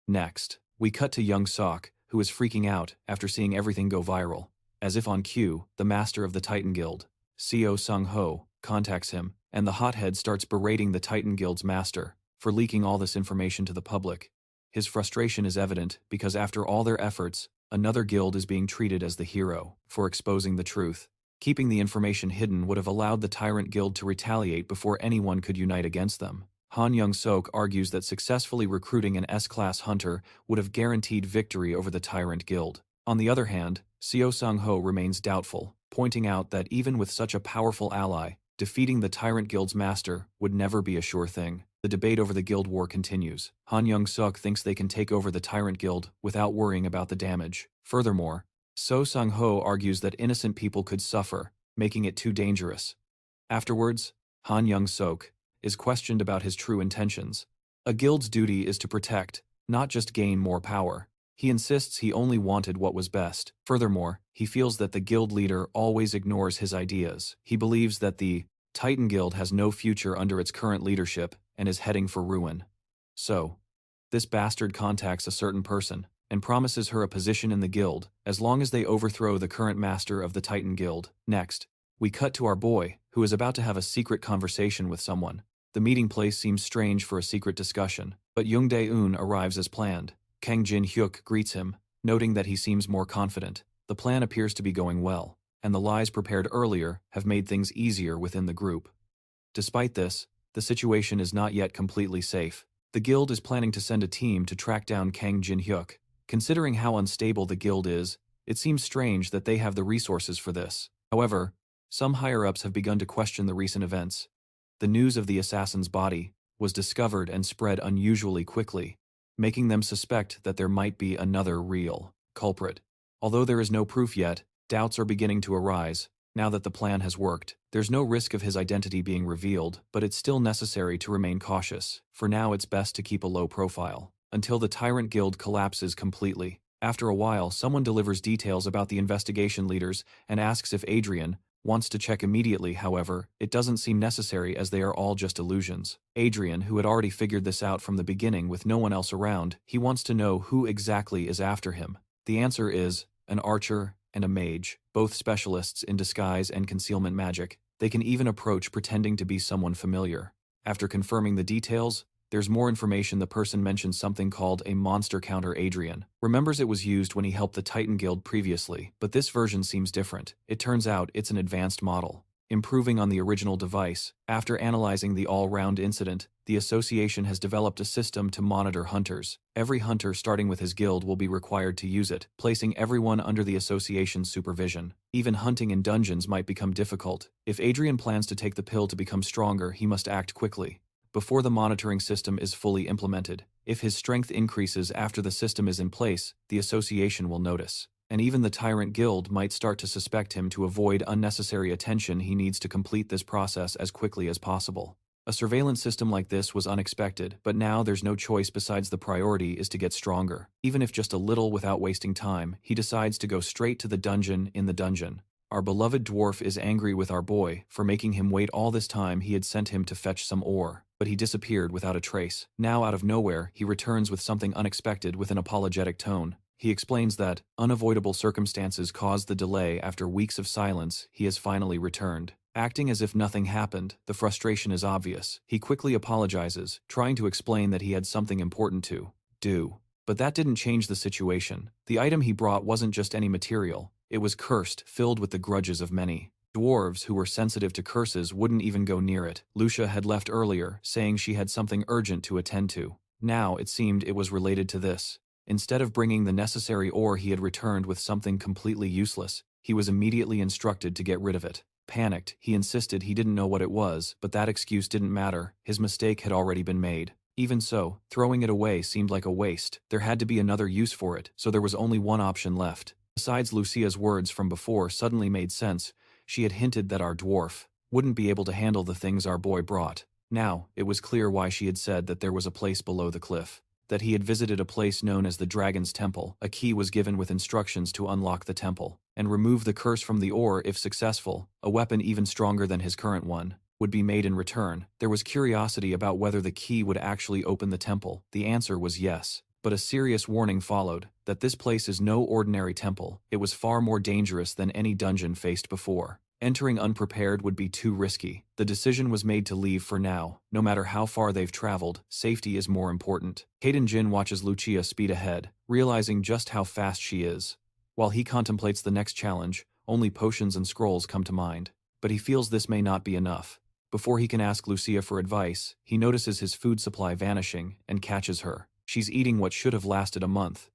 Next, we cut to young Sok, who is freaking out after seeing everything go viral. As if on cue, the master of the Titan Guild, Seo Sung-ho, contacts him, and the hothead starts berating the Titan Guild's master for leaking all this information to the public. His frustration is evident because after all their efforts, another guild is being treated as the hero for exposing the truth. Keeping the information hidden would have allowed the Tyrant Guild to retaliate before anyone could unite against them. Han Young-sok argues that successfully recruiting an S-class hunter would have guaranteed victory over the Tyrant Guild. On the other hand, Seo Sang-ho remains doubtful, pointing out that even with such a powerful ally, defeating the Tyrant Guild's master would never be a sure thing. The debate over the guild war continues. Han Young-sok thinks they can take over the Tyrant Guild without worrying about the damage. Furthermore, So Sang-ho argues that innocent people could suffer, making it too dangerous. Afterwards, Han Young-sok is questioned about his true intentions. A guild's duty is to protect, not just gain more power. He insists he only wanted what was best. Furthermore, he feels that the guild leader always ignores his ideas. He believes that the Titan Guild has no future under its current leadership and is heading for ruin. So, this bastard contacts a certain person and promises her a position in the guild as long as they overthrow the current master of the Titan Guild. Next, we cut to our boy, who is about to have a secret conversation with someone. The meeting place seems strange for a secret discussion, but Jung Dae-eun arrives as planned. Kang Jin-hyuk greets him, noting that he seems more confident. The plan appears to be going well, and the lies prepared earlier have made things easier within the group. Despite this, the situation is not yet completely safe. The guild is planning to send a team to track down Kang Jin-hyuk. Considering how unstable the guild is, it seems strange that they have the resources for this. However, some higher-ups have begun to question the recent events. The news of the assassin's body was discovered and spread unusually quickly, making them suspect that there might be another real culprit. Although there is no proof yet, doubts are beginning to arise. Now that the plan has worked, there's no risk of his identity being revealed, but it's still necessary to remain cautious. For now, it's best to keep a low profile until the Tyrant Guild collapses completely. After a while, someone delivers details about the investigation leaders and asks if Adrian wants to check immediately. However, it doesn't seem necessary as they are all just illusions. Adrian, who had already figured this out from the beginning with no one else around, he wants to know who exactly is after him. The answer is an archer and a mage, both specialists in disguise and concealment magic. They can even approach pretending to be someone familiar. After confirming the details, there's more information. The person mentions something called a monster counter. Adrian remembers it was used when he helped the Titan Guild previously, but this version seems different. It turns out it's an advanced model, improving on the original device. After analyzing the all-round incident, the association has developed a system to monitor hunters. Every hunter starting with his guild will be required to use it, placing everyone under the association's supervision. Even hunting in dungeons might become difficult. If Adrian plans to take the pill to become stronger, he must act quickly before the monitoring system is fully implemented. If his strength increases after the system is in place, the association will notice. And even the Tyrant Guild might start to suspect him. To avoid unnecessary attention, he needs to complete this process as quickly as possible. A surveillance system like this was unexpected, but now there's no choice besides the priority is to get stronger. Even if just a little. Without wasting time, he decides to go straight to the dungeon. In the dungeon, our beloved dwarf is angry with our boy for making him wait all this time. He had sent him to fetch some ore, but he disappeared without a trace. Now, out of nowhere, he returns with something unexpected. With an apologetic tone, he explains that unavoidable circumstances caused the delay. After weeks of silence, he has finally returned. Acting as if nothing happened, the frustration is obvious. He quickly apologizes, trying to explain that he had something important to do. But that didn't change the situation. The item he brought wasn't just any material. It was cursed, filled with the grudges of many. Dwarves who were sensitive to curses wouldn't even go near it. Lucia had left earlier, saying she had something urgent to attend to. Now, it seemed it was related to this. Instead of bringing the necessary ore, he had returned with something completely useless. He was immediately instructed to get rid of it. Panicked, he insisted he didn't know what it was, but that excuse didn't matter. His mistake had already been made. Even so, throwing it away seemed like a waste. There had to be another use for it, so there was only one option left. Besides, Lucia's words from before suddenly made sense. She had hinted that our dwarf wouldn't be able to handle the things our boy brought. Now, it was clear why she had said that there was a place below the cliff. That he had visited a place known as the Dragon's Temple. A key was given with instructions to unlock the temple and remove the curse from the ore. If successful, a weapon even stronger than his current one would be made in return. There was curiosity about whether the key would actually open the temple. The answer was yes. But a serious warning followed, that this place is no ordinary temple. It was far more dangerous than any dungeon faced before. Entering unprepared would be too risky. The decision was made to leave for now. No matter how far they've traveled, safety is more important. Kaden Jin watches Lucia speed ahead, realizing just how fast she is. While he contemplates the next challenge, only potions and scrolls come to mind. But he feels this may not be enough. Before he can ask Lucia for advice, he notices his food supply vanishing and catches her. She's eating what should have lasted a month.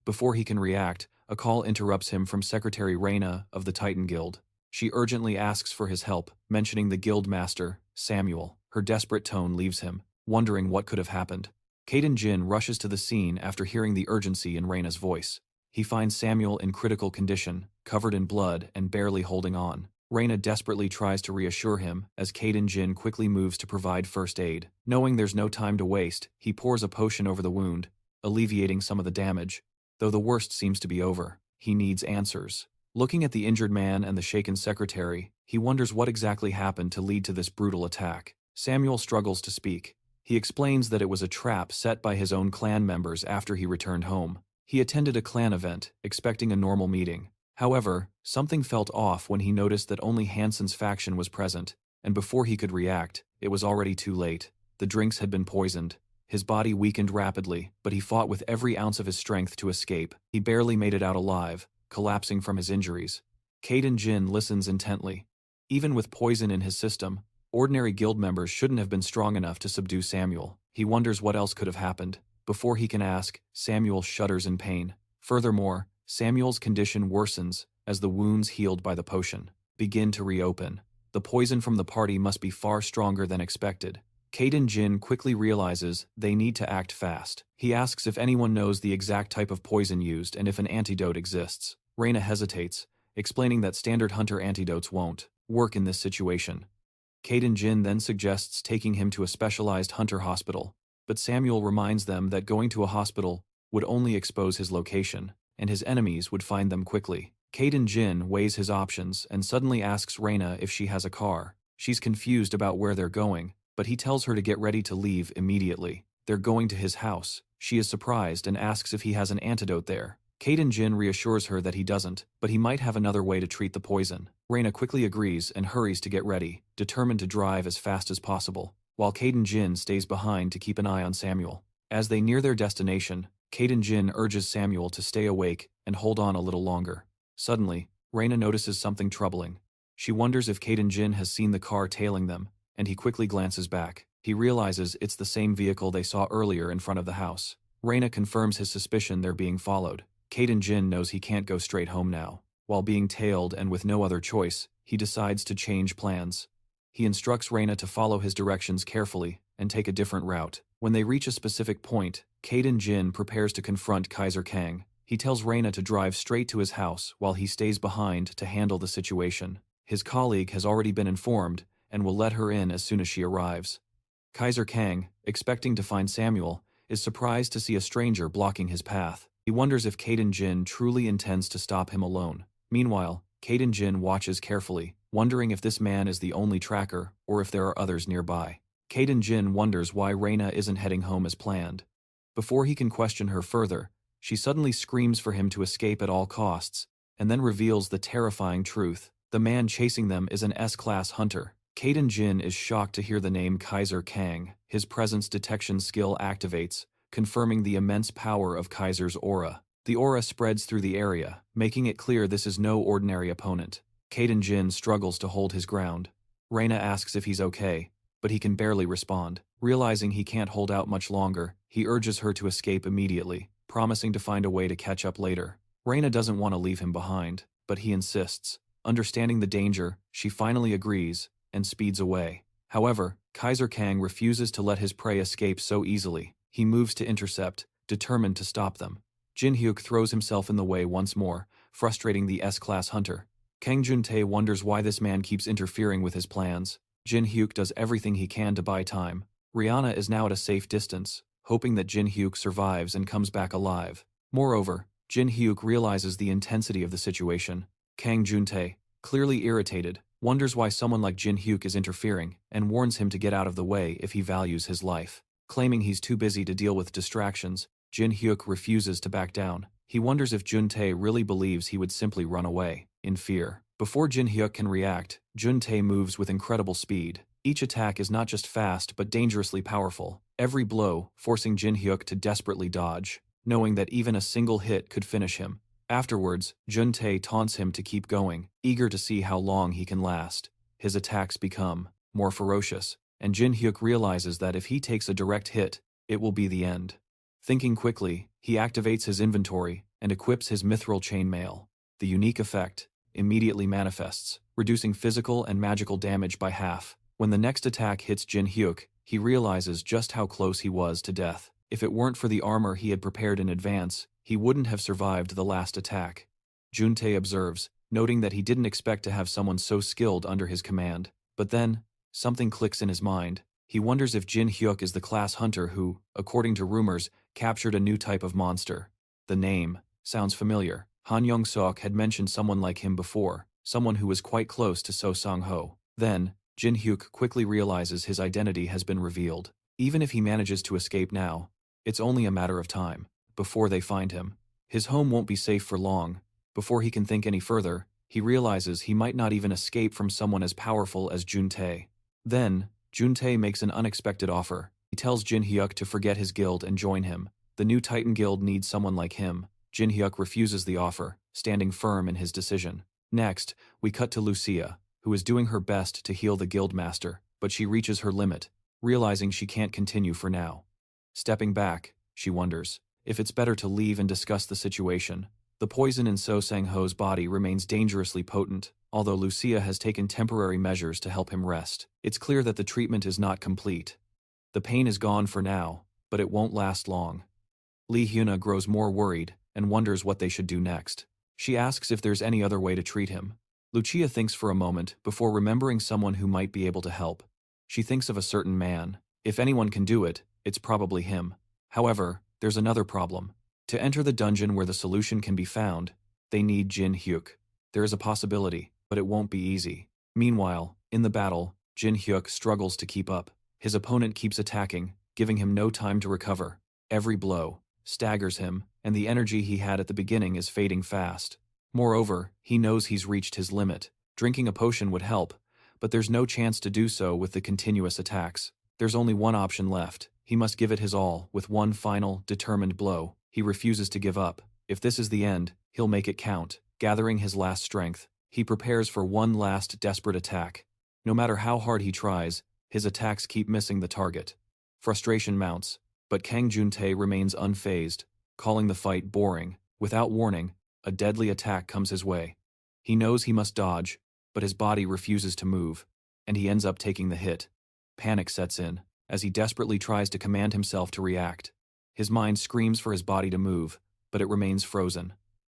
Before he can react, a call interrupts him from Secretary Reina of the Titan Guild. She urgently asks for his help, mentioning the guild master, Samuel. Her desperate tone leaves him, wondering what could have happened. Kaden Jin rushes to the scene after hearing the urgency in Reina's voice. He finds Samuel in critical condition, covered in blood and barely holding on. Reina desperately tries to reassure him as Caden Jin quickly moves to provide first aid. Knowing there's no time to waste, he pours a potion over the wound, alleviating some of the damage. Though the worst seems to be over, he needs answers. Looking at the injured man and the shaken secretary, he wonders what exactly happened to lead to this brutal attack. Samuel struggles to speak. He explains that it was a trap set by his own clan members after he returned home. He attended a clan event, expecting a normal meeting. However, something felt off when he noticed that only Hansen's faction was present, and before he could react, it was already too late. The drinks had been poisoned. His body weakened rapidly, but he fought with every ounce of his strength to escape. He barely made it out alive, collapsing from his injuries. Caden Jin listens intently. Even with poison in his system, ordinary guild members shouldn't have been strong enough to subdue Samuel. He wonders what else could have happened. Before he can ask, Samuel shudders in pain. Furthermore, Samuel's condition worsens as the wounds healed by the potion begin to reopen. The poison from the party must be far stronger than expected. Caden Jin quickly realizes they need to act fast. He asks if anyone knows the exact type of poison used and if an antidote exists. Reina hesitates, explaining that standard hunter antidotes won't work in this situation. Caden Jin then suggests taking him to a specialized hunter hospital, but Samuel reminds them that going to a hospital would only expose his location, and his enemies would find them quickly. Caden Jin weighs his options and suddenly asks Reina if she has a car. She's confused about where they're going, but he tells her to get ready to leave immediately. They're going to his house. She is surprised and asks if he has an antidote there. Caden Jin reassures her that he doesn't, but he might have another way to treat the poison. Reina quickly agrees and hurries to get ready, determined to drive as fast as possible, while Caden Jin stays behind to keep an eye on Samuel. As they near their destination, Caden Jin urges Samuel to stay awake and hold on a little longer. Suddenly, Reina notices something troubling. She wonders if Caden Jin has seen the car tailing them, and he quickly glances back. He realizes it's the same vehicle they saw earlier in front of the house. Reina confirms his suspicion they're being followed. Caden Jin knows he can't go straight home now. While being tailed and with no other choice, he decides to change plans. He instructs Reina to follow his directions carefully and take a different route. When they reach a specific point, Caden Jin prepares to confront Kaiser Kang. He tells Reina to drive straight to his house while he stays behind to handle the situation. His colleague has already been informed and will let her in as soon as she arrives. Kaiser Kang, expecting to find Samuel, is surprised to see a stranger blocking his path. He wonders if Caden Jin truly intends to stop him alone. Meanwhile, Caden Jin watches carefully, wondering if this man is the only tracker or if there are others nearby. Caden Jin wonders why Reina isn't heading home as planned. Before he can question her further, she suddenly screams for him to escape at all costs, and then reveals the terrifying truth. The man chasing them is an S-class hunter. Caden Jin is shocked to hear the name Kaiser Kang. His presence detection skill activates, confirming the immense power of Kaiser's aura. The aura spreads through the area, making it clear this is no ordinary opponent. Caden Jin struggles to hold his ground. Reina asks if he's okay, but he can barely respond. Realizing he can't hold out much longer, he urges her to escape immediately, promising to find a way to catch up later. Reina doesn't want to leave him behind, but he insists. Understanding the danger, she finally agrees and speeds away. However, Kaiser Kang refuses to let his prey escape so easily. He moves to intercept, determined to stop them. Jin Hyuk throws himself in the way once more, frustrating the S-class hunter. Kang Juntae wonders why this man keeps interfering with his plans. Jin Hyuk does everything he can to buy time. Rihanna is now at a safe distance, hoping that Jin Hyuk survives and comes back alive. Moreover, Jin Hyuk realizes the intensity of the situation. Kang Juntae, clearly irritated, wonders why someone like Jin Hyuk is interfering and warns him to get out of the way if he values his life. Claiming he's too busy to deal with distractions, Jin Hyuk refuses to back down. He wonders if Juntae really believes he would simply run away, in fear. Before Jin Hyuk can react, Juntae moves with incredible speed. Each attack is not just fast but dangerously powerful, every blow forcing Jin Hyuk to desperately dodge, knowing that even a single hit could finish him. Afterwards, Juntae taunts him to keep going, eager to see how long he can last. His attacks become more ferocious, and Jin Hyuk realizes that if he takes a direct hit, it will be the end. Thinking quickly, he activates his inventory and equips his mithril chainmail. The unique effect immediately manifests, reducing physical and magical damage by half. When the next attack hits Jin Hyuk, he realizes just how close he was to death. If it weren't for the armor he had prepared in advance, he wouldn't have survived the last attack. Juntae observes, noting that he didn't expect to have someone so skilled under his command. But then, something clicks in his mind. He wonders if Jin Hyuk is the class hunter who, according to rumors, captured a new type of monster. The name sounds familiar. Han Young-sok had mentioned someone like him before, someone who was quite close to So Sang-ho. Then, Jin Hyuk quickly realizes his identity has been revealed. Even if he manages to escape now, it's only a matter of time before they find him. His home won't be safe for long. Before he can think any further, he realizes he might not even escape from someone as powerful as Juntae. Then, Juntae makes an unexpected offer. He tells Jin Hyuk to forget his guild and join him. The new Titan Guild needs someone like him. Jin Hyuk refuses the offer, standing firm in his decision. Next, we cut to Lucia, who is doing her best to heal the guild master, but she reaches her limit, realizing she can't continue for now. Stepping back, she wonders if it's better to leave and discuss the situation. The poison in So Sang-ho's body remains dangerously potent, although Lucia has taken temporary measures to help him rest. It's clear that the treatment is not complete. The pain is gone for now, but it won't last long. Lee Hyuna grows more worried and wonders what they should do next. She asks if there's any other way to treat him. Lucia thinks for a moment before remembering someone who might be able to help. She thinks of a certain man. If anyone can do it, it's probably him. However, there's another problem. To enter the dungeon where the solution can be found, they need Jin Hyuk. There is a possibility, but it won't be easy. Meanwhile, in the battle, Jin Hyuk struggles to keep up. His opponent keeps attacking, giving him no time to recover. Every blow staggers him, and the energy he had at the beginning is fading fast. Moreover, he knows he's reached his limit. Drinking a potion would help, but there's no chance to do so with the continuous attacks. There's only one option left. He must give it his all, with one final, determined blow. He refuses to give up. If this is the end, he'll make it count. Gathering his last strength, he prepares for one last desperate attack. No matter how hard he tries, his attacks keep missing the target. Frustration mounts, but Kang Juntae remains unfazed, calling the fight boring. Without warning, a deadly attack comes his way. He knows he must dodge, but his body refuses to move, and he ends up taking the hit. Panic sets in, as he desperately tries to command himself to react. His mind screams for his body to move, but it remains frozen.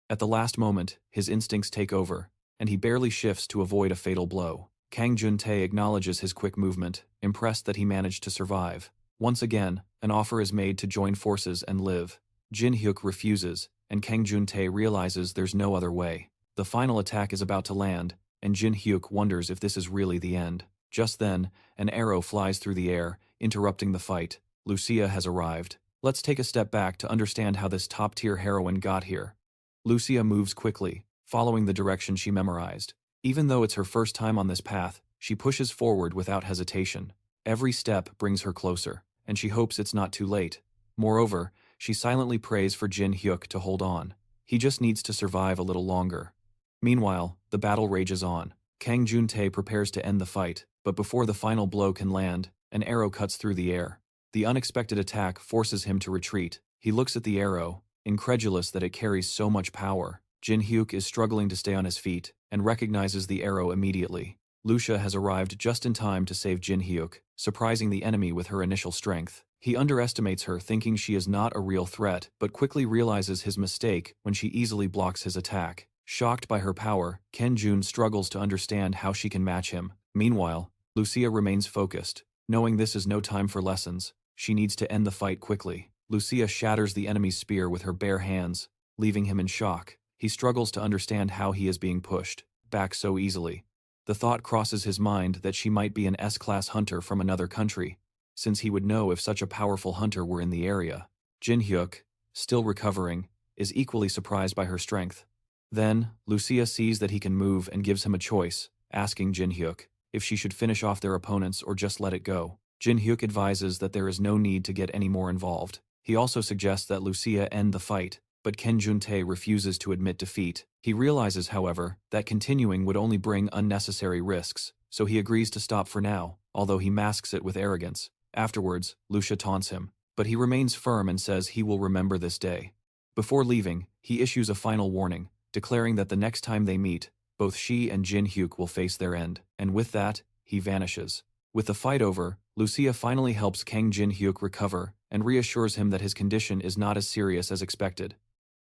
At the last moment, his instincts take over, and he barely shifts to avoid a fatal blow. Kang Juntae acknowledges his quick movement, impressed that he managed to survive. Once again, an offer is made to join forces and live. Jin Hyuk refuses, and Kang Juntae realizes there's no other way. The final attack is about to land, and Jin Hyuk wonders if this is really the end. Just then, an arrow flies through the air, interrupting the fight. Lucia has arrived. Let's take a step back to understand how this top-tier heroine got here. Lucia moves quickly, following the direction she memorized. Even though it's her first time on this path, she pushes forward without hesitation. Every step brings her closer, and she hopes it's not too late. Moreover, she silently prays for Jin Hyuk to hold on. He just needs to survive a little longer. Meanwhile, the battle rages on. Kang Juntae prepares to end the fight, but before the final blow can land, an arrow cuts through the air. The unexpected attack forces him to retreat. He looks at the arrow, incredulous that it carries so much power. Jin Hyuk is struggling to stay on his feet, and recognizes the arrow immediately. Lucia has arrived just in time to save Jin Hyuk, surprising the enemy with her initial strength. He underestimates her, thinking she is not a real threat, but quickly realizes his mistake when she easily blocks his attack. Shocked by her power, Ken Jun struggles to understand how she can match him. Meanwhile, Lucia remains focused, knowing this is no time for lessons. She needs to end the fight quickly. Lucia shatters the enemy's spear with her bare hands, leaving him in shock. He struggles to understand how he is being pushed back so easily. The thought crosses his mind that she might be an S-class hunter from another country, since he would know if such a powerful hunter were in the area. Jin Hyuk, still recovering, is equally surprised by her strength. Then, Lucia sees that he can move and gives him a choice, asking Jin Hyuk if she should finish off their opponents or just let it go. Jin Hyuk advises that there is no need to get any more involved. He also suggests that Lucia end the fight, but Ken Juntae refuses to admit defeat. He realizes, however, that continuing would only bring unnecessary risks, so he agrees to stop for now, although he masks it with arrogance. Afterwards, Lucia taunts him, but he remains firm and says he will remember this day. Before leaving, he issues a final warning, declaring that the next time they meet, both she and Jin Hyuk will face their end, and with that, he vanishes. With the fight over, Lucia finally helps Kang Jin Hyuk recover and reassures him that his condition is not as serious as expected.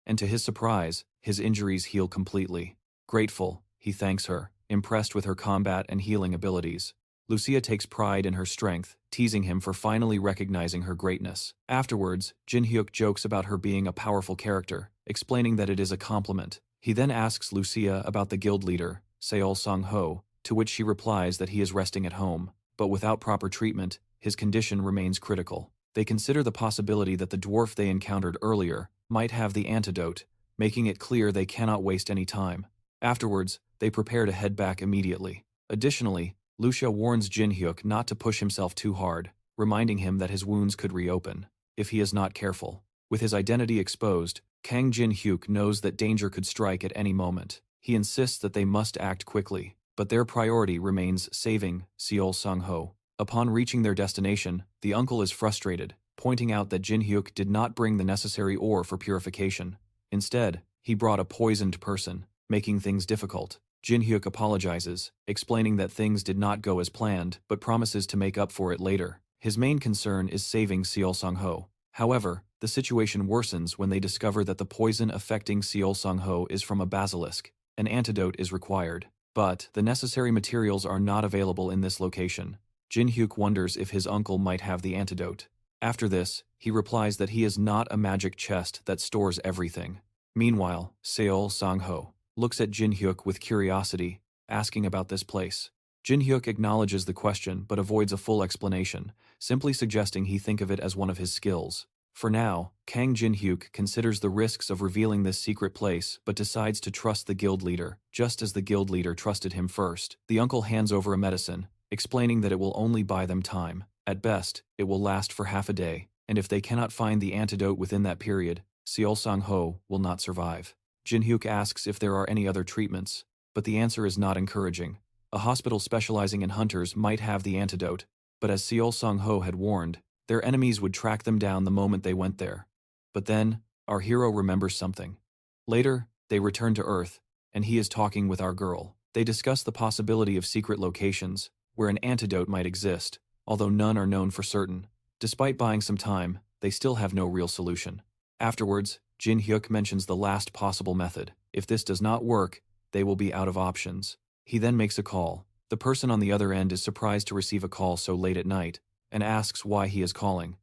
and to his surprise, his injuries heal completely. Grateful, he thanks her, impressed with her combat and healing abilities. Lucia takes pride in her strength, teasing him for finally recognizing her greatness. Afterwards, Jin Hyuk jokes about her being a powerful character, explaining that it is a compliment. He then asks Lucia about the guild leader, Seol Sang-ho, to which she replies that he is resting at home, but without proper treatment, his condition remains critical. They consider the possibility that the dwarf they encountered earlier might have the antidote, making it clear they cannot waste any time. Afterwards, they prepare to head back immediately. Additionally, Lucia warns Jin Hyuk not to push himself too hard, reminding him that his wounds could reopen if he is not careful. With his identity exposed, Kang Jin Hyuk knows that danger could strike at any moment. He insists that they must act quickly, but their priority remains saving Seol Sang-ho. Upon reaching their destination, the uncle is frustrated, pointing out that Jin Hyuk did not bring the necessary ore for purification. Instead, he brought a poisoned person, making things difficult. Jin Hyuk apologizes, explaining that things did not go as planned, but promises to make up for it later. His main concern is saving Seol Sang-ho. However, the situation worsens when they discover that the poison affecting Seol Sang-ho is from a basilisk. An antidote is required, but the necessary materials are not available in this location. Jin Hyuk wonders if his uncle might have the antidote. After this, he replies that he is not a magic chest that stores everything. Meanwhile, Seol Sang-ho looks at Jin Hyuk with curiosity, asking about this place. Jin Hyuk acknowledges the question but avoids a full explanation, simply suggesting he think of it as one of his skills. For now, Kang Jin Hyuk considers the risks of revealing this secret place but decides to trust the guild leader, just as the guild leader trusted him first. The uncle hands over a medicine, explaining that it will only buy them time. At best, it will last for half a day, and if they cannot find the antidote within that period, Seol Sang-ho will not survive. Jin Hyuk asks if there are any other treatments, but the answer is not encouraging. A hospital specializing in hunters might have the antidote, but as Seol Sang-ho had warned, their enemies would track them down the moment they went there. But then, our hero remembers something. Later, they return to Earth, and he is talking with our girl. They discuss the possibility of secret locations, where an antidote might exist, although none are known for certain. Despite buying some time, they still have no real solution. Afterwards, Jin Hyuk mentions the last possible method. If this does not work, they will be out of options. He then makes a call. The person on the other end is surprised to receive a call so late at night, and asks why he is calling.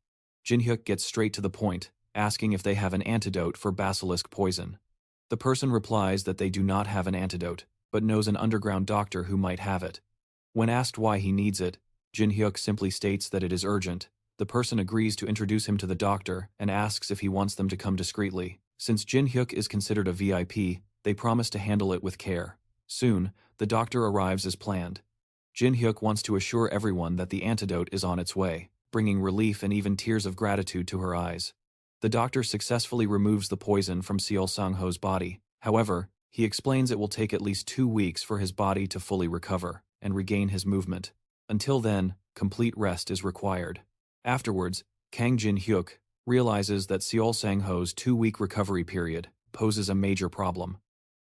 Jin Hyuk gets straight to the point, asking if they have an antidote for basilisk poison. The person replies that they do not have an antidote, but knows an underground doctor who might have it. When asked why he needs it, Jin Hyuk simply states that it is urgent. The person agrees to introduce him to the doctor and asks if he wants them to come discreetly. Since Jin Hyuk is considered a VIP, they promise to handle it with care. Soon, the doctor arrives as planned. Jin Hyuk wants to assure everyone that the antidote is on its way, bringing relief and even tears of gratitude to her eyes. The doctor successfully removes the poison from Seol Sang-ho's body. However, he explains it will take at least 2 weeks for his body to fully recover and regain his movement. Until then, complete rest is required. Afterwards, Kang Jin Hyuk realizes that Seol Sang-ho's 2-week recovery period poses a major problem.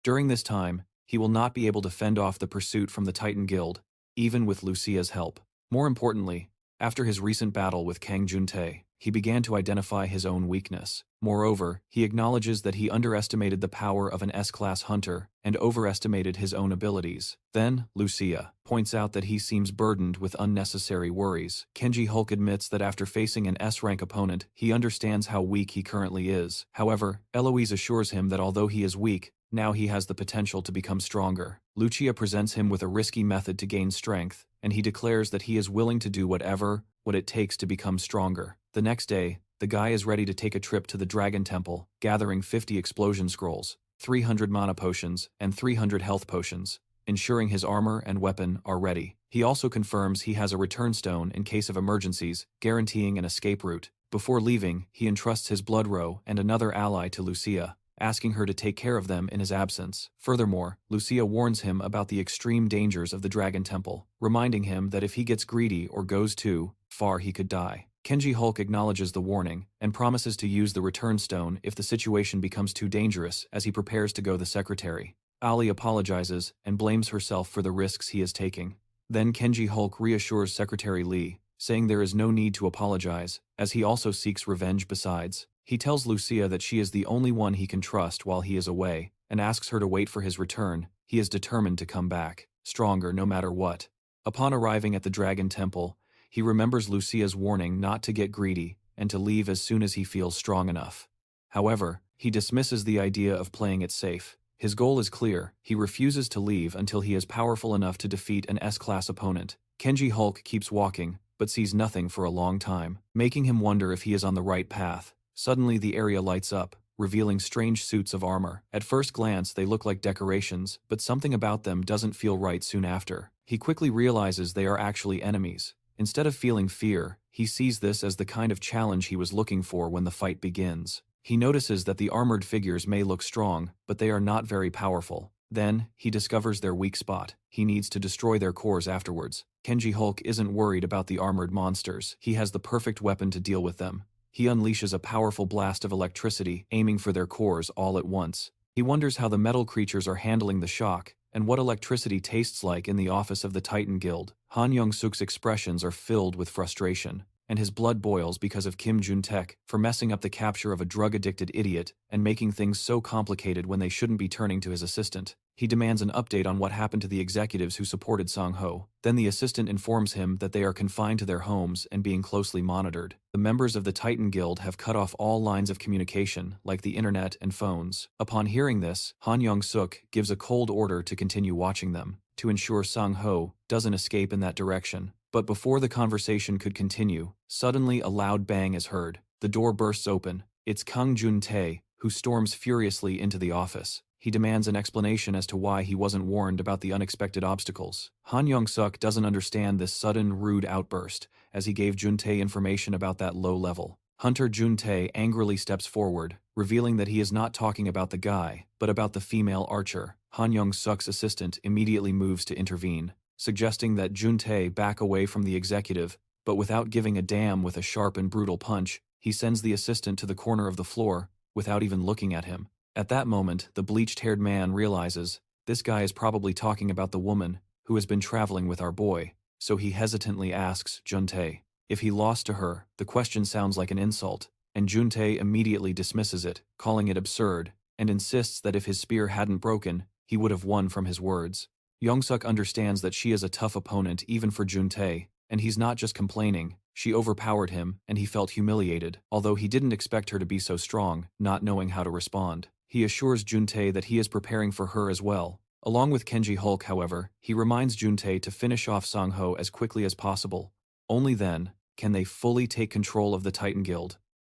During this time, he will not be able to fend off the pursuit from the Titan Guild, even with Lucia's help. More importantly, after his recent battle with Kang Juntae, he began to identify his own weakness. Moreover, he acknowledges that he underestimated the power of an S-class hunter and overestimated his own abilities. Then, Lucia points out that he seems burdened with unnecessary worries. Kenji Hulk admits that after facing an S-rank opponent, he understands how weak he currently is. However, Eloise assures him that although he is weak, now he has the potential to become stronger. Lucia presents him with a risky method to gain strength, and he declares that he is willing to do what it takes to become stronger. The next day, the guy is ready to take a trip to the Dragon Temple, gathering 50 explosion scrolls, 300 mana potions, and 300 health potions, ensuring his armor and weapon are ready. He also confirms he has a return stone in case of emergencies, guaranteeing an escape route. Before leaving, he entrusts his blood row and another ally to Lucia, asking her to take care of them in his absence. Furthermore, Lucia warns him about the extreme dangers of the Dragon Temple, reminding him that if he gets greedy or goes too far, he could die. Kenji Hulk acknowledges the warning and promises to use the return stone if the situation becomes too dangerous as he prepares to go the secretary. Ali apologizes and blames herself for the risks he is taking. Then Kenji Hulk reassures Secretary Lee, saying there is no need to apologize, as he also seeks revenge besides. He tells Lucia that she is the only one he can trust while he is away, and asks her to wait for his return. He is determined to come back, stronger no matter what. Upon arriving at the Dragon Temple, he remembers Lucia's warning not to get greedy and to leave as soon as he feels strong enough. However, he dismisses the idea of playing it safe. His goal is clear. He refuses to leave until he is powerful enough to defeat an S-class opponent. Kenji Hulk keeps walking, but sees nothing for a long time, making him wonder if he is on the right path. Suddenly the area lights up, revealing strange suits of armor. At first glance they look like decorations, but something about them doesn't feel right soon after. He quickly realizes they are actually enemies. Instead of feeling fear, he sees this as the kind of challenge he was looking for when the fight begins. He notices that the armored figures may look strong, but they are not very powerful. Then, he discovers their weak spot. He needs to destroy their cores afterwards. Kenji Hulk isn't worried about the armored monsters. He has the perfect weapon to deal with them. He unleashes a powerful blast of electricity, aiming for their cores all at once. He wonders how the metal creatures are handling the shock, and what electricity tastes like in the office of the Titan Guild. Han Young-suk's expressions are filled with frustration, and his blood boils because of Kim Jun-taek for messing up the capture of a drug-addicted idiot and making things so complicated when they shouldn't be turning to his assistant. He demands an update on what happened to the executives who supported Sang-ho. Then the assistant informs him that they are confined to their homes and being closely monitored. The members of the Titan Guild have cut off all lines of communication, like the internet and phones. Upon hearing this, Han Young-suk gives a cold order to continue watching them, to ensure Sang-ho doesn't escape in that direction. But before the conversation could continue, suddenly a loud bang is heard. The door bursts open. It's Kang Jun-tae, who storms furiously into the office. He demands an explanation as to why he wasn't warned about the unexpected obstacles. Han Young-suk doesn't understand this sudden, rude outburst, as he gave Jun-tae information about that low level. Hunter Jun-tae angrily steps forward, revealing that he is not talking about the guy, but about the female archer. Han Young-suk's assistant immediately moves to intervene, suggesting that Jun-tae back away from the executive, but without giving a damn. With a sharp and brutal punch, he sends the assistant to the corner of the floor, without even looking at him. At that moment, the bleached-haired man realizes, this guy is probably talking about the woman who has been traveling with our boy, so he hesitantly asks Jun-tae if he lost to her. The question sounds like an insult, and Jun-tae immediately dismisses it, calling it absurd, and insists that if his spear hadn't broken, he would have won from his words. Young-suk understands that she is a tough opponent even for Jun-tae, and he's not just complaining. She overpowered him, and he felt humiliated, although he didn't expect her to be so strong, not knowing how to respond. He assures Jun-tae that he is preparing for her as well. Along with Kenji Hulk, however, he reminds Jun-tae to finish off Sang-ho as quickly as possible. Only then can they fully take control of the Titan Guild.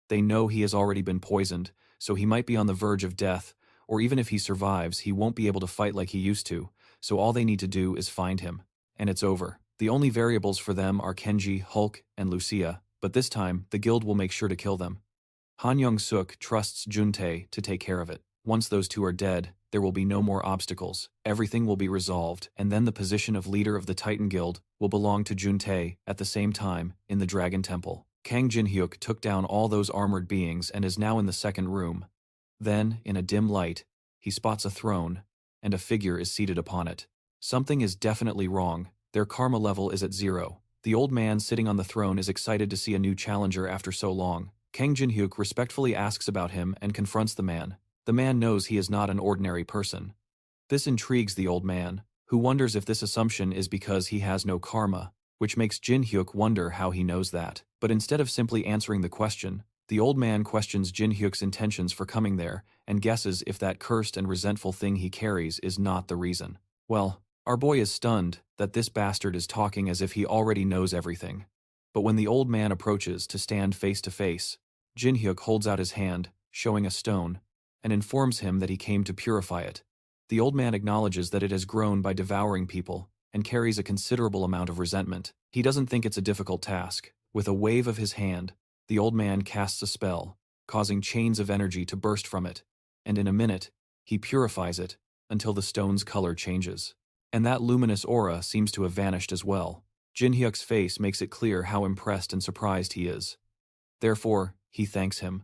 They know he has already been poisoned, so he might be on the verge of death, or even if he survives, he won't be able to fight like he used to, so all they need to do is find him. And it's over. The only variables for them are Kenji, Hulk, and Lucia, but this time, the guild will make sure to kill them. Han Young-suk trusts Jun-tae to take care of it. Once those two are dead, there will be no more obstacles. Everything will be resolved, and then the position of leader of the Titan Guild will belong to Jun-tae. At the same time, in the Dragon Temple, Kang Jin-hyuk took down all those armored beings and is now in the second room. Then, in a dim light, he spots a throne, and a figure is seated upon it. Something is definitely wrong. Their karma level is at 0. The old man sitting on the throne is excited to see a new challenger after so long. Kang Jin-hyuk respectfully asks about him and confronts the man. The man knows he is not an ordinary person. This intrigues the old man, who wonders if this assumption is because he has no karma, which makes Jin-hyuk wonder how he knows that. But instead of simply answering the question, the old man questions Jin-hyuk's intentions for coming there and guesses if that cursed and resentful thing he carries is not the reason. Well, our boy is stunned that this bastard is talking as if he already knows everything. But when the old man approaches to stand face to face, Jin-hyuk holds out his hand, showing a stone, and informs him that he came to purify it. The old man acknowledges that it has grown by devouring people and carries a considerable amount of resentment. He doesn't think it's a difficult task. With a wave of his hand, the old man casts a spell, causing chains of energy to burst from it, and in a minute, he purifies it until the stone's color changes. And that luminous aura seems to have vanished as well. Jin-hyuk's face makes it clear how impressed and surprised he is. Therefore, he thanks him.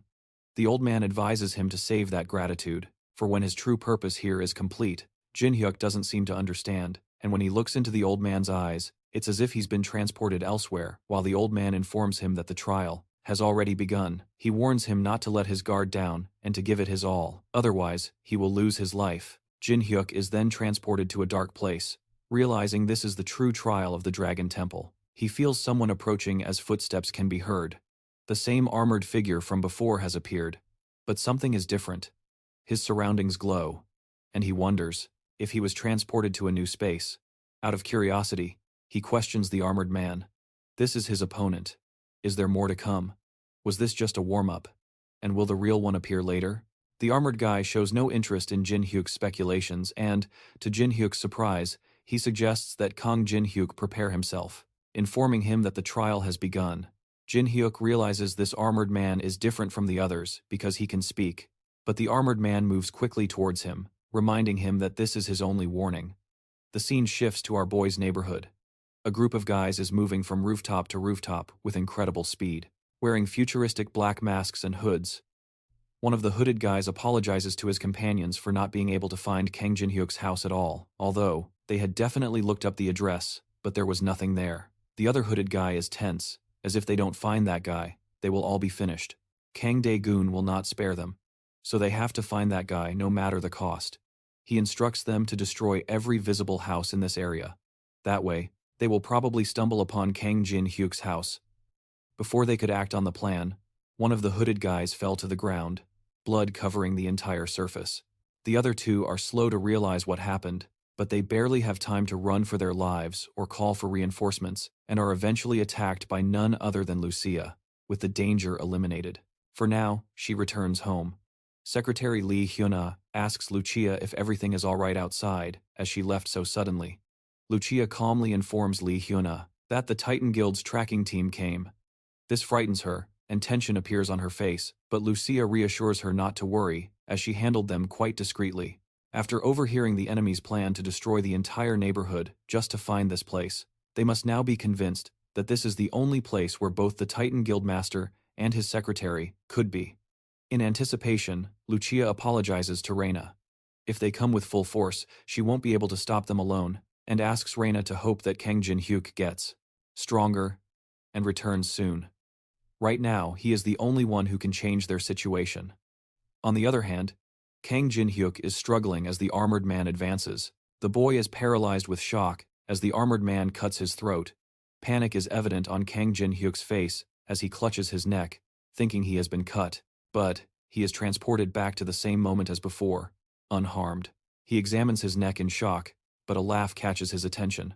The old man advises him to save that gratitude, for when his true purpose here is complete, Jin-hyuk doesn't seem to understand, and when he looks into the old man's eyes, it's as if he's been transported elsewhere. While the old man informs him that the trial has already begun. He warns him not to let his guard down and to give it his all, otherwise, he will lose his life. Jin Hyuk is then transported to a dark place. Realizing this is the true trial of the Dragon Temple, he feels someone approaching as footsteps can be heard. The same armored figure from before has appeared, but something is different. His surroundings glow, and he wonders if he was transported to a new space. Out of curiosity, he questions the armored man. This is his opponent. Is there more to come? Was this just a warm-up? And will the real one appear later? The armored guy shows no interest in Jin Hyuk's speculations and, to Jin Hyuk's surprise, he suggests that Jin Hyuk prepare himself, informing him that the trial has begun. Jin Hyuk realizes this armored man is different from the others because he can speak, but the armored man moves quickly towards him, reminding him that this is his only warning. The scene shifts to our boy's neighborhood. A group of guys is moving from rooftop to rooftop with incredible speed, wearing futuristic black masks and hoods. One of the hooded guys apologizes to his companions for not being able to find Jin Hyuk's house at all, although they had definitely looked up the address, but there was nothing there. The other hooded guy is tense, as if they don't find that guy, they will all be finished. Kang Dae-gun will not spare them, so they have to find that guy no matter the cost. He instructs them to destroy every visible house in this area. That way, they will probably stumble upon Jin Hyuk's house. Before they could act on the plan, one of the hooded guys fell to the ground, blood covering the entire surface. The other two are slow to realize what happened, but they barely have time to run for their lives or call for reinforcements, and are eventually attacked by none other than Lucia, with the danger eliminated. For now, she returns home. Secretary Lee Hyuna asks Lucia if everything is alright outside, as she left so suddenly. Lucia calmly informs Lee Hyuna that the Titan Guild's tracking team came. This frightens her, and tension appears on her face, but Lucia reassures her not to worry, as she handled them quite discreetly. After overhearing the enemy's plan to destroy the entire neighborhood just to find this place, they must now be convinced that this is the only place where both the Titan Guildmaster and his secretary could be. In anticipation, Lucia apologizes to Reina. If they come with full force, she won't be able to stop them alone, and asks Reina to hope that Jin Hyuk gets stronger and returns soon. Right now, he is the only one who can change their situation. On the other hand, Jin Hyuk is struggling as the armored man advances. The boy is paralyzed with shock as the armored man cuts his throat. Panic is evident on Jin Hyuk's face as he clutches his neck, thinking he has been cut. But he is transported back to the same moment as before, unharmed. He examines his neck in shock, but a laugh catches his attention.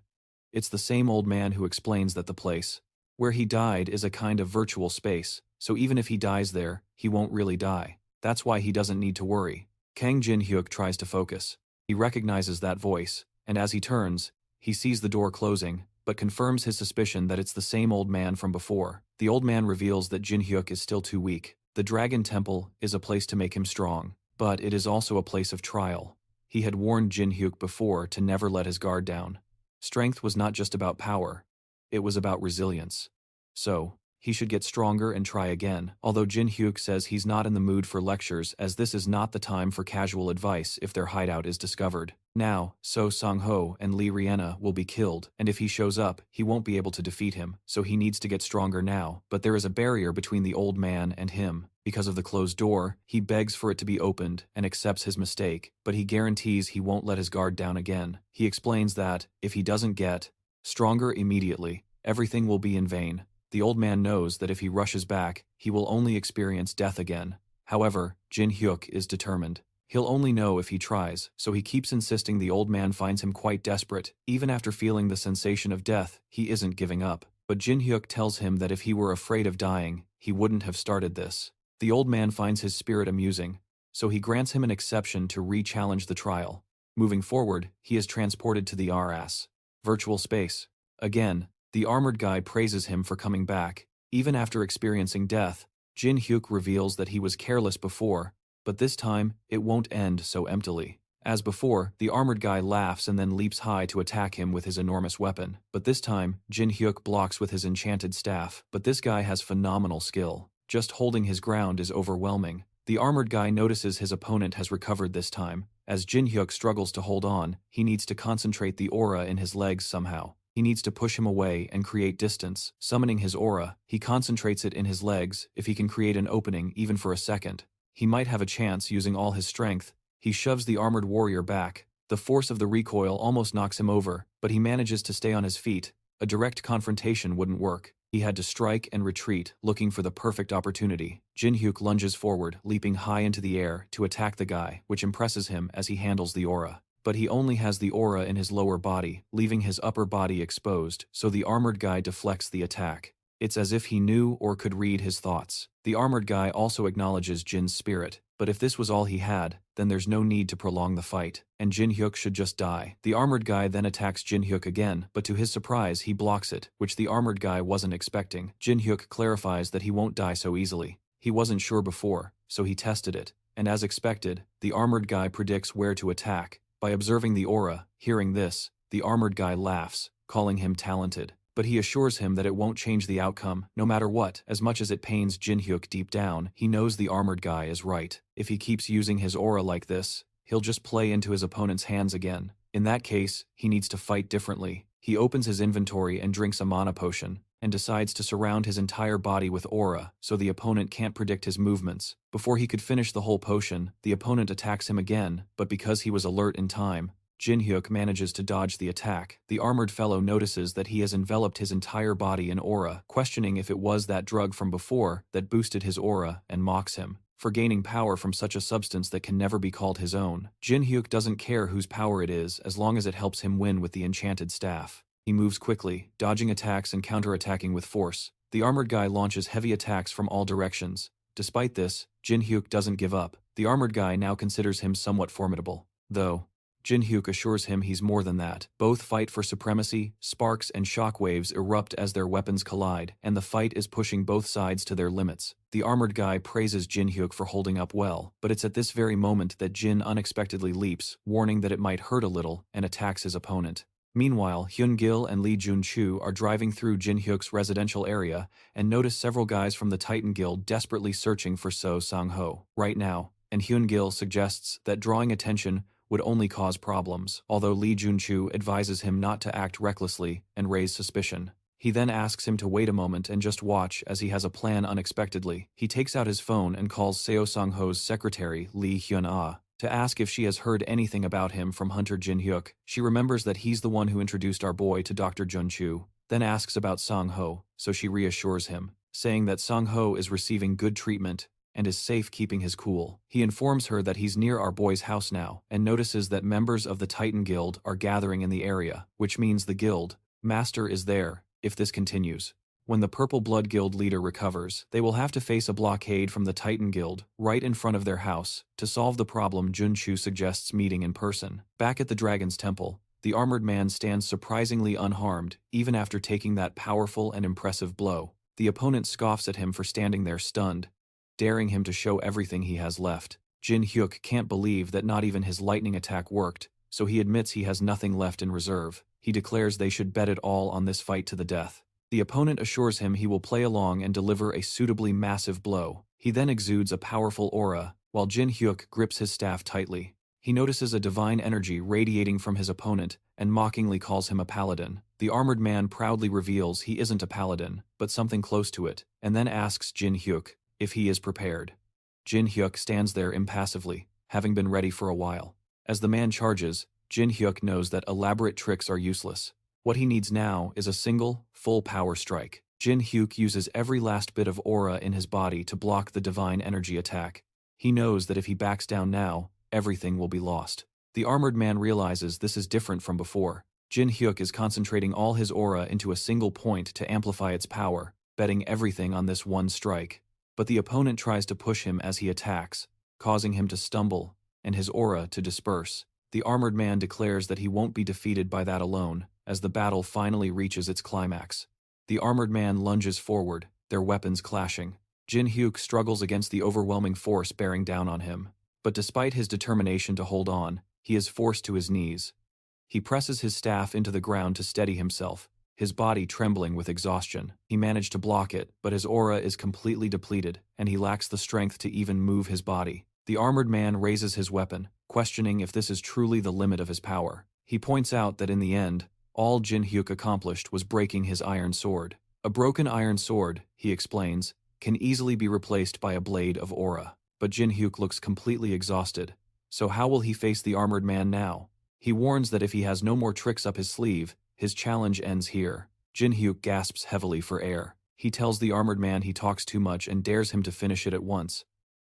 It's the same old man who explains that the place where he died is a kind of virtual space, so even if he dies there, he won't really die. That's why he doesn't need to worry. Jin Hyuk tries to focus. He recognizes that voice, and as he turns, he sees the door closing, but confirms his suspicion that it's the same old man from before. The old man reveals that Jin Hyuk is still too weak. The Dragon Temple is a place to make him strong, but it is also a place of trial. He had warned Jin Hyuk before to never let his guard down. Strength was not just about power, it was about resilience. So, he should get stronger and try again, although Jin Hyuk says he's not in the mood for lectures as this is not the time for casual advice if their hideout is discovered. Now, So Sang-ho and Lee Riena will be killed, and if he shows up, he won't be able to defeat him, so he needs to get stronger now, but there is a barrier between the old man and him. Because of the closed door, he begs for it to be opened and accepts his mistake, but he guarantees he won't let his guard down again. He explains that, if he doesn't get stronger immediately, everything will be in vain. The old man knows that if he rushes back, he will only experience death again. However, Jin Hyuk is determined. He'll only know if he tries, so he keeps insisting. The old man finds him quite desperate. Even after feeling the sensation of death, he isn't giving up. But Jin Hyuk tells him that if he were afraid of dying, he wouldn't have started this. The old man finds his spirit amusing, so he grants him an exception to re-challenge the trial. Moving forward, he is transported to the RS virtual space. Again, the armored guy praises him for coming back. Even after experiencing death, Jin Hyuk reveals that he was careless before, but this time, it won't end so emptily. As before, the armored guy laughs and then leaps high to attack him with his enormous weapon. But this time, Jin Hyuk blocks with his enchanted staff. But this guy has phenomenal skill. Just holding his ground is overwhelming. The armored guy notices his opponent has recovered this time. As Jin Hyuk struggles to hold on, he needs to concentrate the aura in his legs somehow. He needs to push him away and create distance. Summoning his aura, he concentrates it in his legs. If he can create an opening even for a second, he might have a chance using all his strength. He shoves the armored warrior back. The force of the recoil almost knocks him over, but he manages to stay on his feet. A direct confrontation wouldn't work. He had to strike and retreat, looking for the perfect opportunity. Jin Hyuk lunges forward, leaping high into the air to attack the guy, which impresses him as he handles the aura. But he only has the aura in his lower body, leaving his upper body exposed, so the armored guy deflects the attack. It's as if he knew or could read his thoughts. The armored guy also acknowledges Jin's spirit, but if this was all he had, then there's no need to prolong the fight, and Jin Hyuk should just die. The armored guy then attacks Jin Hyuk again, but to his surprise he blocks it, which the armored guy wasn't expecting. Jin Hyuk clarifies that he won't die so easily. He wasn't sure before, so he tested it, and as expected, the armored guy predicts where to attack. By observing the aura, hearing this, the armored guy laughs, calling him talented. But he assures him that it won't change the outcome, no matter what. As much as it pains Jin Hyuk deep down, he knows the armored guy is right. If he keeps using his aura like this, he'll just play into his opponent's hands again. In that case, he needs to fight differently. He opens his inventory and drinks a mana potion, and decides to surround his entire body with aura, so the opponent can't predict his movements. Before he could finish the whole potion, the opponent attacks him again, but because he was alert in time, Jin Hyuk manages to dodge the attack. The armored fellow notices that he has enveloped his entire body in aura, questioning if it was that drug from before that boosted his aura, and mocks him for gaining power from such a substance that can never be called his own. Jin Hyuk doesn't care whose power it is as long as it helps him win with the enchanted staff. He moves quickly, dodging attacks and counterattacking with force. The armored guy launches heavy attacks from all directions. Despite this, Jin Hyuk doesn't give up. The armored guy now considers him somewhat formidable, though Jin Hyuk assures him he's more than that. Both fight for supremacy, sparks and shockwaves erupt as their weapons collide, and the fight is pushing both sides to their limits. The armored guy praises Jin Hyuk for holding up well, but it's at this very moment that Jin unexpectedly leaps, warning that it might hurt a little, and attacks his opponent. Meanwhile, Hyun Gil and Lee Jun-chu are driving through Jin Hyuk's residential area and notice several guys from the Titan Guild desperately searching for So Sang-ho right now, and Hyun Gil suggests that drawing attention would only cause problems, although Lee Jun-chu advises him not to act recklessly and raise suspicion. He then asks him to wait a moment and just watch as he has a plan unexpectedly. He takes out his phone and calls Seo Sang-ho's secretary, Lee Hyun-ah, to ask if she has heard anything about him from Hunter Jin Hyuk. She remembers that he's the one who introduced our boy to Dr. Jun-chu, then asks about Sang-ho, so she reassures him, saying that Sang-ho is receiving good treatment and is safe keeping his cool. He informs her that he's near our boy's house now, and notices that members of the Titan Guild are gathering in the area, which means the guild master is there, if this continues. When the Purple Blood Guild leader recovers, they will have to face a blockade from the Titan Guild right in front of their house. To solve the problem, Jun-chu suggests meeting in person. Back at the Dragon's Temple, the armored man stands surprisingly unharmed, even after taking that powerful and impressive blow. The opponent scoffs at him for standing there stunned, daring him to show everything he has left. Jin Hyuk can't believe that not even his lightning attack worked, so he admits he has nothing left in reserve. He declares they should bet it all on this fight to the death. The opponent assures him he will play along and deliver a suitably massive blow. He then exudes a powerful aura, while Jin Hyuk grips his staff tightly. He notices a divine energy radiating from his opponent and mockingly calls him a paladin. The armored man proudly reveals he isn't a paladin, but something close to it, and then asks Jin Hyuk if he is prepared. Jin Hyuk stands there impassively, having been ready for a while. As the man charges, Jin Hyuk knows that elaborate tricks are useless. What he needs now is a single, full power strike. Jin Hyuk uses every last bit of aura in his body to block the divine energy attack. He knows that if he backs down now, everything will be lost. The armored man realizes this is different from before. Jin Hyuk is concentrating all his aura into a single point to amplify its power, betting everything on this one strike. But the opponent tries to push him as he attacks, causing him to stumble, and his aura to disperse. The armored man declares that he won't be defeated by that alone, as the battle finally reaches its climax. The armored man lunges forward, their weapons clashing. Jin Hyuk struggles against the overwhelming force bearing down on him, but despite his determination to hold on, he is forced to his knees. He presses his staff into the ground to steady himself, his body trembling with exhaustion. He managed to block it, but his aura is completely depleted, and he lacks the strength to even move his body. The armored man raises his weapon, questioning if this is truly the limit of his power. He points out that in the end, All Jin Hyuk accomplished was breaking his iron sword. A broken iron sword, he explains, can easily be replaced by a blade of aura. But Jin Hyuk looks completely exhausted. So how will he face the armored man now? He warns that if he has no more tricks up his sleeve, his challenge ends here. Jin Hyuk gasps heavily for air. He tells the armored man he talks too much and dares him to finish it at once.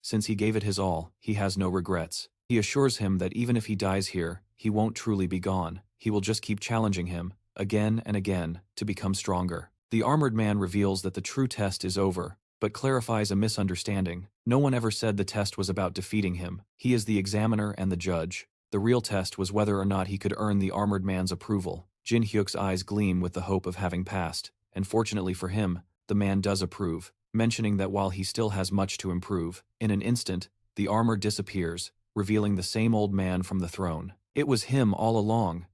Since he gave it his all, he has no regrets. He assures him that even if he dies here, he won't truly be gone. He will just keep challenging him, again and again, to become stronger. The armored man reveals that the true test is over, but clarifies a misunderstanding. No one ever said the test was about defeating him. He is the examiner and the judge. The real test was whether or not he could earn the armored man's approval. Jin Hyuk's eyes gleam with the hope of having passed, and fortunately for him, the man does approve, mentioning that while he still has much to improve, in an instant, the armor disappears, revealing the same old man from the throne. It was him all along.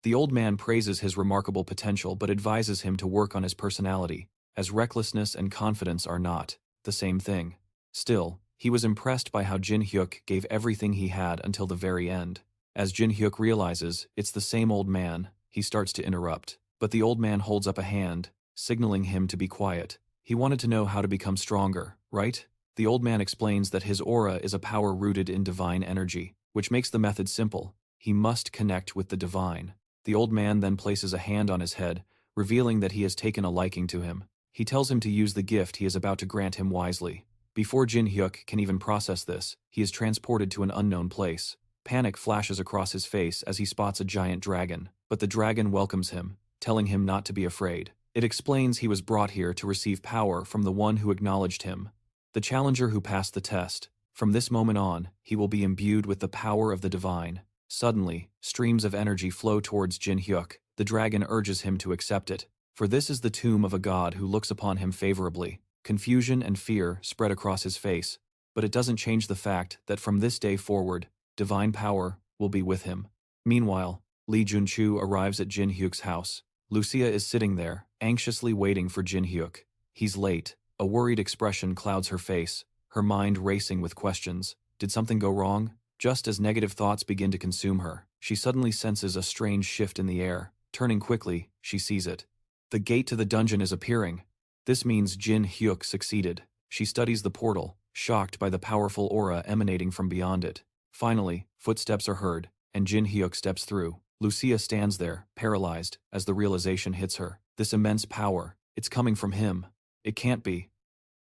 The old man praises his remarkable potential but advises him to work on his personality, as recklessness and confidence are not the same thing. Still, he was impressed by how Jin Hyuk gave everything he had until the very end. As Jin Hyuk realizes it's the same old man, he starts to interrupt. But the old man holds up a hand, signaling him to be quiet. He wanted to know how to become stronger, right? The old man explains that his aura is a power rooted in divine energy, which makes the method simple. He must connect with the divine. The old man then places a hand on his head, revealing that he has taken a liking to him. He tells him to use the gift he is about to grant him wisely. Before Jin Hyuk can even process this, he is transported to an unknown place. Panic flashes across his face as he spots a giant dragon, but the dragon welcomes him, telling him not to be afraid. It explains he was brought here to receive power from the one who acknowledged him, the challenger who passed the test. From this moment on, he will be imbued with the power of the divine. Suddenly, streams of energy flow towards Jin Hyuk. The dragon urges him to accept it, for this is the tomb of a god who looks upon him favorably. Confusion and fear spread across his face, but it doesn't change the fact that from this day forward, divine power will be with him. Meanwhile, Lee Junchu arrives at Jin Hyuk's house. Lucia is sitting there, anxiously waiting for Jin Hyuk. He's late. A worried expression clouds her face, her mind racing with questions. Did something go wrong? Just as negative thoughts begin to consume her, she suddenly senses a strange shift in the air. Turning quickly, she sees it. The gate to the dungeon is appearing. This means Jin Hyuk succeeded. She studies the portal, shocked by the powerful aura emanating from beyond it. Finally, footsteps are heard, and Jin Hyuk steps through. Lucia stands there, paralyzed, as the realization hits her. This immense power, it's coming from him. It can't be.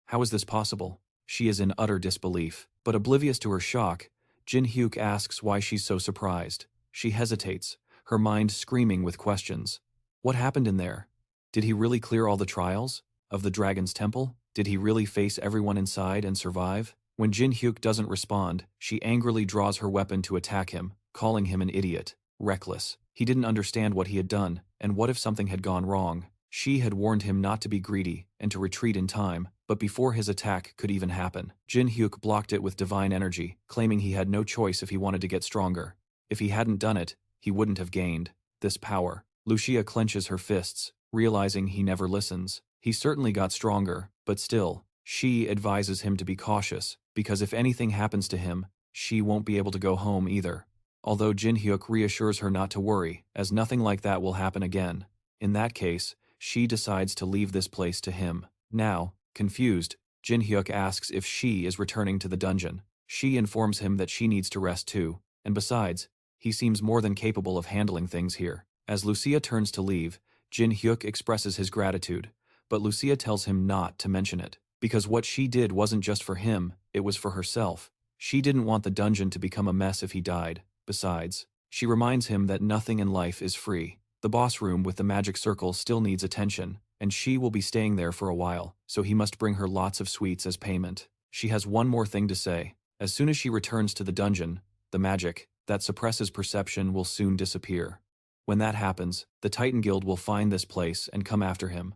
How is this possible? She is in utter disbelief. But oblivious to her shock, Jin Hyuk asks why she's so surprised. She hesitates, her mind screaming with questions. What happened in there? Did he really clear all the trials of the dragon's temple? Did he really face everyone inside and survive? When Jin Hyuk doesn't respond, she angrily draws her weapon to attack him, calling him an idiot. Reckless. He didn't understand what he had done, and what if something had gone wrong? She had warned him not to be greedy and to retreat in time, but before his attack could even happen, Jin Hyuk blocked it with divine energy, claiming he had no choice if he wanted to get stronger. If he hadn't done it, he wouldn't have gained this power. Lucia clenches her fists, realizing he never listens. He certainly got stronger, but still, she advises him to be cautious, because if anything happens to him, she won't be able to go home either. Although Jin Hyuk reassures her not to worry, as nothing like that will happen again. In that case, she decides to leave this place to him. Now, confused, Jin Hyuk asks if she is returning to the dungeon. She informs him that she needs to rest too, and besides, he seems more than capable of handling things here. As Lucia turns to leave, Jin Hyuk expresses his gratitude, but Lucia tells him not to mention it, because what she did wasn't just for him, it was for herself. She didn't want the dungeon to become a mess if he died. Besides, she reminds him that nothing in life is free. The boss room with the magic circle still needs attention, and she will be staying there for a while, so he must bring her lots of sweets as payment. She has one more thing to say. As soon as she returns to the dungeon, the magic that suppresses perception will soon disappear. When that happens, the Titan Guild will find this place and come after him.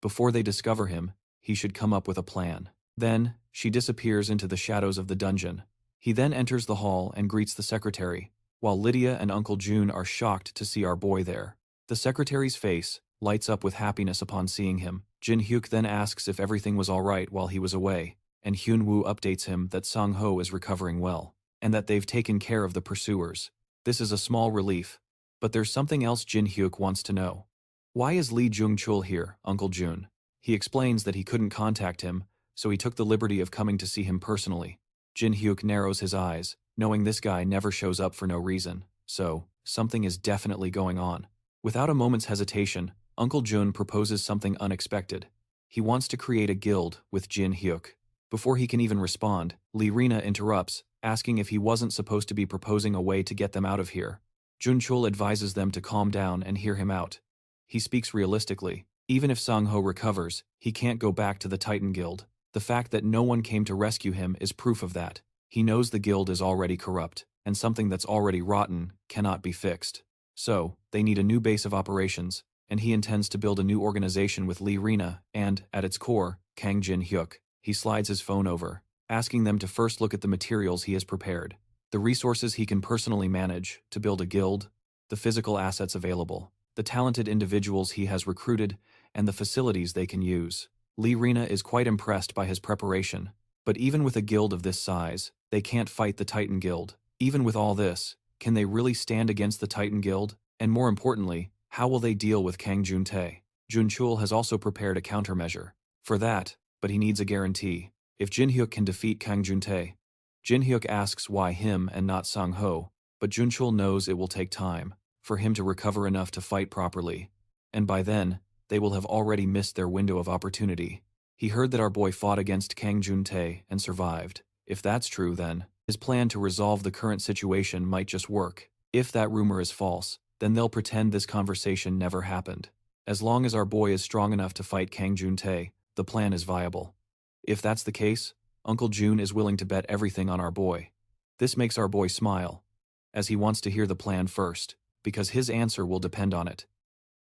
Before they discover him, he should come up with a plan. Then, she disappears into the shadows of the dungeon. He then enters the hall and greets the secretary, while Lydia and Uncle June are shocked to see our boy there. The secretary's face lights up with happiness upon seeing him. Jin Hyuk then asks if everything was all right while he was away, and Hyun Woo updates him that Sang Ho is recovering well, and that they've taken care of the pursuers. This is a small relief, But there's something else Jin Hyuk wants to know. Why is Lee Jung-chul here, Uncle Jun? He explains that he couldn't contact him, so he took the liberty of coming to see him personally. Jin Hyuk narrows his eyes, knowing this guy never shows up for no reason, so something is definitely going on. Without a moment's hesitation, Uncle Jun proposes something unexpected. He wants to create a guild with Jin Hyuk. Before he can even respond, Lee Rina interrupts, asking if he wasn't supposed to be proposing a way to get them out of here. Jun-chul advises them to calm down and hear him out. He speaks realistically. Even if Sang-ho recovers, he can't go back to the Titan Guild. The fact that no one came to rescue him is proof of that. He knows the guild is already corrupt, and something that's already rotten cannot be fixed. So, they need a new base of operations, and he intends to build a new organization with Lee Rina and, at its core, Kang Jin Hyuk. He slides his phone over, asking them to first look at the materials he has prepared, the resources he can personally manage to build a guild, the physical assets available, the talented individuals he has recruited, and the facilities they can use. Lee Rina is quite impressed by his preparation, but even with a guild of this size, they can't fight the Titan Guild. Even with all this, can they really stand against the Titan Guild? And more importantly, how will they deal with Kang Jun-tae? Jun-chul has also prepared a countermeasure for that, but he needs a guarantee. If Jin Hyuk can defeat Kang Jun-tae, Jin Hyuk asks why him and not Sang-ho, but Jun-chul knows it will take time for him to recover enough to fight properly, and by then, they will have already missed their window of opportunity. He heard that our boy fought against Kang Jun-tae and survived. If that's true, then his plan to resolve the current situation might just work. If that rumor is false, then they'll pretend this conversation never happened. As long as our boy is strong enough to fight Kang Jun-tae, the plan is viable. If that's the case, Uncle Jun is willing to bet everything on our boy. This makes our boy smile, as he wants to hear the plan first, because his answer will depend on it.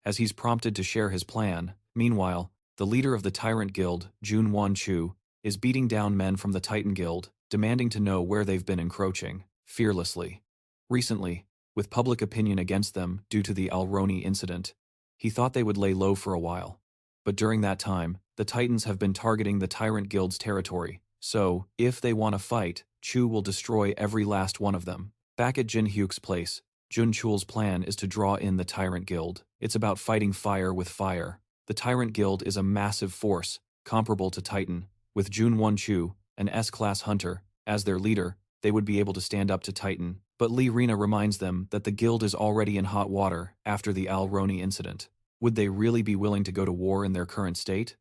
As he's prompted to share his plan, meanwhile, the leader of the Tyrant Guild, Jun Won-chu, is beating down men from the Titan Guild, demanding to know where they've been encroaching, fearlessly. Recently, with public opinion against them due to the Al-Roni incident, he thought they would lay low for a while. But during that time, the Titans have been targeting the Tyrant Guild's territory, so, if they want to fight, Chu will destroy every last one of them. Back at Jin Hyuk's place, Jun-chul's plan is to draw in the Tyrant Guild. It's about fighting fire with fire. The Tyrant Guild is a massive force, comparable to Titan. With Jun Won-chu, an S-class hunter, as their leader, they would be able to stand up to Titan. But Lee Rina reminds them that the guild is already in hot water after the Al-Roni incident. Would they really be willing to go to war in their current state?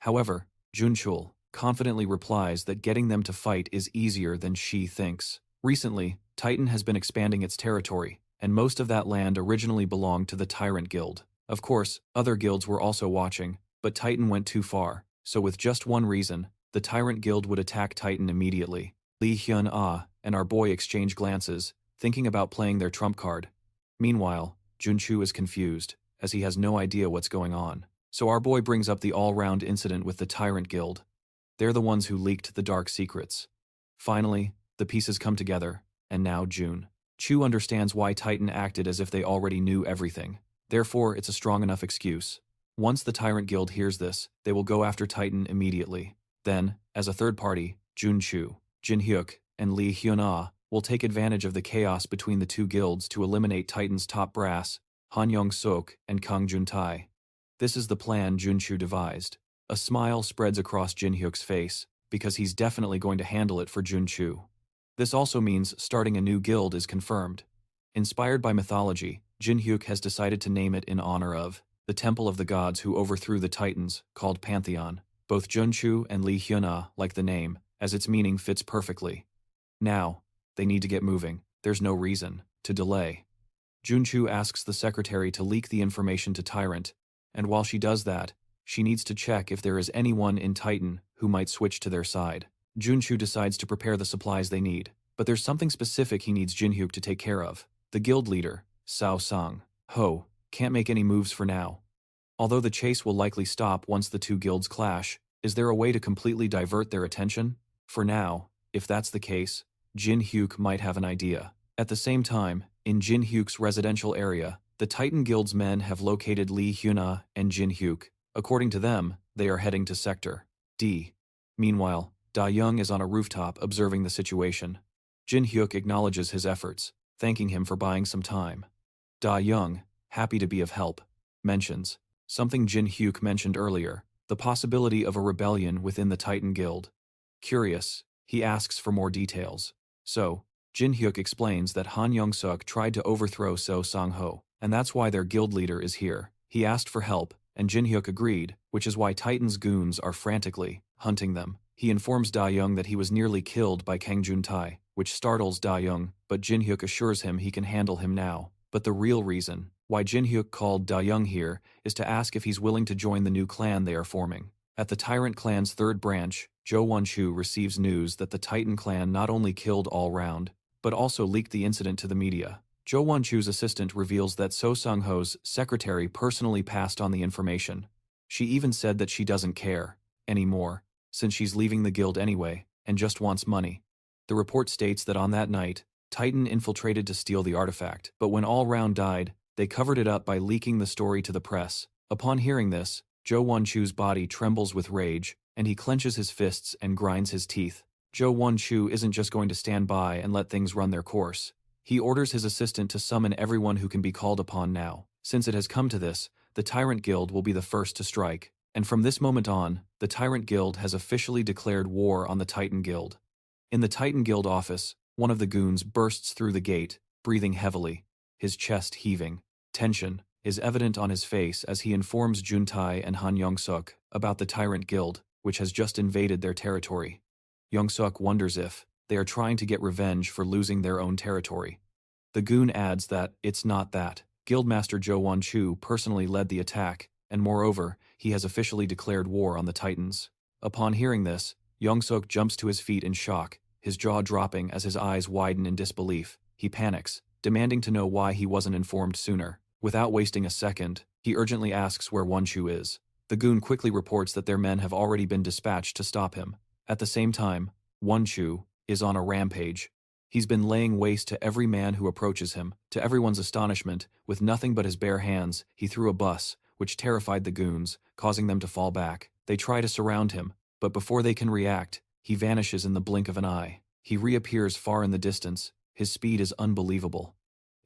However, Jun-chul confidently replies that getting them to fight is easier than she thinks. Recently, Titan has been expanding its territory, and most of that land originally belonged to the Tyrant Guild. Of course, other guilds were also watching, but Titan went too far, so with just one reason, the Tyrant Guild would attack Titan immediately. Lee Hyun-ah and our boy exchange glances, thinking about playing their trump card. Meanwhile, Jun-chu is confused, as he has no idea what's going on. So our boy brings up the all-round incident with the Tyrant Guild. They're the ones who leaked the dark secrets. Finally, the pieces come together, and now Jun-chu understands why Titan acted as if they already knew everything. Therefore, it's a strong enough excuse. Once the Tyrant Guild hears this, they will go after Titan immediately. Then, as a third party, Jun-chu, Jin Hyuk, and Lee Hyun-ah will take advantage of the chaos between the two guilds to eliminate Titan's top brass, Han Yong-sok and Kang Jun-tae. This is the plan Jun-chu devised. A smile spreads across Jin Hyuk's face, because he's definitely going to handle it for Jun-chu. This also means starting a new guild is confirmed. Inspired by mythology, Jin Hyuk has decided to name it in honor of the Temple of the Gods who overthrew the Titans, called Pantheon. Both Jun-chu and Lee Hyun-ah like the name, as its meaning fits perfectly. Now, they need to get moving. There's no reason to delay. Jun-chu asks the secretary to leak the information to Tyrant, and while she does that, she needs to check if there is anyone in Titan who might switch to their side. Jun-chu decides to prepare the supplies they need, but there's something specific he needs Jin Hyuk to take care of. The guild leader, Sao Sang-ho, can't make any moves for now. Although the chase will likely stop once the two guilds clash, is there a way to completely divert their attention? For now, if that's the case, Jin Hyuk might have an idea. At the same time, in Jin Hyuk's residential area, the Titan Guild's men have located Lee Hyun-ah and Jin Hyuk. According to them, they are heading to Sector D. Meanwhile, Da-young is on a rooftop observing the situation. Jin Hyuk acknowledges his efforts, thanking him for buying some time. Da Young, happy to be of help, mentions something Jin Hyuk mentioned earlier, the possibility of a rebellion within the Titan Guild. Curious, he asks for more details. So, Jin Hyuk explains that Han Young-suk tried to overthrow So Sang-ho, and that's why their guild leader is here. He asked for help, and Jin Hyuk agreed, which is why Titan's goons are frantically hunting them. He informs Da Young that he was nearly killed by Kang Jun-tae, which startles Da Young, but Jin Hyuk assures him he can handle him now. But the real reason why Jin Hyuk called Da Young here is to ask if he's willing to join the new clan they are forming. At the Tyrant clan's third branch, Jo Won-chu receives news that the Titan clan not only killed All Round, but also leaked the incident to the media. Jo Won-chu's assistant reveals that So Sang-ho's secretary personally passed on the information. She even said that she doesn't care anymore, since she's leaving the guild anyway, and just wants money. The report states that on that night, Titan infiltrated to steal the artifact, but when All Round died, they covered it up by leaking the story to the press. Upon hearing this, Jo Won-chu's body trembles with rage, and he clenches his fists and grinds his teeth. Jo Won-chu isn't just going to stand by and let things run their course. He orders his assistant to summon everyone who can be called upon now. Since it has come to this, the Tyrant Guild will be the first to strike, and from this moment on, the Tyrant Guild has officially declared war on the Titan Guild. In the Titan Guild office, one of the goons bursts through the gate, breathing heavily, his chest heaving. Tension is evident on his face as he informs Jun-tae and Han Young-suk about the Tyrant Guild, which has just invaded their territory. Young-suk wonders if they are trying to get revenge for losing their own territory. The goon adds that it's not that. Guildmaster Jo Won-chu personally led the attack, and moreover, he has officially declared war on the Titans. Upon hearing this, Young-suk jumps to his feet in shock, his jaw dropping as his eyes widen in disbelief. He panics, demanding to know why he wasn't informed sooner. Without wasting a second, he urgently asks where Won-chu is. The goon quickly reports that their men have already been dispatched to stop him. At the same time, Won-chu is on a rampage. He's been laying waste to every man who approaches him. To everyone's astonishment, with nothing but his bare hands, he threw a bus, which terrified the goons, causing them to fall back. They try to surround him, but before they can react, he vanishes in the blink of an eye. He reappears far in the distance. His speed is unbelievable.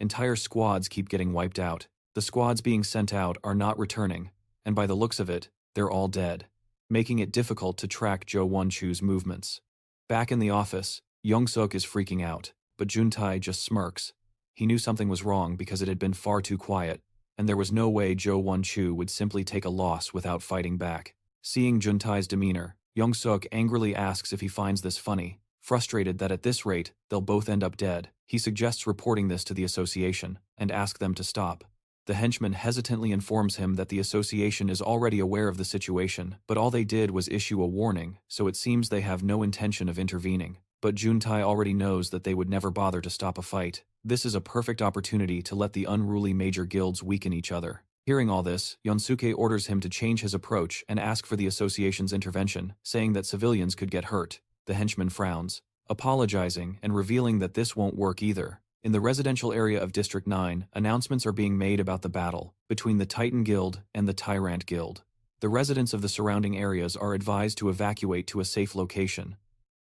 Entire squads keep getting wiped out. The squads being sent out are not returning, and by the looks of it, they're all dead, making it difficult to track Jo Won-chu's movements. Back in the office, Young-suk is freaking out, but Jun-tae just smirks. He knew something was wrong because it had been far too quiet, and there was no way Jo Won-chu would simply take a loss without fighting back. Seeing Jun-tae's demeanor, Young-suk angrily asks if he finds this funny. Frustrated that at this rate, they'll both end up dead, he suggests reporting this to the association, and ask them to stop. The henchman hesitantly informs him that the association is already aware of the situation, but all they did was issue a warning, so it seems they have no intention of intervening. But Jun-tae already knows that they would never bother to stop a fight. This is a perfect opportunity to let the unruly major guilds weaken each other. Hearing all this, Yonsuke orders him to change his approach and ask for the association's intervention, saying that civilians could get hurt. The henchman frowns, apologizing and revealing that this won't work either. In the residential area of District 9, announcements are being made about the battle between the Titan Guild and the Tyrant Guild. The residents of the surrounding areas are advised to evacuate to a safe location.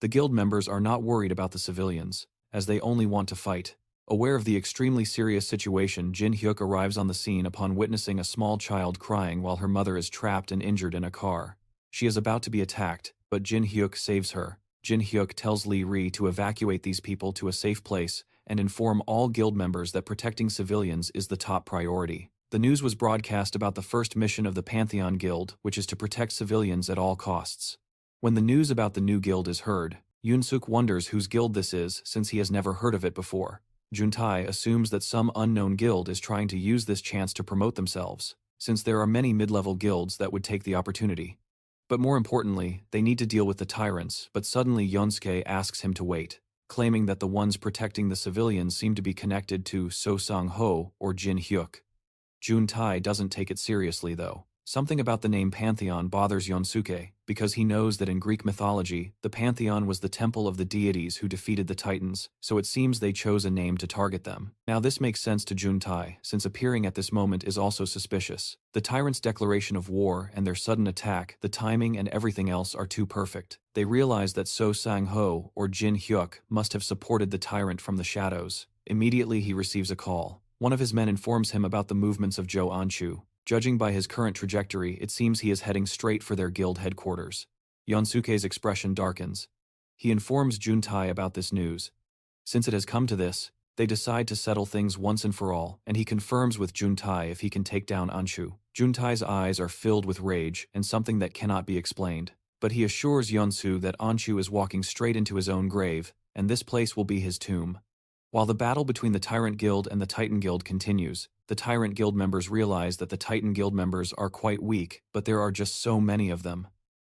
The guild members are not worried about the civilians, as they only want to fight. Aware of the extremely serious situation, Jin Hyuk arrives on the scene upon witnessing a small child crying while her mother is trapped and injured in a car. She is about to be attacked, but Jin Hyuk saves her. Jin Hyuk tells Lee Ri to evacuate these people to a safe place and inform all guild members that protecting civilians is the top priority. The news was broadcast about the first mission of the Pantheon Guild, which is to protect civilians at all costs. When the news about the new guild is heard, Yoon-suk wonders whose guild this is since he has never heard of it before. Jun-tae assumes that some unknown guild is trying to use this chance to promote themselves, since there are many mid-level guilds that would take the opportunity. But more importantly, they need to deal with the tyrants, but suddenly Yosuke asks him to wait, claiming that the ones protecting the civilians seem to be connected to So Sang-ho or Jin Hyuk. Jun-tae doesn't take it seriously though. Something about the name Pantheon bothers Yosuke, because he knows that in Greek mythology, the Pantheon was the temple of the deities who defeated the Titans, so it seems they chose a name to target them. Now this makes sense to Jun-tae, since appearing at this moment is also suspicious. The tyrants' declaration of war and their sudden attack, the timing and everything else are too perfect. They realize that So Sang-ho or Jin Hyuk must have supported the tyrant from the shadows. Immediately he receives a call. One of his men informs him about the movements of Zhou Anchu. Judging by his current trajectory, it seems he is heading straight for their guild headquarters. Yonsuke's expression darkens. He informs Juntai about this news. Since it has come to this, they decide to settle things once and for all, and he confirms with Juntai if he can take down Anshu. Juntai's eyes are filled with rage and something that cannot be explained, but he assures Yonsu that Anshu is walking straight into his own grave, and this place will be his tomb. While the battle between the Tyrant Guild and the Titan Guild continues, the Tyrant Guild members realize that the Titan Guild members are quite weak, but there are just so many of them.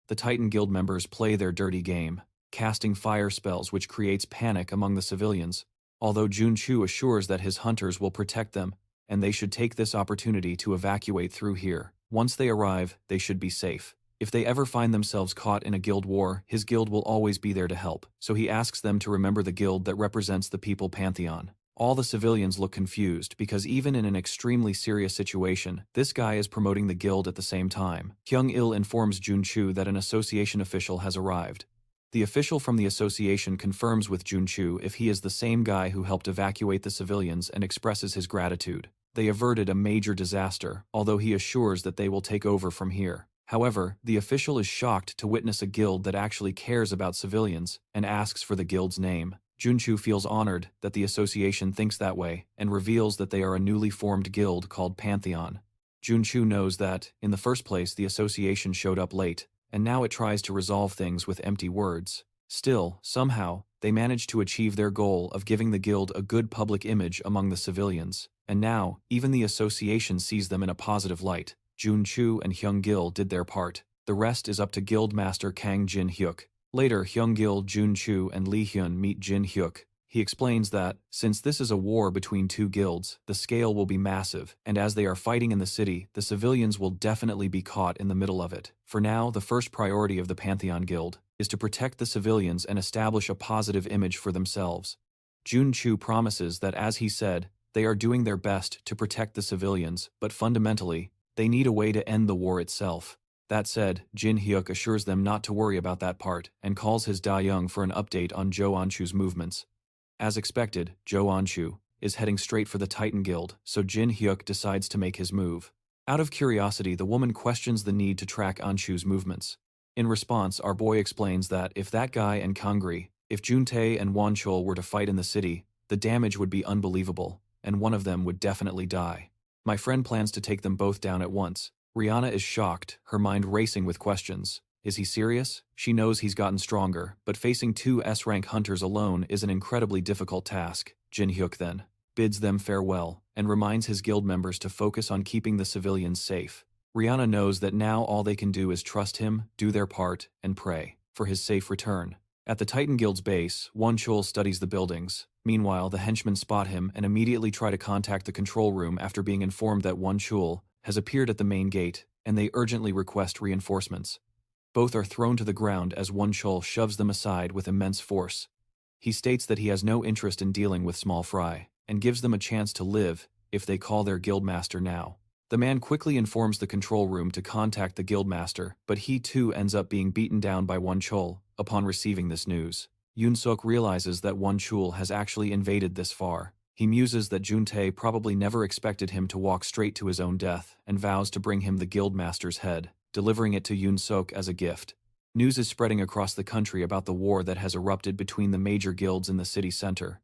The Titan Guild members play their dirty game, casting fire spells which creates panic among the civilians, although Junchu assures that his hunters will protect them, and they should take this opportunity to evacuate through here. Once they arrive, they should be safe. If they ever find themselves caught in a guild war, his guild will always be there to help, so he asks them to remember the guild that represents the people pantheon. All the civilians look confused because even in an extremely serious situation, this guy is promoting the guild at the same time. Hyung-il informs Junchu that an association official has arrived. The official from the association confirms with Junchu if he is the same guy who helped evacuate the civilians and expresses his gratitude. They averted a major disaster, although he assures that they will take over from here. However, the official is shocked to witness a guild that actually cares about civilians and asks for the guild's name. Junchu feels honored that the association thinks that way and reveals that they are a newly formed guild called Pantheon. Junchu knows that, in the first place, the association showed up late, and now it tries to resolve things with empty words. Still, somehow, they manage to achieve their goal of giving the guild a good public image among the civilians, and now, even the association sees them in a positive light. Junchu and Hyung-gil did their part. The rest is up to Guildmaster Kang Jin-hyuk. Later, Hyung-gil, Junchu, and Lee-hyun meet Jin-hyuk. He explains that, since this is a war between two guilds, the scale will be massive, and as they are fighting in the city, the civilians will definitely be caught in the middle of it. For now, the first priority of the Pantheon Guild is to protect the civilians and establish a positive image for themselves. Junchu promises that, as he said, they are doing their best to protect the civilians, but fundamentally, they need a way to end the war itself. That said, Jin-hyuk assures them not to worry about that part and calls his Da-young for an update on Zhou Anchu's movements. As expected, Zhou Anchu is heading straight for the Titan Guild, so Jin-hyuk decides to make his move. Out of curiosity, the woman questions the need to track Anchu's movements. In response, our boy explains that if that guy and Kangri, if Juntae and Wanchul were to fight in the city, the damage would be unbelievable, and one of them would definitely die. My friend plans to take them both down at once. Rihanna is shocked, her mind racing with questions. Is he serious? She knows he's gotten stronger, but facing two S-rank hunters alone is an incredibly difficult task. Jin-hyuk then bids them farewell and reminds his guild members to focus on keeping the civilians safe. Rihanna knows that now all they can do is trust him, do their part, and pray for his safe return. At the Titan Guild's base, Wanchul studies the buildings. Meanwhile, the henchmen spot him and immediately try to contact the control room after being informed that Wanchul has appeared at the main gate, and they urgently request reinforcements. Both are thrown to the ground as Wanchul shoves them aside with immense force. He states that he has no interest in dealing with small fry, and gives them a chance to live if they call their guildmaster now. The man quickly informs the control room to contact the guildmaster, but he too ends up being beaten down by Wanchul upon receiving this news. Yoon-suk realizes that Wanchul has actually invaded this far. He muses that Juntae probably never expected him to walk straight to his own death, and vows to bring him the guildmaster's head, delivering it to Yoon-suk as a gift. News is spreading across the country about the war that has erupted between the major guilds in the city center.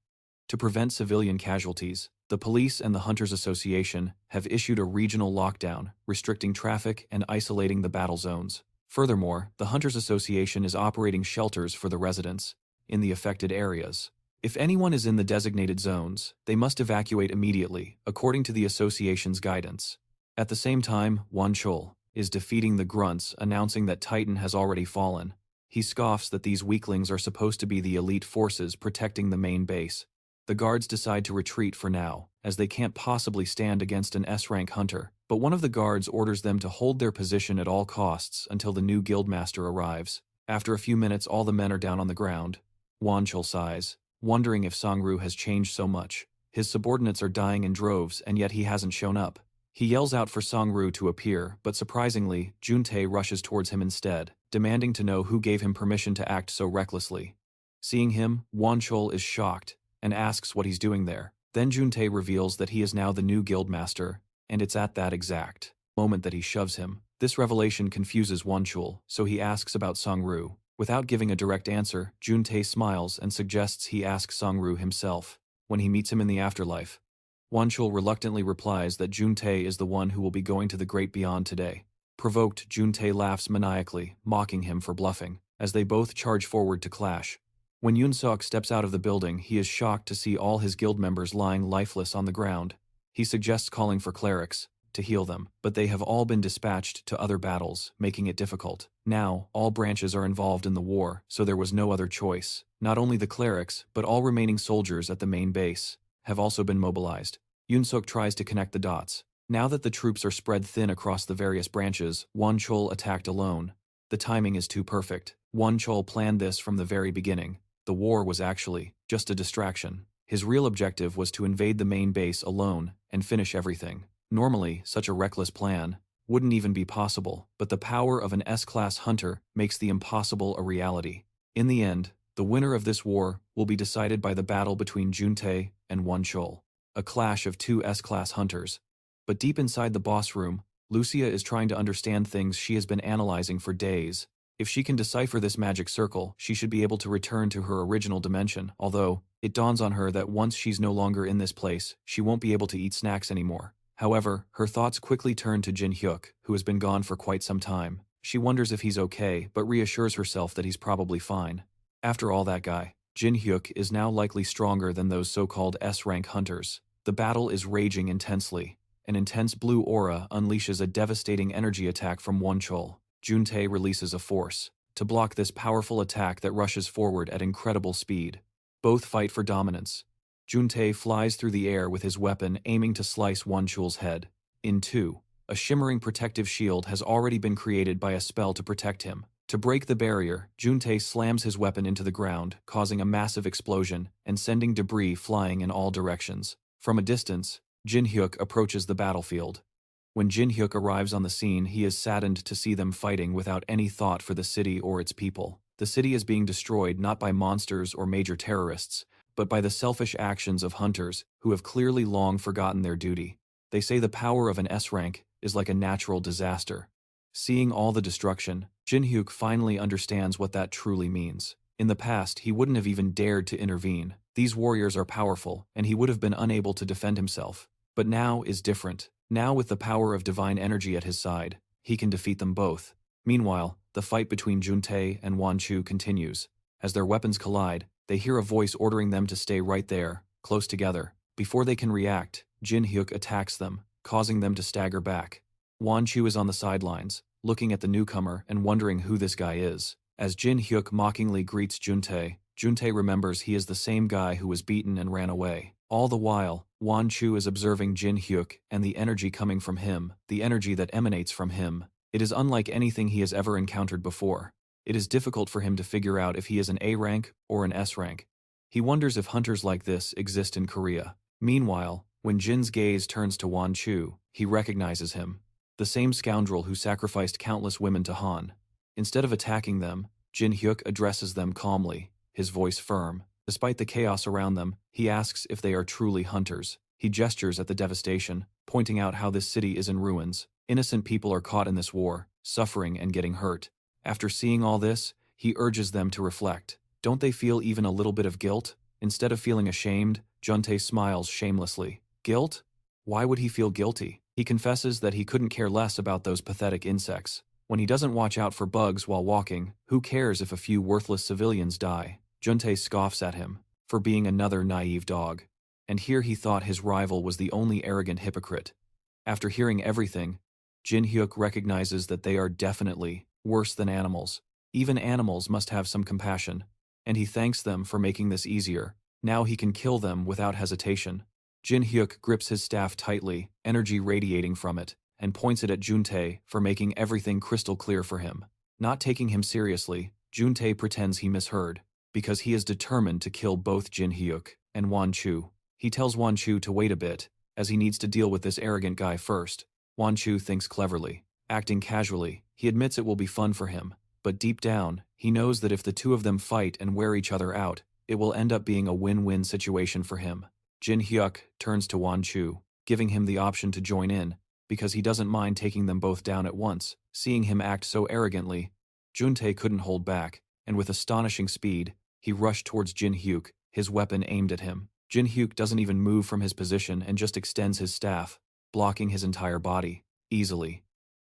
To prevent civilian casualties, the police and the Hunters Association have issued a regional lockdown, restricting traffic and isolating the battle zones. Furthermore, the Hunters Association is operating shelters for the residents in the affected areas. If anyone is in the designated zones, they must evacuate immediately, according to the association's guidance. At the same time, Wanchul is defeating the grunts, announcing that Titan has already fallen. He scoffs that these weaklings are supposed to be the elite forces protecting the main base. The guards decide to retreat for now, as they can't possibly stand against an S-rank hunter, but one of the guards orders them to hold their position at all costs until the new guildmaster arrives. After a few minutes, all the men are down on the ground. Wanchul sighs, wondering if Sangru has changed so much. His subordinates are dying in droves, and yet he hasn't shown up. He yells out for Sangru to appear, but surprisingly, Juntae rushes towards him instead, demanding to know who gave him permission to act so recklessly. Seeing him, Wanchul is shocked and asks what he's doing there. Then Juntae reveals that he is now the new guildmaster, and it's at that exact moment that he shoves him. This revelation confuses Wanchul, so he asks about Songru. Without giving a direct answer, Juntae smiles and suggests he ask Songru himself when he meets him in the afterlife. Wanchul reluctantly replies that Juntae is the one who will be going to the great beyond today. Provoked, Juntae laughs maniacally, mocking him for bluffing, as they both charge forward to clash. When Yoon-seok steps out of the building, he is shocked to see all his guild members lying lifeless on the ground. He suggests calling for clerics to heal them, but they have all been dispatched to other battles, making it difficult. Now, all branches are involved in the war, so there was no other choice. Not only the clerics, but all remaining soldiers at the main base have also been mobilized. Yoon-seok tries to connect the dots. Now that the troops are spread thin across the various branches, Wanchul attacked alone. The timing is too perfect. Wanchul planned this from the very beginning. The war was actually just a distraction. His real objective was to invade the main base alone and finish everything. Normally, such a reckless plan wouldn't even be possible, but the power of an S-class hunter makes the impossible a reality. In the end, the winner of this war will be decided by the battle between Juntae and Wanchul, a clash of two S-class hunters. But deep inside the boss room, Lucia is trying to understand things she has been analyzing for days. If she can decipher this magic circle, she should be able to return to her original dimension, although it dawns on her that once she's no longer in this place, she won't be able to eat snacks anymore. However, her thoughts quickly turn to Jin Hyuk, who has been gone for quite some time. She wonders if he's okay, but reassures herself that he's probably fine. After all, that guy, Jin Hyuk, is now likely stronger than those so-called S-rank hunters. The battle is raging intensely. An intense blue aura unleashes a devastating energy attack from Wanchul. Juntae releases a force to block this powerful attack that rushes forward at incredible speed. Both fight for dominance. Juntae flies through the air with his weapon, aiming to slice Wanchul's head in two. A shimmering protective shield has already been created by a spell to protect him. To break the barrier, Juntae slams his weapon into the ground, causing a massive explosion and sending debris flying in all directions. From a distance, Jin Hyuk approaches the battlefield. When Jin Hyuk arrives on the scene, he is saddened to see them fighting without any thought for the city or its people. The city is being destroyed not by monsters or major terrorists, but by the selfish actions of hunters who have clearly long forgotten their duty. They say the power of an S-rank is like a natural disaster. Seeing all the destruction, Jin Hyuk finally understands what that truly means. In the past, he wouldn't have even dared to intervene. These warriors are powerful, and he would have been unable to defend himself. But now is different. Now, with the power of divine energy at his side, he can defeat them both. Meanwhile, the fight between Juntae and Wanchul continues. As their weapons collide, they hear a voice ordering them to stay right there, close together. Before they can react, Jin Hyuk attacks them, causing them to stagger back. Wanchul is on the sidelines, looking at the newcomer and wondering who this guy is. As Jin Hyuk mockingly greets Juntae, Juntae remembers he is the same guy who was beaten and ran away. All the while, Wanchul is observing Jin Hyuk and the energy coming from him, the energy that emanates from him. It is unlike anything he has ever encountered before. It is difficult for him to figure out if he is an A rank or an S rank. He wonders if hunters like this exist in Korea. Meanwhile, when Jin's gaze turns to Wanchul, he recognizes him, the same scoundrel who sacrificed countless women to Han. Instead of attacking them, Jin Hyuk addresses them calmly, his voice firm. Despite the chaos around them, he asks if they are truly hunters. He gestures at the devastation, pointing out how this city is in ruins. Innocent people are caught in this war, suffering and getting hurt. After seeing all this, he urges them to reflect. Don't they feel even a little bit of guilt? Instead of feeling ashamed, Juntae smiles shamelessly. Guilt? Why would he feel guilty? He confesses that he couldn't care less about those pathetic insects. When he doesn't watch out for bugs while walking, who cares if a few worthless civilians die? Juntae scoffs at him for being another naive dog. And here he thought his rival was the only arrogant hypocrite. After hearing everything, Jin Hyuk recognizes that they are definitely worse than animals. Even animals must have some compassion, and he thanks them for making this easier. Now he can kill them without hesitation. Jin Hyuk grips his staff tightly, energy radiating from it, and points it at Juntae for making everything crystal clear for him. Not taking him seriously, Juntae pretends he misheard, because he is determined to kill both Jin Hyuk and Wanchul. He tells Wanchul to wait a bit, as he needs to deal with this arrogant guy first. Wanchul thinks cleverly. Acting casually, he admits it will be fun for him, but deep down, he knows that if the two of them fight and wear each other out, it will end up being a win-win situation for him. Jin Hyuk turns to Wan Chu, giving him the option to join in, because he doesn't mind taking them both down at once. Seeing him act so arrogantly, Juntae couldn't hold back, and with astonishing speed, he rushed towards Jin Hyuk, his weapon aimed at him. Jin Hyuk doesn't even move from his position and just extends his staff, blocking his entire body, easily.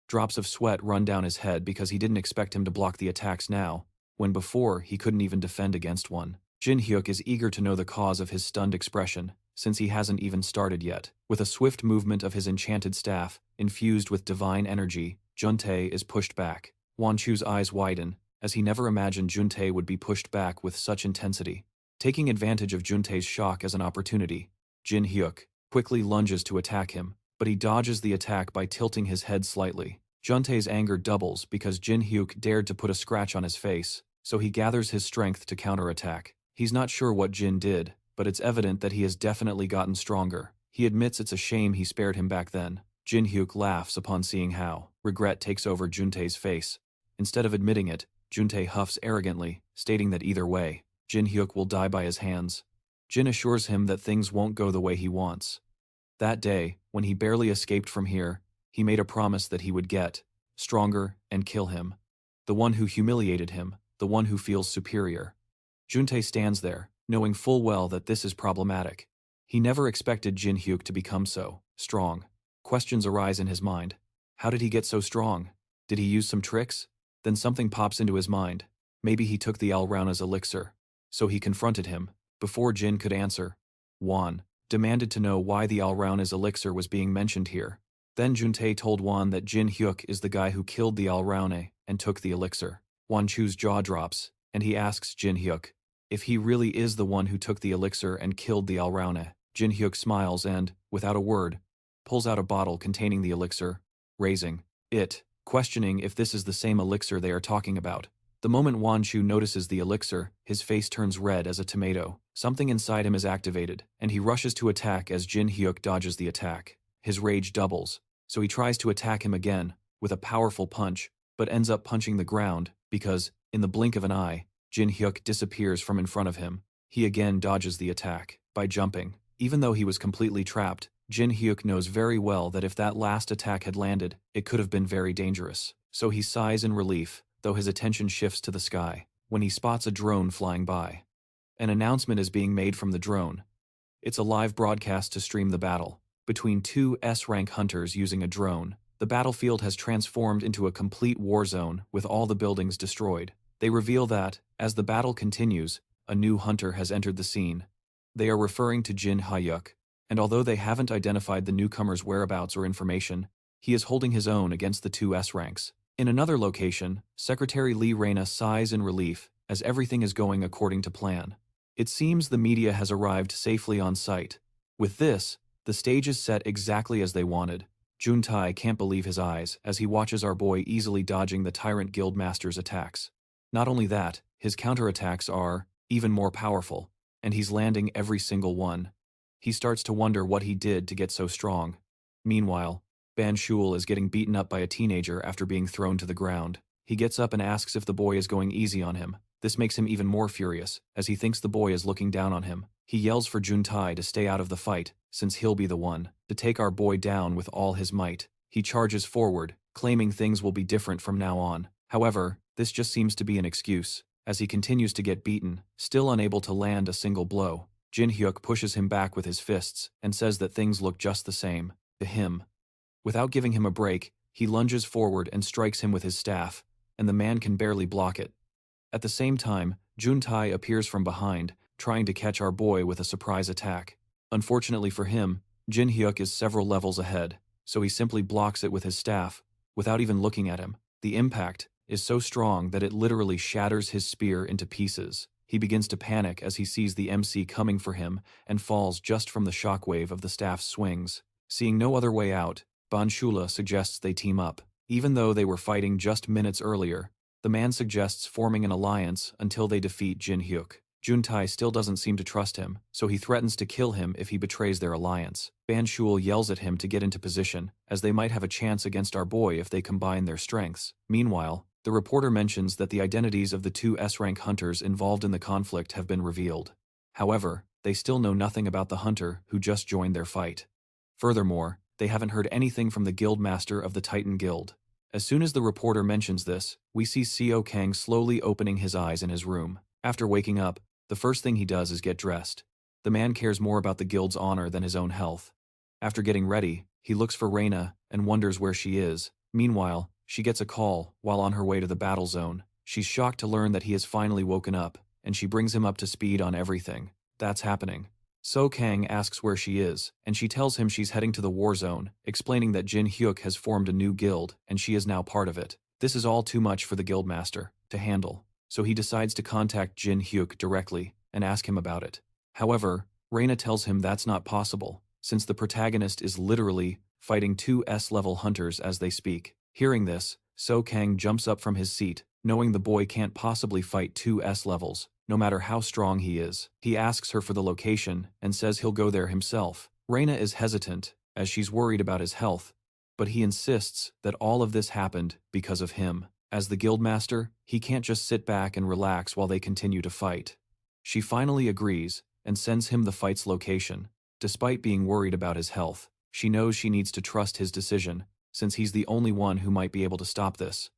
Drops of sweat run down his head because he didn't expect him to block the attacks now, when before he couldn't even defend against one. Jin Hyuk is eager to know the cause of his stunned expression, since he hasn't even started yet. With a swift movement of his enchanted staff, infused with divine energy, Juntae is pushed back. Wan Chu's eyes widen, as he never imagined Juntae would be pushed back with such intensity. Taking advantage of Juntae's shock as an opportunity, Jin Hyuk quickly lunges to attack him, but he dodges the attack by tilting his head slightly. Juntae's anger doubles because Jin Hyuk dared to put a scratch on his face, so he gathers his strength to counterattack. He's not sure what Jin did, but it's evident that he has definitely gotten stronger. He admits it's a shame he spared him back then. Jin Hyuk laughs upon seeing how regret takes over Juntae's face. Instead of admitting it, Juntae huffs arrogantly, stating that either way, Jin Hyuk will die by his hands. Jin assures him that things won't go the way he wants. That day, when he barely escaped from here, he made a promise that he would get stronger and kill him. The one who humiliated him, the one who feels superior. Juntae stands there, knowing full well that this is problematic. He never expected Jin Hyuk to become so strong. Questions arise in his mind. How did he get so strong? Did he use some tricks? Then something pops into his mind. Maybe he took the Alrauna's elixir. So he confronted him. Before Jin could answer, Wan demanded to know why the Alrauna's elixir was being mentioned here. Then Juntae told Wan that Jin Hyuk is the guy who killed the Alrauna and took the elixir. Wan Chu's jaw drops, and he asks Jin Hyuk if he really is the one who took the elixir and killed the Alrauna. Jin Hyuk smiles and, without a word, pulls out a bottle containing the elixir, raising it, questioning if this is the same elixir they are talking about. The moment Wan Chu notices the elixir, his face turns red as a tomato. Something inside him is activated, and he rushes to attack as Jin Hyuk dodges the attack. His rage doubles, so he tries to attack him again, with a powerful punch, but ends up punching the ground, because, in the blink of an eye, Jin Hyuk disappears from in front of him. He again dodges the attack, by jumping. Even though he was completely trapped, Jin Hyuk knows very well that if that last attack had landed, it could have been very dangerous. So he sighs in relief, though his attention shifts to the sky, when he spots a drone flying by. An announcement is being made from the drone. It's a live broadcast to stream the battle between two S-rank hunters using a drone. The battlefield has transformed into a complete war zone with all the buildings destroyed. They reveal that, as the battle continues, a new hunter has entered the scene. They are referring to Jin Hyuk, and although they haven't identified the newcomer's whereabouts or information, he is holding his own against the two S-ranks. In another location, Secretary Lee Reyna sighs in relief as everything is going according to plan. It seems the media has arrived safely on site. With this, the stage is set exactly as they wanted. Juntae can't believe his eyes as he watches our boy easily dodging the Tyrant Guildmaster's attacks. Not only that, his counterattacks are even more powerful, and he's landing every single one. He starts to wonder what he did to get so strong. Meanwhile, Ban Shul is getting beaten up by a teenager after being thrown to the ground. He gets up and asks if the boy is going easy on him. This makes him even more furious, as he thinks the boy is looking down on him. He yells for Juntae to stay out of the fight, since he'll be the one to take our boy down with all his might. He charges forward, claiming things will be different from now on. However, this just seems to be an excuse, as he continues to get beaten, still unable to land a single blow. Jin Hyuk pushes him back with his fists and says that things look just the same to him. Without giving him a break, he lunges forward and strikes him with his staff, and the man can barely block it. At the same time, Juntae appears from behind, trying to catch our boy with a surprise attack. Unfortunately for him, Jin Hyuk is several levels ahead, so he simply blocks it with his staff, without even looking at him. The impact is so strong that it literally shatters his spear into pieces. He begins to panic as he sees the MC coming for him and falls just from the shockwave of the staff's swings. Seeing no other way out, Ban Shula suggests they team up. Even though they were fighting just minutes earlier, the man suggests forming an alliance until they defeat Jin Hyuk. Juntae still doesn't seem to trust him, so he threatens to kill him if he betrays their alliance. Ban Shul yells at him to get into position, as they might have a chance against our boy if they combine their strengths. Meanwhile, the reporter mentions that the identities of the two S-rank hunters involved in the conflict have been revealed. However, they still know nothing about the hunter who just joined their fight. Furthermore, they haven't heard anything from the guildmaster of the Titan Guild. As soon as the reporter mentions this, we see Jin Kang slowly opening his eyes in his room. After waking up, the first thing he does is get dressed. The man cares more about the guild's honor than his own health. After getting ready, he looks for Reina and wonders where she is. Meanwhile, she gets a call while on her way to the battle zone. She's shocked to learn that he has finally woken up, and she brings him up to speed on everything that's happening. Jin Kang asks where she is, and she tells him she's heading to the war zone, explaining that Jin Hyuk has formed a new guild and she is now part of it. This is all too much for the guildmaster to handle, so he decides to contact Jin Hyuk directly and ask him about it. However, Reina tells him that's not possible, since the protagonist is literally fighting two S-level hunters as they speak. Hearing this, Jin Kang jumps up from his seat, knowing the boy can't possibly fight two S-levels, no matter how strong he is. He asks her for the location and says he'll go there himself. Reina is hesitant, as she's worried about his health, but he insists that all of this happened because of him. As the guildmaster, he can't just sit back and relax while they continue to fight. She finally agrees and sends him the fight's location. Despite being worried about his health, she knows she needs to trust his decision, since he's the only one who might be able to stop this.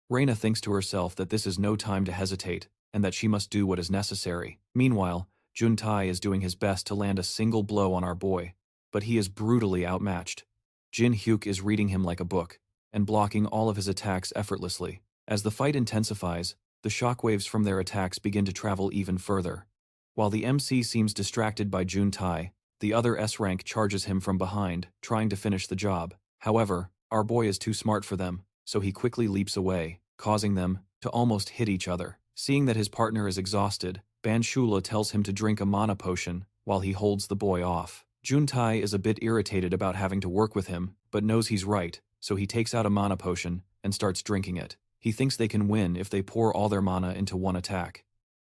Reina thinks to herself that this is no time to hesitate, and that she must do what is necessary. Meanwhile, Juntai is doing his best to land a single blow on our boy, but he is brutally outmatched. Jin Hyuk is reading him like a book, and blocking all of his attacks effortlessly. As the fight intensifies, the shockwaves from their attacks begin to travel even further. While the MC seems distracted by Juntai, the other S-rank charges him from behind, trying to finish the job. However, our boy is too smart for them, so he quickly leaps away, causing them to almost hit each other. Seeing that his partner is exhausted, Banshula tells him to drink a mana potion while he holds the boy off. Juntai is a bit irritated about having to work with him, but knows he's right, so he takes out a mana potion and starts drinking it. He thinks they can win if they pour all their mana into one attack.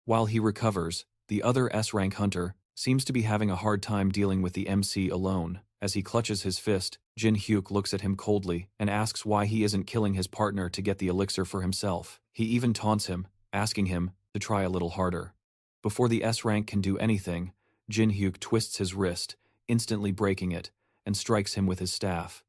While he recovers, the other S-rank hunter seems to be having a hard time dealing with the MC alone. As he clutches his fist, Jin Hyuk looks at him coldly and asks why he isn't killing his partner to get the elixir for himself. He even taunts him, asking him to try a little harder. Before the S-rank can do anything, Jin Hyuk twists his wrist, instantly breaking it, and strikes him with his staff.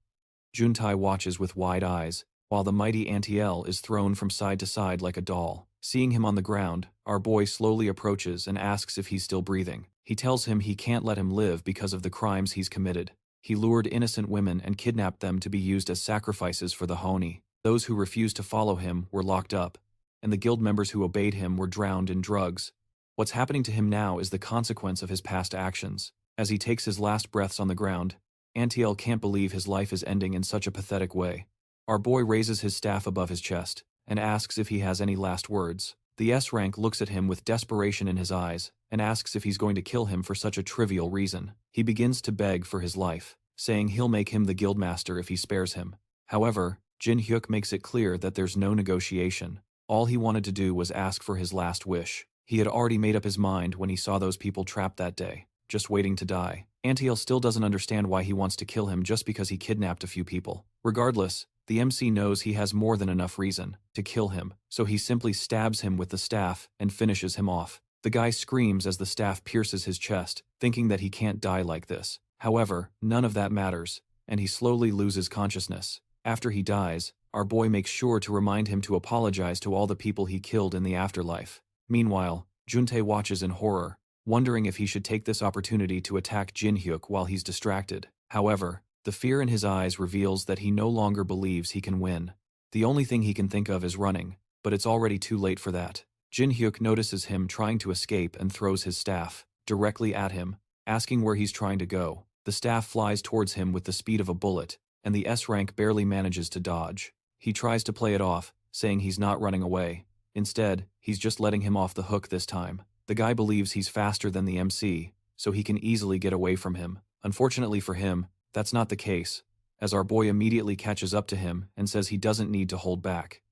Juntai watches with wide eyes, while the mighty Antiel is thrown from side to side like a doll. Seeing him on the ground, our boy slowly approaches and asks if he's still breathing. He tells him he can't let him live because of the crimes he's committed. He lured innocent women and kidnapped them to be used as sacrifices for the Honi. Those who refused to follow him were locked up, and the guild members who obeyed him were drowned in drugs. What's happening to him now is the consequence of his past actions. As he takes his last breaths on the ground, Antiel can't believe his life is ending in such a pathetic way. Our boy raises his staff above his chest and asks if he has any last words. The S-rank looks at him with desperation in his eyes and asks if he's going to kill him for such a trivial reason. He begins to beg for his life, saying he'll make him the guildmaster if he spares him. However, Jin Hyuk makes it clear that there's no negotiation. All he wanted to do was ask for his last wish. He had already made up his mind when he saw those people trapped that day, just waiting to die. Antiel still doesn't understand why he wants to kill him just because he kidnapped a few people. Regardless, the MC knows he has more than enough reason to kill him, so he simply stabs him with the staff and finishes him off. The guy screams as the staff pierces his chest, thinking that he can't die like this. However, none of that matters, and he slowly loses consciousness. After he dies, our boy makes sure to remind him to apologize to all the people he killed in the afterlife. Meanwhile, Juntae watches in horror, wondering if he should take this opportunity to attack Jin Hyuk while he's distracted. However, the fear in his eyes reveals that he no longer believes he can win. The only thing he can think of is running, but it's already too late for that. Jin Hyuk notices him trying to escape and throws his staff directly at him, asking where he's trying to go. The staff flies towards him with the speed of a bullet, and the S-rank barely manages to dodge. He tries to play it off, saying he's not running away. Instead, he's just letting him off the hook this time. The guy believes he's faster than the MC, so he can easily get away from him. Unfortunately for him, that's not the case, as our boy immediately catches up to him and says he doesn't need to hold back.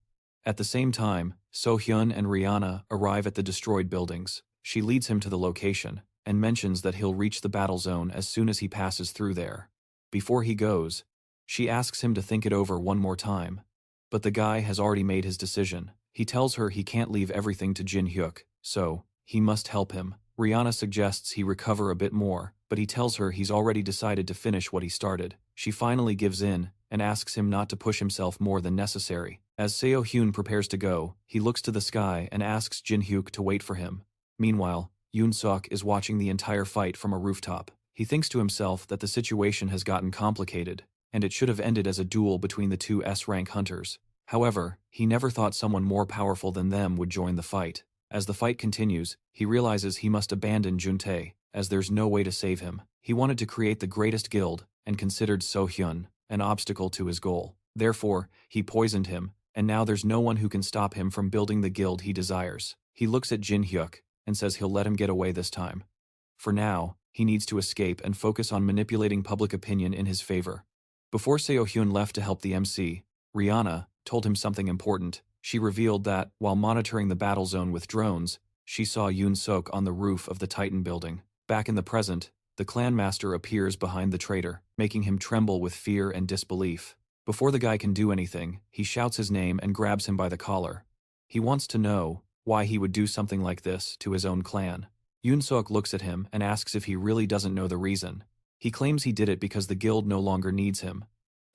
At the same time, So-hyun and Rihanna arrive at the destroyed buildings. She leads him to the location and mentions that he'll reach the battle zone as soon as he passes through there. Before he goes, she asks him to think it over one more time, but the guy has already made his decision. He tells her he can't leave everything to Jin Hyuk, so he must help him. Rihanna suggests he recover a bit more, but he tells her he's already decided to finish what he started. She finally gives in, and asks him not to push himself more than necessary. As Seo Hyun prepares to go, he looks to the sky and asks Jin Hyuk to wait for him. Meanwhile, Yoon Suk is watching the entire fight from a rooftop. He thinks to himself that the situation has gotten complicated, and it should have ended as a duel between the two S-rank hunters. However, he never thought someone more powerful than them would join the fight. As the fight continues, he realizes he must abandon Juntae, as there's no way to save him. He wanted to create the greatest guild, and considered So Hyun an obstacle to his goal. Therefore, he poisoned him, and now there's no one who can stop him from building the guild he desires. He looks at Jin Hyuk, and says he'll let him get away this time. For now, he needs to escape and focus on manipulating public opinion in his favor. Before Seo Hyun left to help the MC, Rihanna told him something important. She revealed that, while monitoring the battle zone with drones, she saw Yoon Suk on the roof of the Titan building. Back in the present, the clan master appears behind the traitor, making him tremble with fear and disbelief. Before the guy can do anything, he shouts his name and grabs him by the collar. He wants to know why he would do something like this to his own clan. Yoon Suk looks at him and asks if he really doesn't know the reason. He claims he did it because the guild no longer needs him.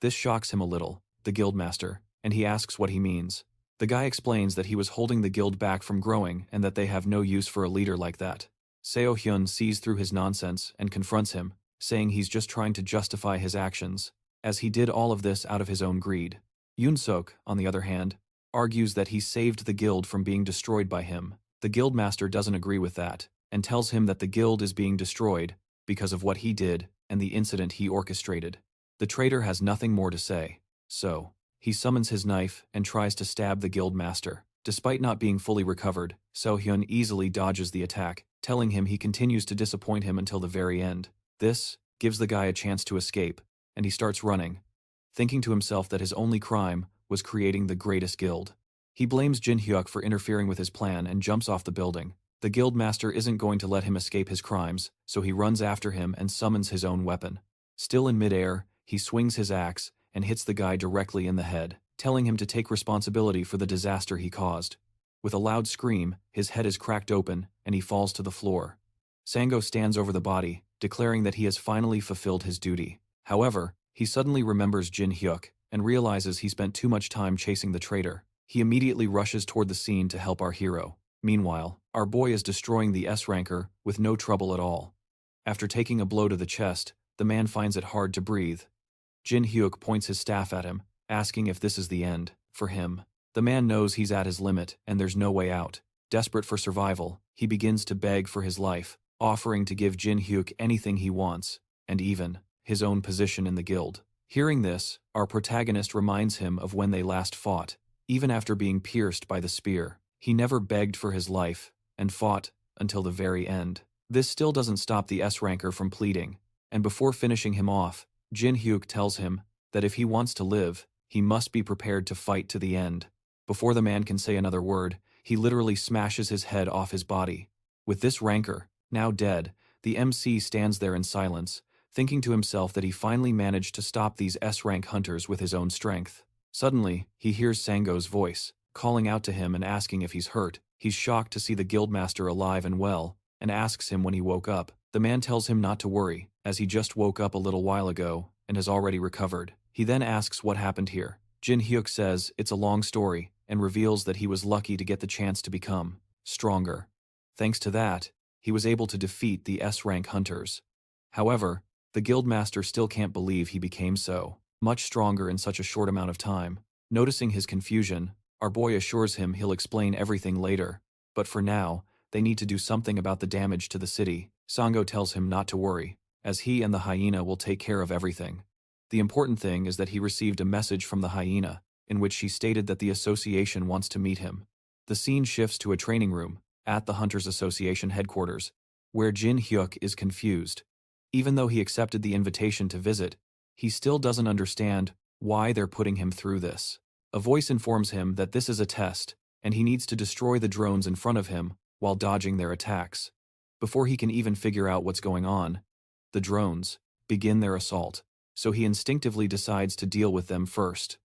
This shocks him a little, the guildmaster, and he asks what he means. The guy explains that he was holding the guild back from growing and that they have no use for a leader like that. Seo Hyun sees through his nonsense and confronts him, saying he's just trying to justify his actions, as he did all of this out of his own greed. Yoon Suk, on the other hand, argues that he saved the guild from being destroyed by him. The guildmaster doesn't agree with that, and tells him that the guild is being destroyed because of what he did and the incident he orchestrated. The traitor has nothing more to say, so he summons his knife and tries to stab the guildmaster. Despite not being fully recovered, Seo Hyun easily dodges the attack, telling him he continues to disappoint him until the very end. This gives the guy a chance to escape, and he starts running, thinking to himself that his only crime was creating the greatest guild. He blames Jin Hyuk for interfering with his plan and jumps off the building. The guildmaster isn't going to let him escape his crimes, so he runs after him and summons his own weapon. Still in midair, he swings his axe and hits the guy directly in the head, telling him to take responsibility for the disaster he caused. With a loud scream, his head is cracked open and he falls to the floor. Sango stands over the body, declaring that he has finally fulfilled his duty. However, he suddenly remembers Jin Hyuk and realizes he spent too much time chasing the traitor. He immediately rushes toward the scene to help our hero. Meanwhile, our boy is destroying the S-ranker with no trouble at all. After taking a blow to the chest, the man finds it hard to breathe. Jin Hyuk points his staff at him, asking if this is the end for him. The man knows he's at his limit and there's no way out. Desperate for survival, he begins to beg for his life, offering to give Jin Hyuk anything he wants, and even his own position in the guild. Hearing this, our protagonist reminds him of when they last fought. Even after being pierced by the spear, he never begged for his life and fought until the very end. This still doesn't stop the S-ranker from pleading, and before finishing him off, Jin Hyuk tells him that if he wants to live, he must be prepared to fight to the end. Before the man can say another word, he literally smashes his head off his body. With this ranker, now dead, the MC stands there in silence, thinking to himself that he finally managed to stop these S-rank hunters with his own strength. Suddenly, he hears Sango's voice, calling out to him and asking if he's hurt. He's shocked to see the guildmaster alive and well, and asks him when he woke up. The man tells him not to worry, as he just woke up a little while ago and has already recovered. He then asks what happened here. Jin Hyuk says it's a long story and reveals that he was lucky to get the chance to become stronger. Thanks to that, he was able to defeat the S-rank hunters. However, the guildmaster still can't believe he became so much stronger in such a short amount of time. Noticing his confusion, our boy assures him he'll explain everything later, but for now, they need to do something about the damage to the city. Sango tells him not to worry, as he and the hyena will take care of everything. The important thing is that he received a message from the hyena, in which she stated that the association wants to meet him. The scene shifts to a training room, at the Hunters Association headquarters, where Jin Hyuk is confused. Even though he accepted the invitation to visit, he still doesn't understand why they're putting him through this. A voice informs him that this is a test, and he needs to destroy the drones in front of him while dodging their attacks. Before he can even figure out what's going on, the drones begin their assault, so he instinctively decides to deal with them first.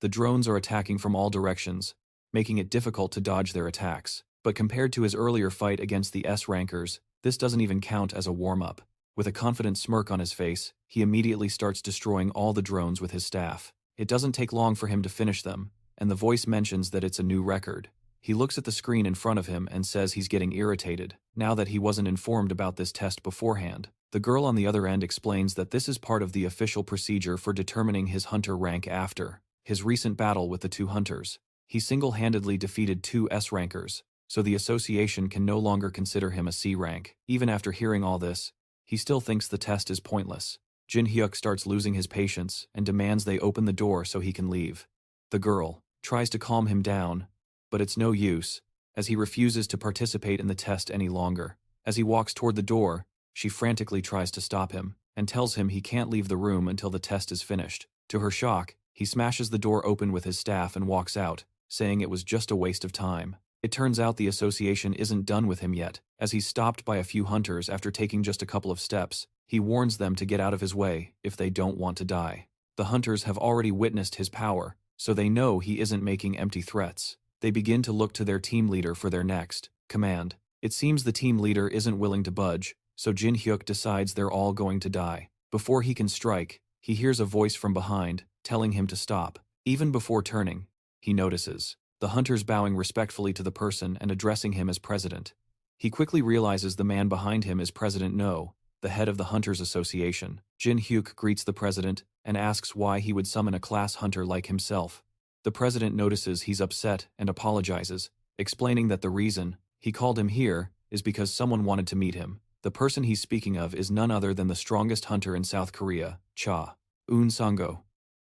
The drones are attacking from all directions, making it difficult to dodge their attacks. But compared to his earlier fight against the S-rankers, This doesn't even count as a warm-up. With a confident smirk on his face, he immediately starts destroying all the drones with his staff. It doesn't take long for him to finish them, and the voice mentions that it's a new record. He looks at the screen in front of him and says he's getting irritated, now that he wasn't informed about this test beforehand. The girl on the other end explains that this is part of the official procedure for determining his hunter rank after his recent battle with the 2 hunters. He single-handedly defeated 2 S-rankers, so the association can no longer consider him a C rank. Even after hearing all this, he still thinks the test is pointless. Jin Hyuk starts losing his patience and demands they open the door so he can leave. The girl tries to calm him down, but it's no use, as he refuses to participate in the test any longer. As he walks toward the door, she frantically tries to stop him, and tells him he can't leave the room until the test is finished. To her shock, he smashes the door open with his staff and walks out, saying it was just a waste of time. It turns out the association isn't done with him yet, as he's stopped by a few hunters after taking just a couple of steps. He warns them to get out of his way if they don't want to die. The hunters have already witnessed his power, so they know he isn't making empty threats. They begin to look to their team leader for their next command. It seems the team leader isn't willing to budge, so Jin Hyuk decides they're all going to die. Before he can strike, he hears a voice from behind, telling him to stop. Even before turning, he notices the hunters bowing respectfully to the person and addressing him as president. He quickly realizes the man behind him is President No, the head of the Hunters Association. Jin Hyuk greets the president and asks why he would summon a class hunter like himself. The president notices he's upset and apologizes, explaining that the reason he called him here is because someone wanted to meet him. The person he's speaking of is none other than the strongest hunter in South Korea, Cha Eun-sango.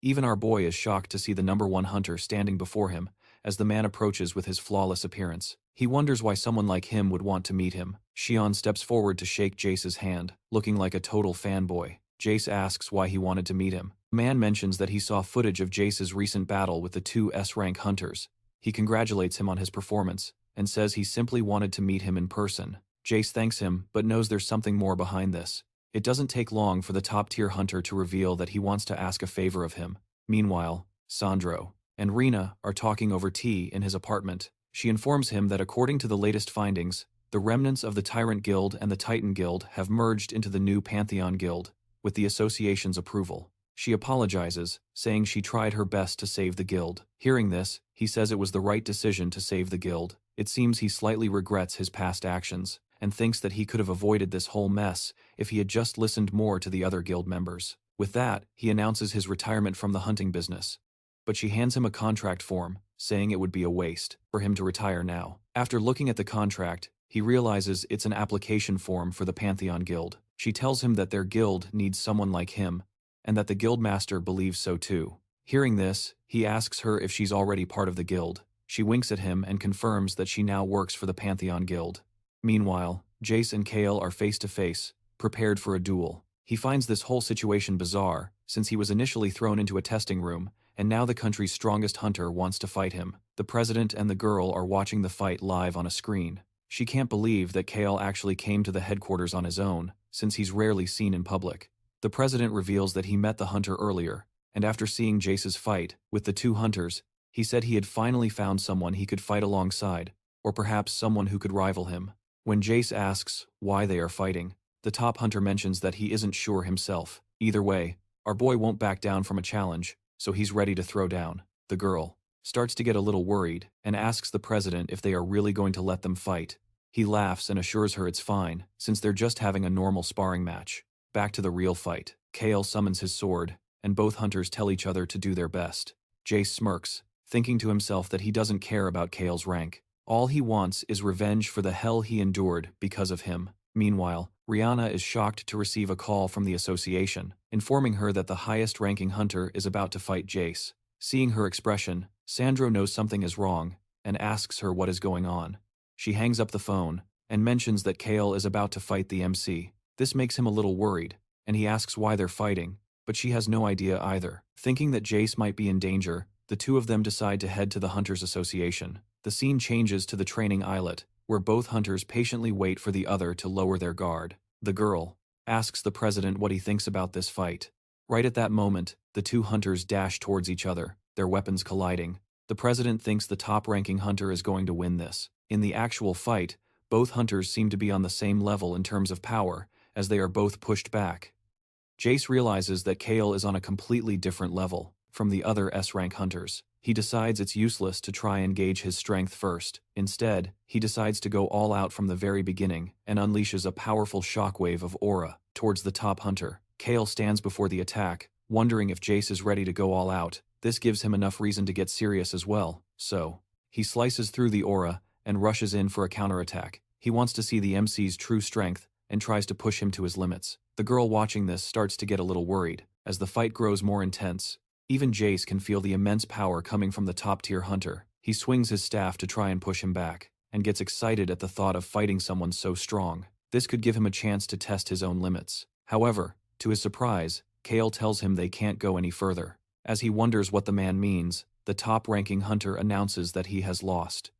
Even our boy is shocked to see the #1 hunter standing before him, as the man approaches with his flawless appearance. He wonders why someone like him would want to meet him. Xion steps forward to shake Jace's hand, looking like a total fanboy. Jace asks why he wanted to meet him. The man mentions that he saw footage of Jace's recent battle with the 2 S-rank hunters. He congratulates him on his performance, and says he simply wanted to meet him in person. Jace thanks him, but knows there's something more behind this. It doesn't take long for the top-tier hunter to reveal that he wants to ask a favor of him. Meanwhile, Sandro and Rina are talking over tea in his apartment. She informs him that according to the latest findings, the remnants of the Tyrant Guild and the Titan Guild have merged into the new Pantheon Guild, with the association's approval. She apologizes, saying she tried her best to save the guild. Hearing this, he says it was the right decision to save the guild. It seems he slightly regrets his past actions, and thinks that he could have avoided this whole mess if he had just listened more to the other guild members. With that, he announces his retirement from the hunting business. But she hands him a contract form, saying it would be a waste for him to retire now. After looking at the contract, he realizes it's an application form for the Pantheon Guild. She tells him that their guild needs someone like him, and that the guildmaster believes so too. Hearing this, he asks her if she's already part of the guild. She winks at him and confirms that she now works for the Pantheon Guild. Meanwhile, Jace and Kale are face to face, prepared for a duel. He finds this whole situation bizarre, since he was initially thrown into a testing room, and now the country's strongest hunter wants to fight him. The president and the girl are watching the fight live on a screen. She can't believe that Kale actually came to the headquarters on his own, since he's rarely seen in public. The president reveals that he met the hunter earlier, and after seeing Jace's fight with the 2 hunters, he said he had finally found someone he could fight alongside, or perhaps someone who could rival him. When Jace asks why they are fighting, the top hunter mentions that he isn't sure himself. Either way, our boy won't back down from a challenge, so he's ready to throw down. The girl starts to get a little worried and asks the president if they are really going to let them fight. He laughs and assures her it's fine, since they're just having a normal sparring match. Back to the real fight. Kale summons his sword, and both hunters tell each other to do their best. Jace smirks, thinking to himself that he doesn't care about Kale's rank. All he wants is revenge for the hell he endured because of him. Meanwhile, Rihanna is shocked to receive a call from the association, informing her that the highest-ranking hunter is about to fight Jace. Seeing her expression, Sandro knows something is wrong, and asks her what is going on. She hangs up the phone, and mentions that Kale is about to fight the MC. This makes him a little worried, and he asks why they're fighting, but she has no idea either. Thinking that Jace might be in danger, the 2 of them decide to head to the Hunters Association. The scene changes to the training islet, where both hunters patiently wait for the other to lower their guard. The girl asks the president what he thinks about this fight. Right at that moment, the 2 hunters dash towards each other, their weapons colliding. The president thinks the top-ranking hunter is going to win this. In the actual fight, Both hunters seem to be on the same level in terms of power, as they are both pushed back. Jace realizes that Kale is on a completely different level from the other S-rank hunters. He decides it's useless to try and gauge his strength first. Instead, he decides to go all out from the very beginning and unleashes a powerful shockwave of aura towards the top hunter. Kale stands before the attack, wondering if Jace is ready to go all out. This gives him enough reason to get serious as well, so he slices through the aura and rushes in for a counterattack. He wants to see the MC's true strength and tries to push him to his limits. The girl watching this starts to get a little worried. As the fight grows more intense, even Jace can feel the immense power coming from the top-tier hunter. He swings his staff to try and push him back, and gets excited at the thought of fighting someone so strong. This could give him a chance to test his own limits. However, to his surprise, Kale tells him they can't go any further. As he wonders what the man means, the top-ranking hunter announces that he has lost.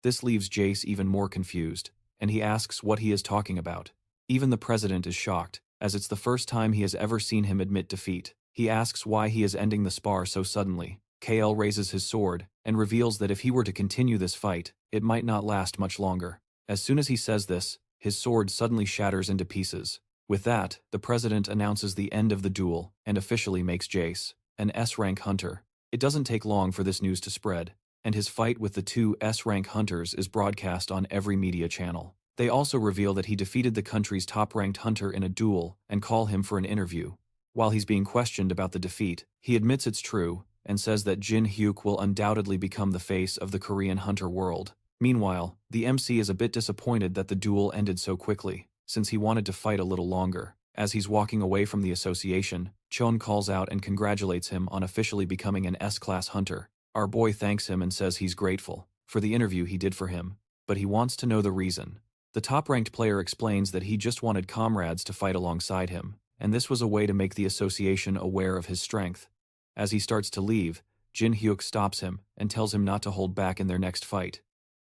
This leaves Jace even more confused, and he asks what he is talking about. Even the president is shocked, as it's the first time he has ever seen him admit defeat. He asks why he is ending the spar so suddenly. Kale raises his sword, and reveals that if he were to continue this fight, it might not last much longer. As soon as he says this, his sword suddenly shatters into pieces. With that, the president announces the end of the duel, and officially makes Jace an S-rank hunter. It doesn't take long for this news to spread, and his fight with the two S-rank hunters is broadcast on every media channel. They also reveal that he defeated the country's top-ranked hunter in a duel and call him for an interview. While he's being questioned about the defeat, he admits it's true and says that Jin Hyuk will undoubtedly become the face of the Korean hunter world. Meanwhile, the MC is a bit disappointed that the duel ended so quickly, since he wanted to fight a little longer. As he's walking away from the association, Chon calls out and congratulates him on officially becoming an S-class hunter. Our boy thanks him and says he's grateful for the interview he did for him, but he wants to know the reason. The top-ranked player explains that he just wanted comrades to fight alongside him, and this was a way to make the association aware of his strength. As he starts to leave, Jin Hyuk stops him and tells him not to hold back in their next fight.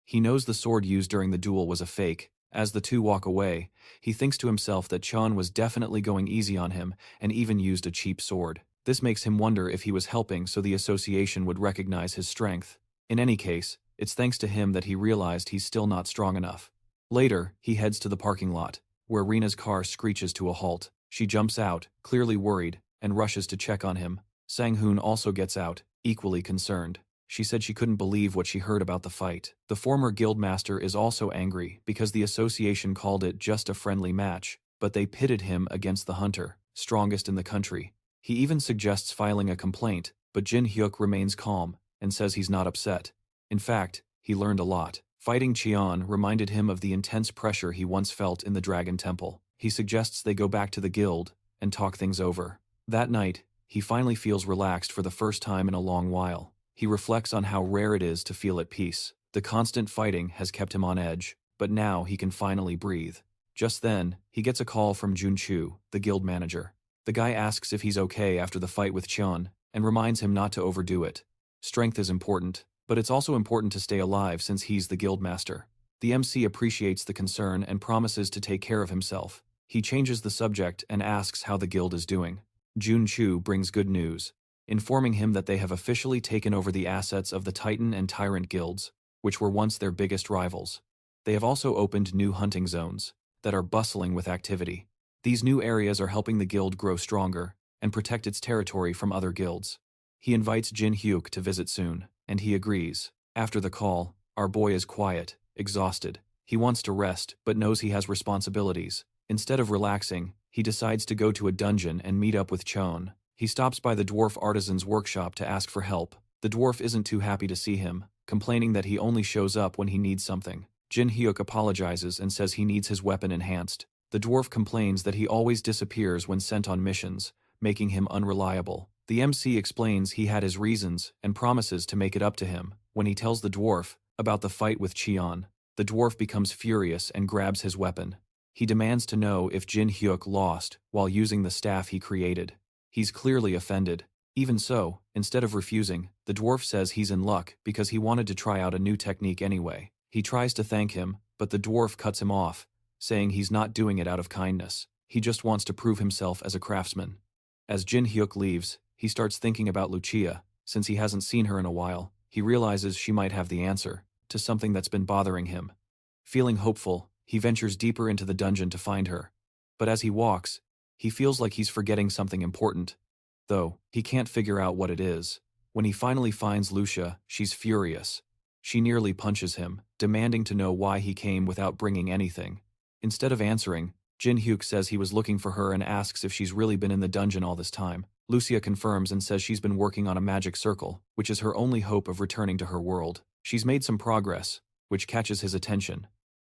He knows the sword used during the duel was a fake. As the two walk away, he thinks to himself that Chon was definitely going easy on him and even used a cheap sword. This makes him wonder if he was helping so the association would recognize his strength. In any case, it's thanks to him that he realized he's still not strong enough. Later, he heads to the parking lot, where Rena's car screeches to a halt. She jumps out, clearly worried, and rushes to check on him. Sang-hoon also gets out, equally concerned. She said she couldn't believe what she heard about the fight. The former guildmaster is also angry because the association called it just a friendly match, but they pitted him against the hunter, strongest in the country. He even suggests filing a complaint, but Jin Hyuk remains calm and says he's not upset. In fact, he learned a lot. Fighting Cheon reminded him of the intense pressure he once felt in the Dragon Temple. He suggests they go back to the guild and talk things over. That night, he finally feels relaxed for the first time in a long while. He reflects on how rare it is to feel at peace. The constant fighting has kept him on edge, but now he can finally breathe. Just then, he gets a call from Jun Chu, the guild manager. The guy asks if he's okay after the fight with Cheon, and reminds him not to overdo it. Strength is important, but it's also important to stay alive since he's the guild master. The MC appreciates the concern and promises to take care of himself. He changes the subject and asks how the guild is doing. Jun Chu brings good news, informing him that they have officially taken over the assets of the Titan and Tyrant guilds, which were once their biggest rivals. They have also opened new hunting zones that are bustling with activity. These new areas are helping the guild grow stronger and protect its territory from other guilds. He invites Jin Hyuk to visit soon, and he agrees. After the call, our boy is quiet, exhausted. He wants to rest, but knows he has responsibilities. Instead of relaxing, he decides to go to a dungeon and meet up with Chon. He stops by the dwarf artisan's workshop to ask for help. The dwarf isn't too happy to see him, complaining that he only shows up when he needs something. Jin Hyuk apologizes and says he needs his weapon enhanced. The dwarf complains that he always disappears when sent on missions, making him unreliable. The MC explains he had his reasons and promises to make it up to him. When he tells the dwarf about the fight with Cheon, the dwarf becomes furious and grabs his weapon. He demands to know if Jin Hyuk lost while using the staff he created. He's clearly offended. Even so, instead of refusing, the dwarf says he's in luck because he wanted to try out a new technique anyway. He tries to thank him, but the dwarf cuts him off, saying he's not doing it out of kindness. He just wants to prove himself as a craftsman. As Jin Hyuk leaves, he starts thinking about Lucia. Since he hasn't seen her in a while, he realizes she might have the answer to something that's been bothering him. Feeling hopeful, he ventures deeper into the dungeon to find her. But as he walks, he feels like he's forgetting something important, though he can't figure out what it is. When he finally finds Lucia, she's furious. She nearly punches him, demanding to know why he came without bringing anything. Instead of answering, Jin Hyuk says he was looking for her and asks if she's really been in the dungeon all this time. Lucia confirms and says she's been working on a magic circle, which is her only hope of returning to her world. She's made some progress, which catches his attention.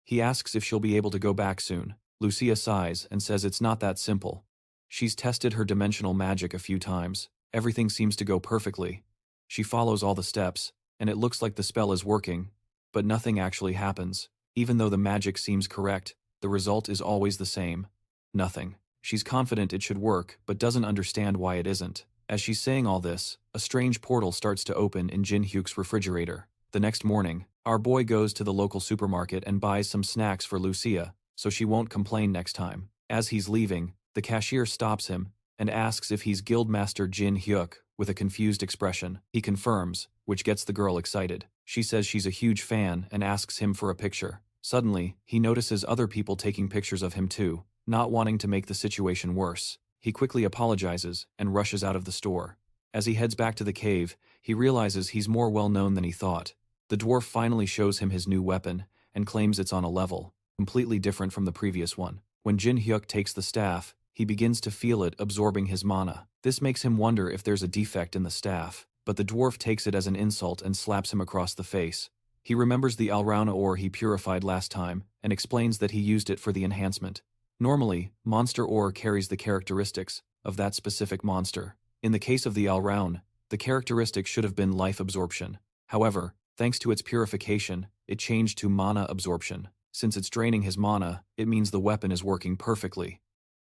He asks if she'll be able to go back soon. Lucia sighs and says it's not that simple. She's tested her dimensional magic a few times. Everything seems to go perfectly. She follows all the steps, and it looks like the spell is working, but nothing actually happens. Even though the magic seems correct, the result is always the same. Nothing. She's confident it should work, but doesn't understand why it isn't. As she's saying all this, a strange portal starts to open in Jin Hyuk's refrigerator. The next morning, our boy goes to the local supermarket and buys some snacks for Lucia, so she won't complain next time. As he's leaving, the cashier stops him and asks if he's Guildmaster Jin Hyuk, with a confused expression. He confirms, which gets the girl excited. She says she's a huge fan and asks him for a picture. Suddenly, he notices other people taking pictures of him too, not wanting to make the situation worse. He quickly apologizes and rushes out of the store. As he heads back to the cave, he realizes he's more well-known than he thought. The dwarf finally shows him his new weapon and claims it's on a level completely different from the previous one. When Jin Hyuk takes the staff, he begins to feel it absorbing his mana. This makes him wonder if there's a defect in the staff, but the dwarf takes it as an insult and slaps him across the face. He remembers the Alrauna ore he purified last time and explains that he used it for the enhancement. Normally, monster ore carries the characteristics of that specific monster. In the case of the Alraun, the characteristic should have been life absorption. However, thanks to its purification, it changed to mana absorption. Since it's draining his mana, it means the weapon is working perfectly.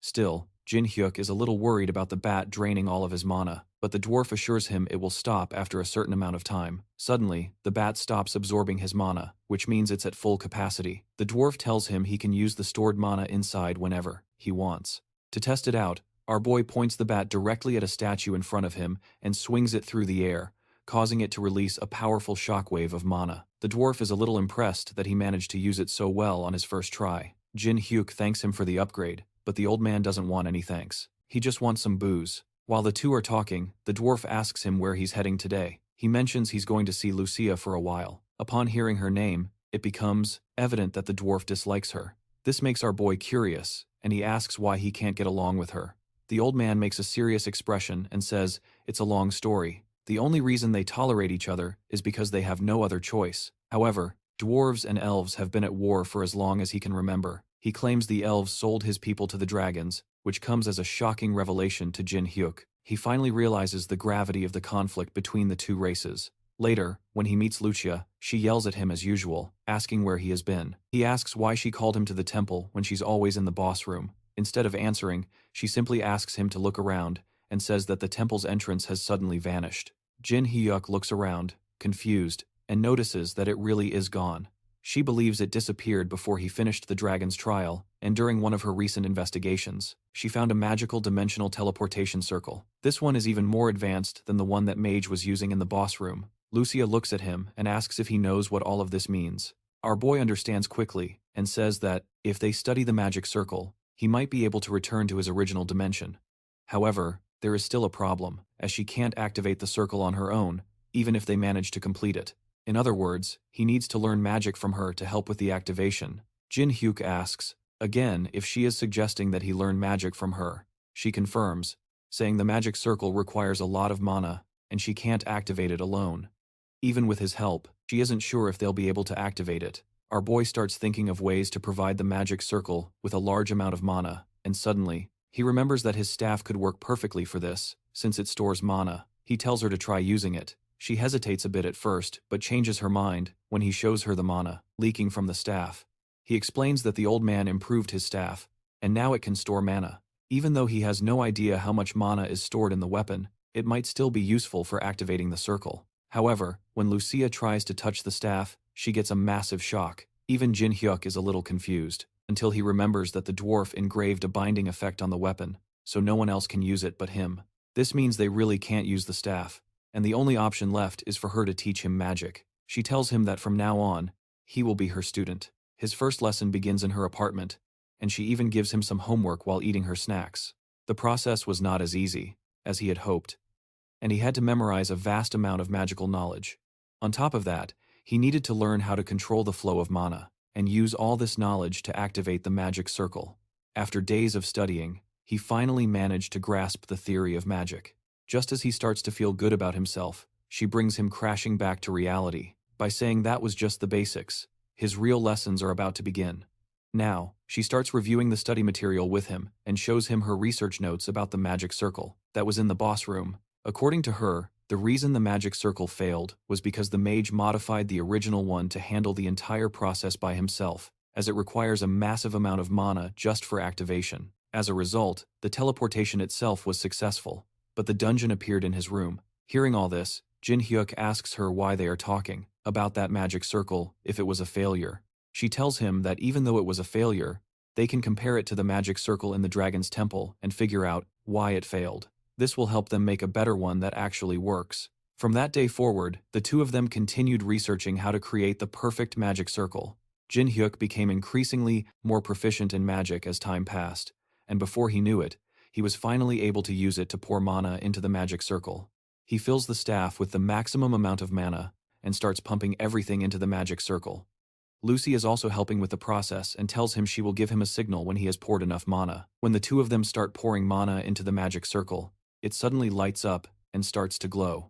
Still, Jin Hyuk is a little worried about the bat draining all of his mana, but the dwarf assures him it will stop after a certain amount of time. Suddenly, the bat stops absorbing his mana, which means it's at full capacity. The dwarf tells him he can use the stored mana inside whenever he wants. To test it out, our boy points the bat directly at a statue in front of him and swings it through the air, causing it to release a powerful shockwave of mana. The dwarf is a little impressed that he managed to use it so well on his first try. Jin Hyuk thanks him for the upgrade, but the old man doesn't want any thanks. He just wants some booze. While the two are talking, the dwarf asks him where he's heading today. He mentions he's going to see Lucia for a while. Upon hearing her name, it becomes evident that the dwarf dislikes her. This makes our boy curious, and he asks why he can't get along with her. The old man makes a serious expression and says it's a long story. The only reason they tolerate each other is because they have no other choice. However, dwarves and elves have been at war for as long as he can remember. He claims the elves sold his people to the dragons, which comes as a shocking revelation to Jin Hyuk. He finally realizes the gravity of the conflict between the two races. Later, when he meets Lucia, she yells at him as usual, asking where he has been. He asks why she called him to the temple when she's always in the boss room. Instead of answering, she simply asks him to look around and says that the temple's entrance has suddenly vanished. Jin Hyuk looks around, confused, and notices that it really is gone. She believes it disappeared before he finished the dragon's trial, and during one of her recent investigations, she found a magical dimensional teleportation circle. This one is even more advanced than the one that Mage was using in the boss room. Lucia looks at him and asks if he knows what all of this means. Our boy understands quickly and says that, if they study the magic circle, he might be able to return to his original dimension. However, there is still a problem, as she can't activate the circle on her own, even if they manage to complete it. In other words, he needs to learn magic from her to help with the activation. Jin Hyuk asks, again, if she is suggesting that he learn magic from her. She confirms, saying the magic circle requires a lot of mana, and she can't activate it alone. Even with his help, she isn't sure if they'll be able to activate it. Our boy starts thinking of ways to provide the magic circle with a large amount of mana, and suddenly, he remembers that his staff could work perfectly for this, since it stores mana. He tells her to try using it. She hesitates a bit at first, but changes her mind when he shows her the mana leaking from the staff. He explains that the old man improved his staff, and now it can store mana. Even though he has no idea how much mana is stored in the weapon, it might still be useful for activating the circle. However, when Lucia tries to touch the staff, she gets a massive shock. Even Jin Hyuk is a little confused, until he remembers that the dwarf engraved a binding effect on the weapon, so no one else can use it but him. This means they really can't use the staff, and the only option left is for her to teach him magic. She tells him that from now on, he will be her student. His first lesson begins in her apartment, and she even gives him some homework while eating her snacks. The process was not as easy as he had hoped, and he had to memorize a vast amount of magical knowledge. On top of that, he needed to learn how to control the flow of mana, and use all this knowledge to activate the magic circle. After days of studying, he finally managed to grasp the theory of magic. Just as he starts to feel good about himself, she brings him crashing back to reality by saying that was just the basics. His real lessons are about to begin. Now, she starts reviewing the study material with him and shows him her research notes about the magic circle that was in the boss room. According to her, the reason the magic circle failed was because the mage modified the original one to handle the entire process by himself, as it requires a massive amount of mana just for activation. As a result, the teleportation itself was successful, but the dungeon appeared in his room. Hearing all this, Jin Hyuk asks her why they are talking about that magic circle if it was a failure. She tells him that even though it was a failure, they can compare it to the magic circle in the dragon's temple and figure out why it failed. This will help them make a better one that actually works. From that day forward, the two of them continued researching how to create the perfect magic circle. Jin Hyuk became increasingly more proficient in magic as time passed, and before he knew it, he was finally able to use it to pour mana into the magic circle. He fills the staff with the maximum amount of mana and starts pumping everything into the magic circle. Lucy is also helping with the process and tells him she will give him a signal when he has poured enough mana. When the two of them start pouring mana into the magic circle, it suddenly lights up and starts to glow.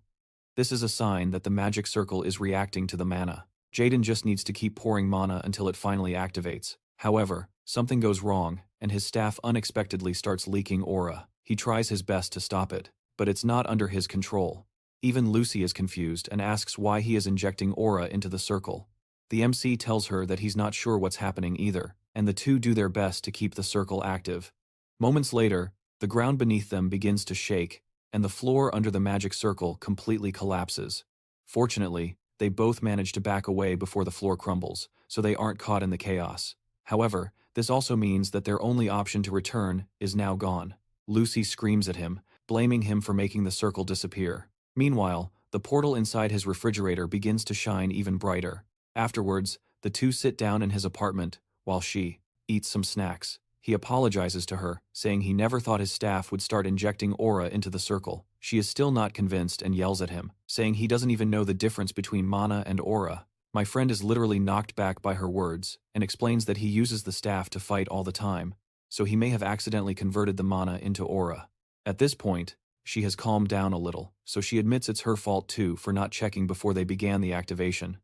This is a sign that the magic circle is reacting to the mana. Jaden just needs to keep pouring mana until it finally activates. However, something goes wrong, and his staff unexpectedly starts leaking aura. He tries his best to stop it, but it's not under his control. Even Lucy is confused and asks why he is injecting aura into the circle. The MC tells her that he's not sure what's happening either, and the two do their best to keep the circle active. Moments later, the ground beneath them begins to shake, and the floor under the magic circle completely collapses. Fortunately, they both manage to back away before the floor crumbles, so they aren't caught in the chaos. However, this also means that their only option to return is now gone. Lucy screams at him, blaming him for making the circle disappear. Meanwhile, the portal inside his refrigerator begins to shine even brighter. Afterwards, the two sit down in his apartment, while she eats some snacks. He apologizes to her, saying he never thought his staff would start injecting aura into the circle. She is still not convinced and yells at him, saying he doesn't even know the difference between mana and aura. My friend is literally knocked back by her words, and explains that he uses the staff to fight all the time, so he may have accidentally converted the mana into aura. At this point, she has calmed down a little, so she admits it's her fault too for not checking before they began the activation.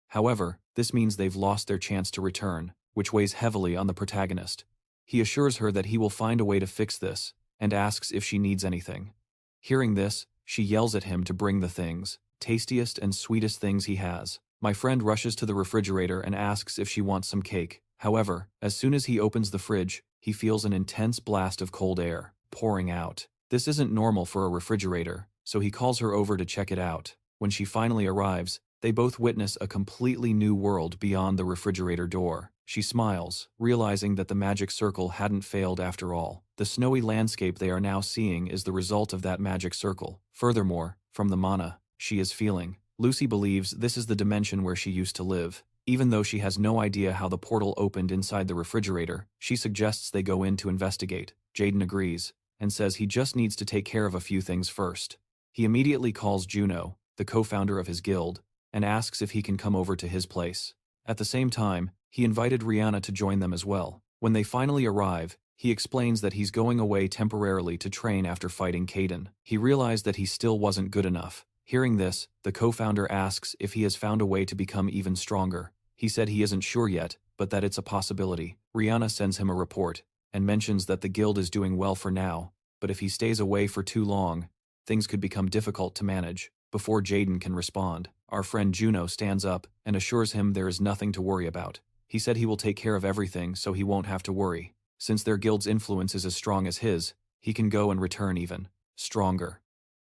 However, this means they've lost their chance to return, which weighs heavily on the protagonist. He assures her that he will find a way to fix this, and asks if she needs anything. Hearing this, she yells at him to bring the things, tastiest and sweetest things he has. My friend rushes to the refrigerator and asks if she wants some cake. However, as soon as he opens the fridge, he feels an intense blast of cold air pouring out. This isn't normal for a refrigerator, so he calls her over to check it out. When she finally arrives, they both witness a completely new world beyond the refrigerator door. She smiles, realizing that the magic circle hadn't failed after all. The snowy landscape they are now seeing is the result of that magic circle. Furthermore, from the mana she is feeling, Lucy believes this is the dimension where she used to live. Even though she has no idea how the portal opened inside the refrigerator, she suggests they go in to investigate. Jaden agrees, and says he just needs to take care of a few things first. He immediately calls Juno, the co-founder of his guild, and asks if he can come over to his place. At the same time, he invited Rihanna to join them as well. When they finally arrive, he explains that he's going away temporarily to train after fighting Caden. He realized that he still wasn't good enough. Hearing this, the co-founder asks if he has found a way to become even stronger. He said he isn't sure yet, but that it's a possibility. Rihanna sends him a report, and mentions that the guild is doing well for now, but if he stays away for too long, things could become difficult to manage. Before Jaden can respond, our friend Juno stands up and assures him there is nothing to worry about. He said he will take care of everything so he won't have to worry. Since their guild's influence is as strong as his, he can go and return even stronger.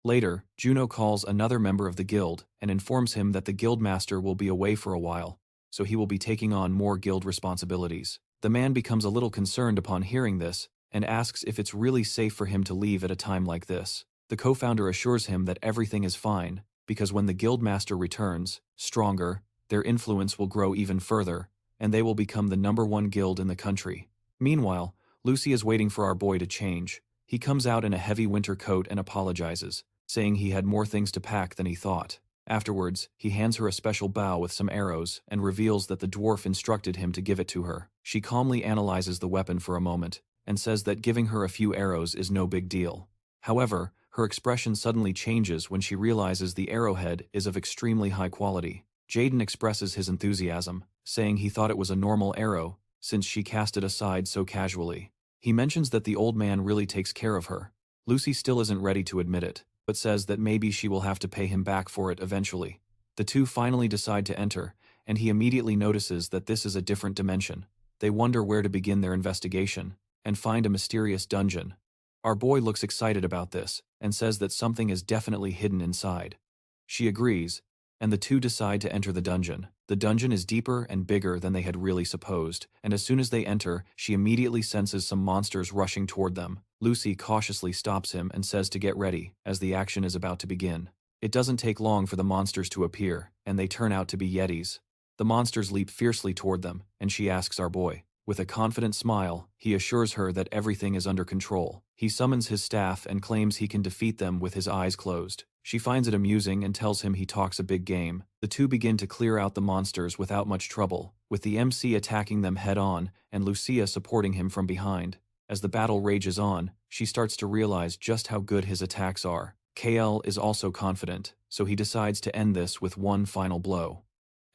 Later, Juno calls another member of the guild and informs him that the guildmaster will be away for a while, so he will be taking on more guild responsibilities. The man becomes a little concerned upon hearing this and asks if it's really safe for him to leave at a time like this. The co-founder assures him that everything is fine, because when the guildmaster returns, stronger, their influence will grow even further, and they will become the #1 guild in the country. Meanwhile, Lucy is waiting for our boy to change. He comes out in a heavy winter coat and apologizes, saying he had more things to pack than he thought. Afterwards, he hands her a special bow with some arrows and reveals that the dwarf instructed him to give it to her. She calmly analyzes the weapon for a moment and says that giving her a few arrows is no big deal. However, her expression suddenly changes when she realizes the arrowhead is of extremely high quality. Jaden expresses his enthusiasm, saying he thought it was a normal arrow since she cast it aside so casually. He mentions that the old man really takes care of her. Lucy still isn't ready to admit it, but says that maybe she will have to pay him back for it eventually. The two finally decide to enter, and he immediately notices that this is a different dimension. They wonder where to begin their investigation, and find a mysterious dungeon. Our boy looks excited about this, and says that something is definitely hidden inside. She agrees, and the two decide to enter the dungeon. The dungeon is deeper and bigger than they had really supposed, and as soon as they enter, she immediately senses some monsters rushing toward them. Lucy cautiously stops him and says to get ready, as the action is about to begin. It doesn't take long for the monsters to appear, and they turn out to be yetis. The monsters leap fiercely toward them, and she asks our boy. With a confident smile, he assures her that everything is under control. He summons his staff and claims he can defeat them with his eyes closed. She finds it amusing and tells him he talks a big game. The two begin to clear out the monsters without much trouble, with the MC attacking them head-on and Lucia supporting him from behind. As the battle rages on, she starts to realize just how good his attacks are. KL is also confident, so he decides to end this with one final blow.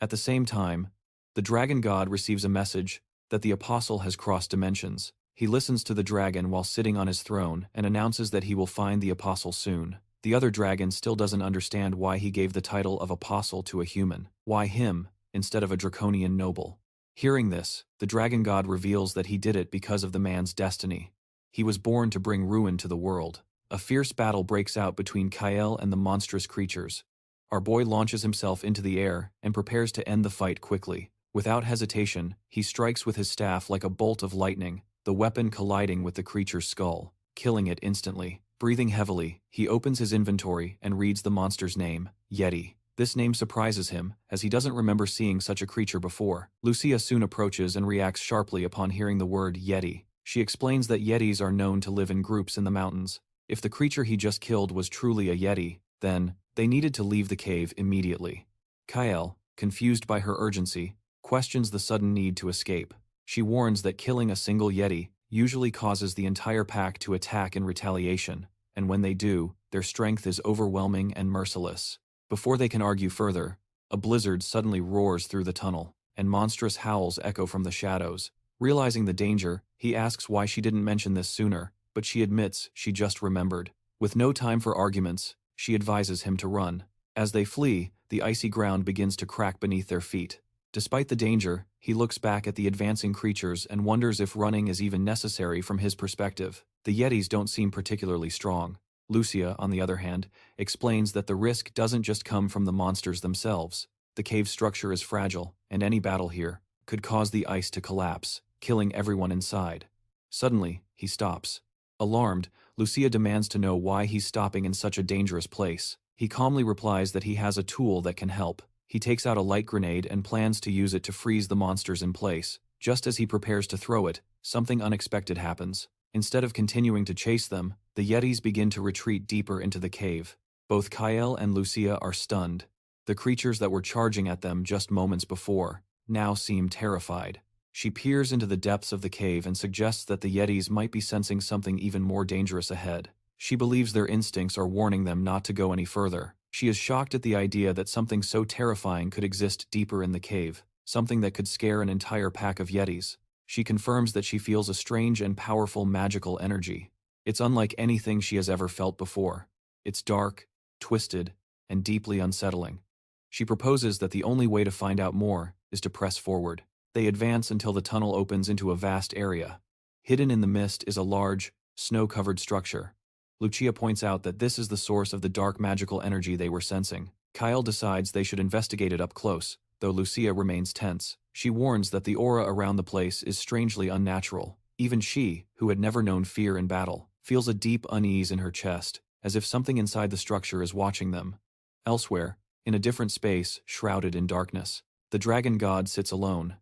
At the same time, the dragon god receives a message that the apostle has crossed dimensions. He listens to the dragon while sitting on his throne and announces that he will find the apostle soon. The other dragon still doesn't understand why he gave the title of apostle to a human. Why him, instead of a draconian noble? Hearing this, the dragon god reveals that he did it because of the man's destiny. He was born to bring ruin to the world. A fierce battle breaks out between Kael and the monstrous creatures. Our boy launches himself into the air and prepares to end the fight quickly. Without hesitation, he strikes with his staff like a bolt of lightning, the weapon colliding with the creature's skull, killing it instantly. Breathing heavily, he opens his inventory and reads the monster's name, Yeti. This name surprises him, as he doesn't remember seeing such a creature before. Lucia soon approaches and reacts sharply upon hearing the word Yeti. She explains that Yetis are known to live in groups in the mountains. If the creature he just killed was truly a Yeti, then they needed to leave the cave immediately. Kael, confused by her urgency, questions the sudden need to escape. She warns that killing a single Yeti usually causes the entire pack to attack in retaliation, and when they do, their strength is overwhelming and merciless. Before they can argue further, a blizzard suddenly roars through the tunnel, and monstrous howls echo from the shadows. Realizing the danger, he asks why she didn't mention this sooner, but she admits she just remembered. With no time for arguments, she advises him to run. As they flee, the icy ground begins to crack beneath their feet. Despite the danger, he looks back at the advancing creatures and wonders if running is even necessary from his perspective. The Yetis don't seem particularly strong. Lucia, on the other hand, explains that the risk doesn't just come from the monsters themselves. The cave structure is fragile, and any battle here could cause the ice to collapse, killing everyone inside. Suddenly, he stops. Alarmed, Lucia demands to know why he's stopping in such a dangerous place. He calmly replies that he has a tool that can help. He takes out a light grenade and plans to use it to freeze the monsters in place. Just as he prepares to throw it, something unexpected happens. Instead of continuing to chase them, the Yetis begin to retreat deeper into the cave. Both Kael and Lucia are stunned. The creatures that were charging at them just moments before now seem terrified. She peers into the depths of the cave and suggests that the Yetis might be sensing something even more dangerous ahead. She believes their instincts are warning them not to go any further. She is shocked at the idea that something so terrifying could exist deeper in the cave, something that could scare an entire pack of Yetis. She confirms that she feels a strange and powerful magical energy. It's unlike anything she has ever felt before. It's dark, twisted, and deeply unsettling. She proposes that the only way to find out more is to press forward. They advance until the tunnel opens into a vast area. Hidden in the mist is a large, snow-covered structure. Lucia points out that this is the source of the dark magical energy they were sensing. Kyle decides they should investigate it up close, though Lucia remains tense. She warns that the aura around the place is strangely unnatural. Even she, who had never known fear in battle, feels a deep unease in her chest, as if something inside the structure is watching them. Elsewhere, in a different space, shrouded in darkness, the dragon god sits alone.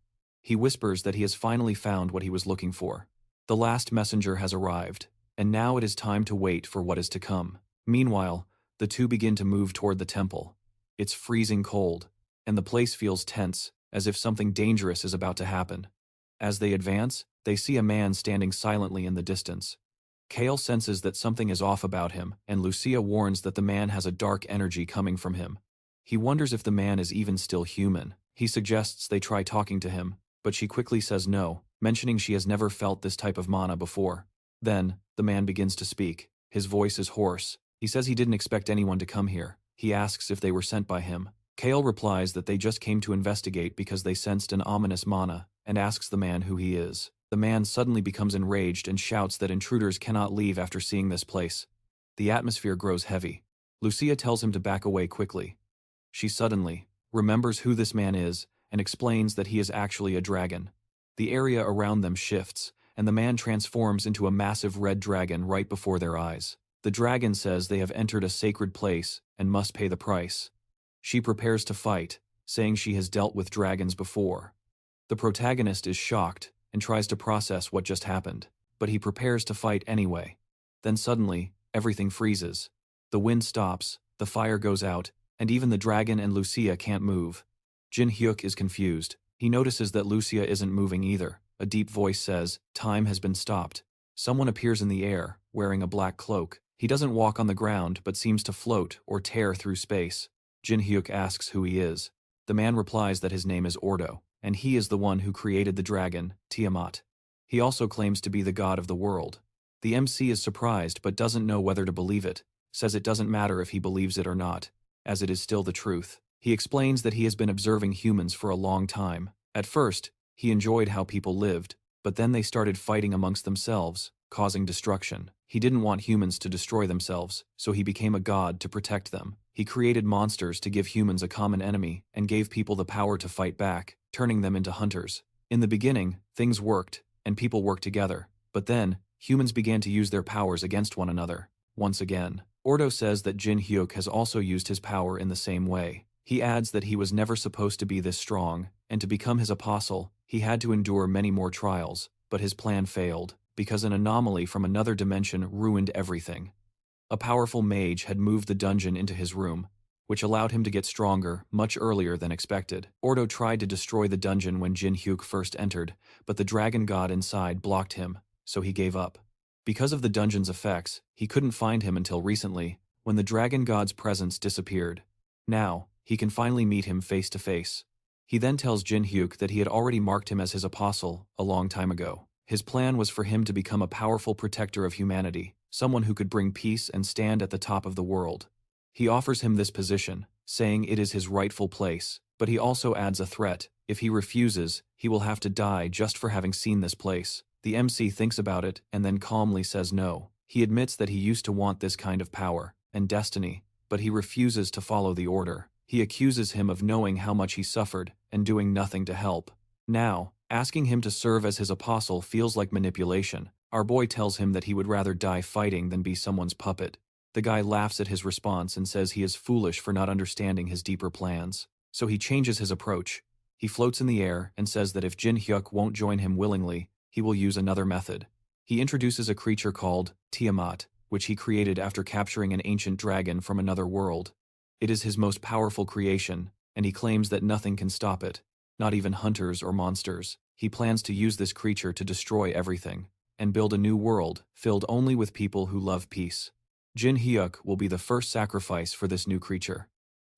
He whispers that he has finally found what he was looking for. The last messenger has arrived, and now it is time to wait for what is to come. Meanwhile, the two begin to move toward the temple. It's freezing cold, and the place feels tense, as if something dangerous is about to happen. As they advance, they see a man standing silently in the distance. Kale senses that something is off about him, and Lucia warns that the man has a dark energy coming from him. He wonders if the man is even still human. He suggests they try talking to him, but she quickly says no, mentioning she has never felt this type of mana before. Then, the man begins to speak. His voice is hoarse. He says he didn't expect anyone to come here. He asks if they were sent by him. Kale replies that they just came to investigate because they sensed an ominous mana, and asks the man who he is. The man suddenly becomes enraged and shouts that intruders cannot leave after seeing this place. The atmosphere grows heavy. Lucia tells him to back away quickly. She suddenly remembers who this man is and explains that he is actually a dragon. The area around them shifts, and the man transforms into a massive red dragon right before their eyes. The dragon says they have entered a sacred place and must pay the price. She prepares to fight, saying she has dealt with dragons before. The protagonist is shocked and tries to process what just happened, but he prepares to fight anyway. Then suddenly, everything freezes. The wind stops, the fire goes out, and even the dragon and Lucia can't move. Jin Hyuk is confused. He notices that Lucia isn't moving either. A deep voice says, "Time has been stopped." Someone appears in the air, wearing a black cloak. He doesn't walk on the ground, but seems to float or tear through space. Jin Hyuk asks who he is. The man replies that his name is Ordo, and he is the one who created the dragon, Tiamat. He also claims to be the god of the world. The MC is surprised but doesn't know whether to believe it, says it doesn't matter if he believes it or not, as it is still the truth. He explains that he has been observing humans for a long time. At first, he enjoyed how people lived, but then they started fighting amongst themselves, causing destruction. He didn't want humans to destroy themselves, so he became a god to protect them. He created monsters to give humans a common enemy and gave people the power to fight back, turning them into hunters. In the beginning, things worked, and people worked together, but then, humans began to use their powers against one another. Once again, Ordo says that Jin Hyuk has also used his power in the same way. He adds that he was never supposed to be this strong, and to become his apostle, he had to endure many more trials, but his plan failed, because an anomaly from another dimension ruined everything. A powerful mage had moved the dungeon into his room, which allowed him to get stronger much earlier than expected. Ordo tried to destroy the dungeon when Jin Hyuk first entered, but the dragon god inside blocked him, so he gave up. Because of the dungeon's effects, he couldn't find him until recently, when the dragon god's presence disappeared. Now, he can finally meet him face to face. He then tells Jin Hyuk that he had already marked him as his apostle a long time ago. His plan was for him to become a powerful protector of humanity, someone who could bring peace and stand at the top of the world. He offers him this position, saying it is his rightful place, but he also adds a threat. If he refuses, he will have to die just for having seen this place. The MC thinks about it and then calmly says no. He admits that he used to want this kind of power and destiny, but he refuses to follow the order. He accuses him of knowing how much he suffered and doing nothing to help. Now, asking him to serve as his apostle feels like manipulation. Our boy tells him that he would rather die fighting than be someone's puppet. The guy laughs at his response and says he is foolish for not understanding his deeper plans. So he changes his approach. He floats in the air and says that if Jin Hyuk won't join him willingly, he will use another method. He introduces a creature called Tiamat, which he created after capturing an ancient dragon from another world. It is his most powerful creation, and he claims that nothing can stop it, not even hunters or monsters. He plans to use this creature to destroy everything, and build a new world filled only with people who love peace. Jin Hyuk will be the first sacrifice for this new creature.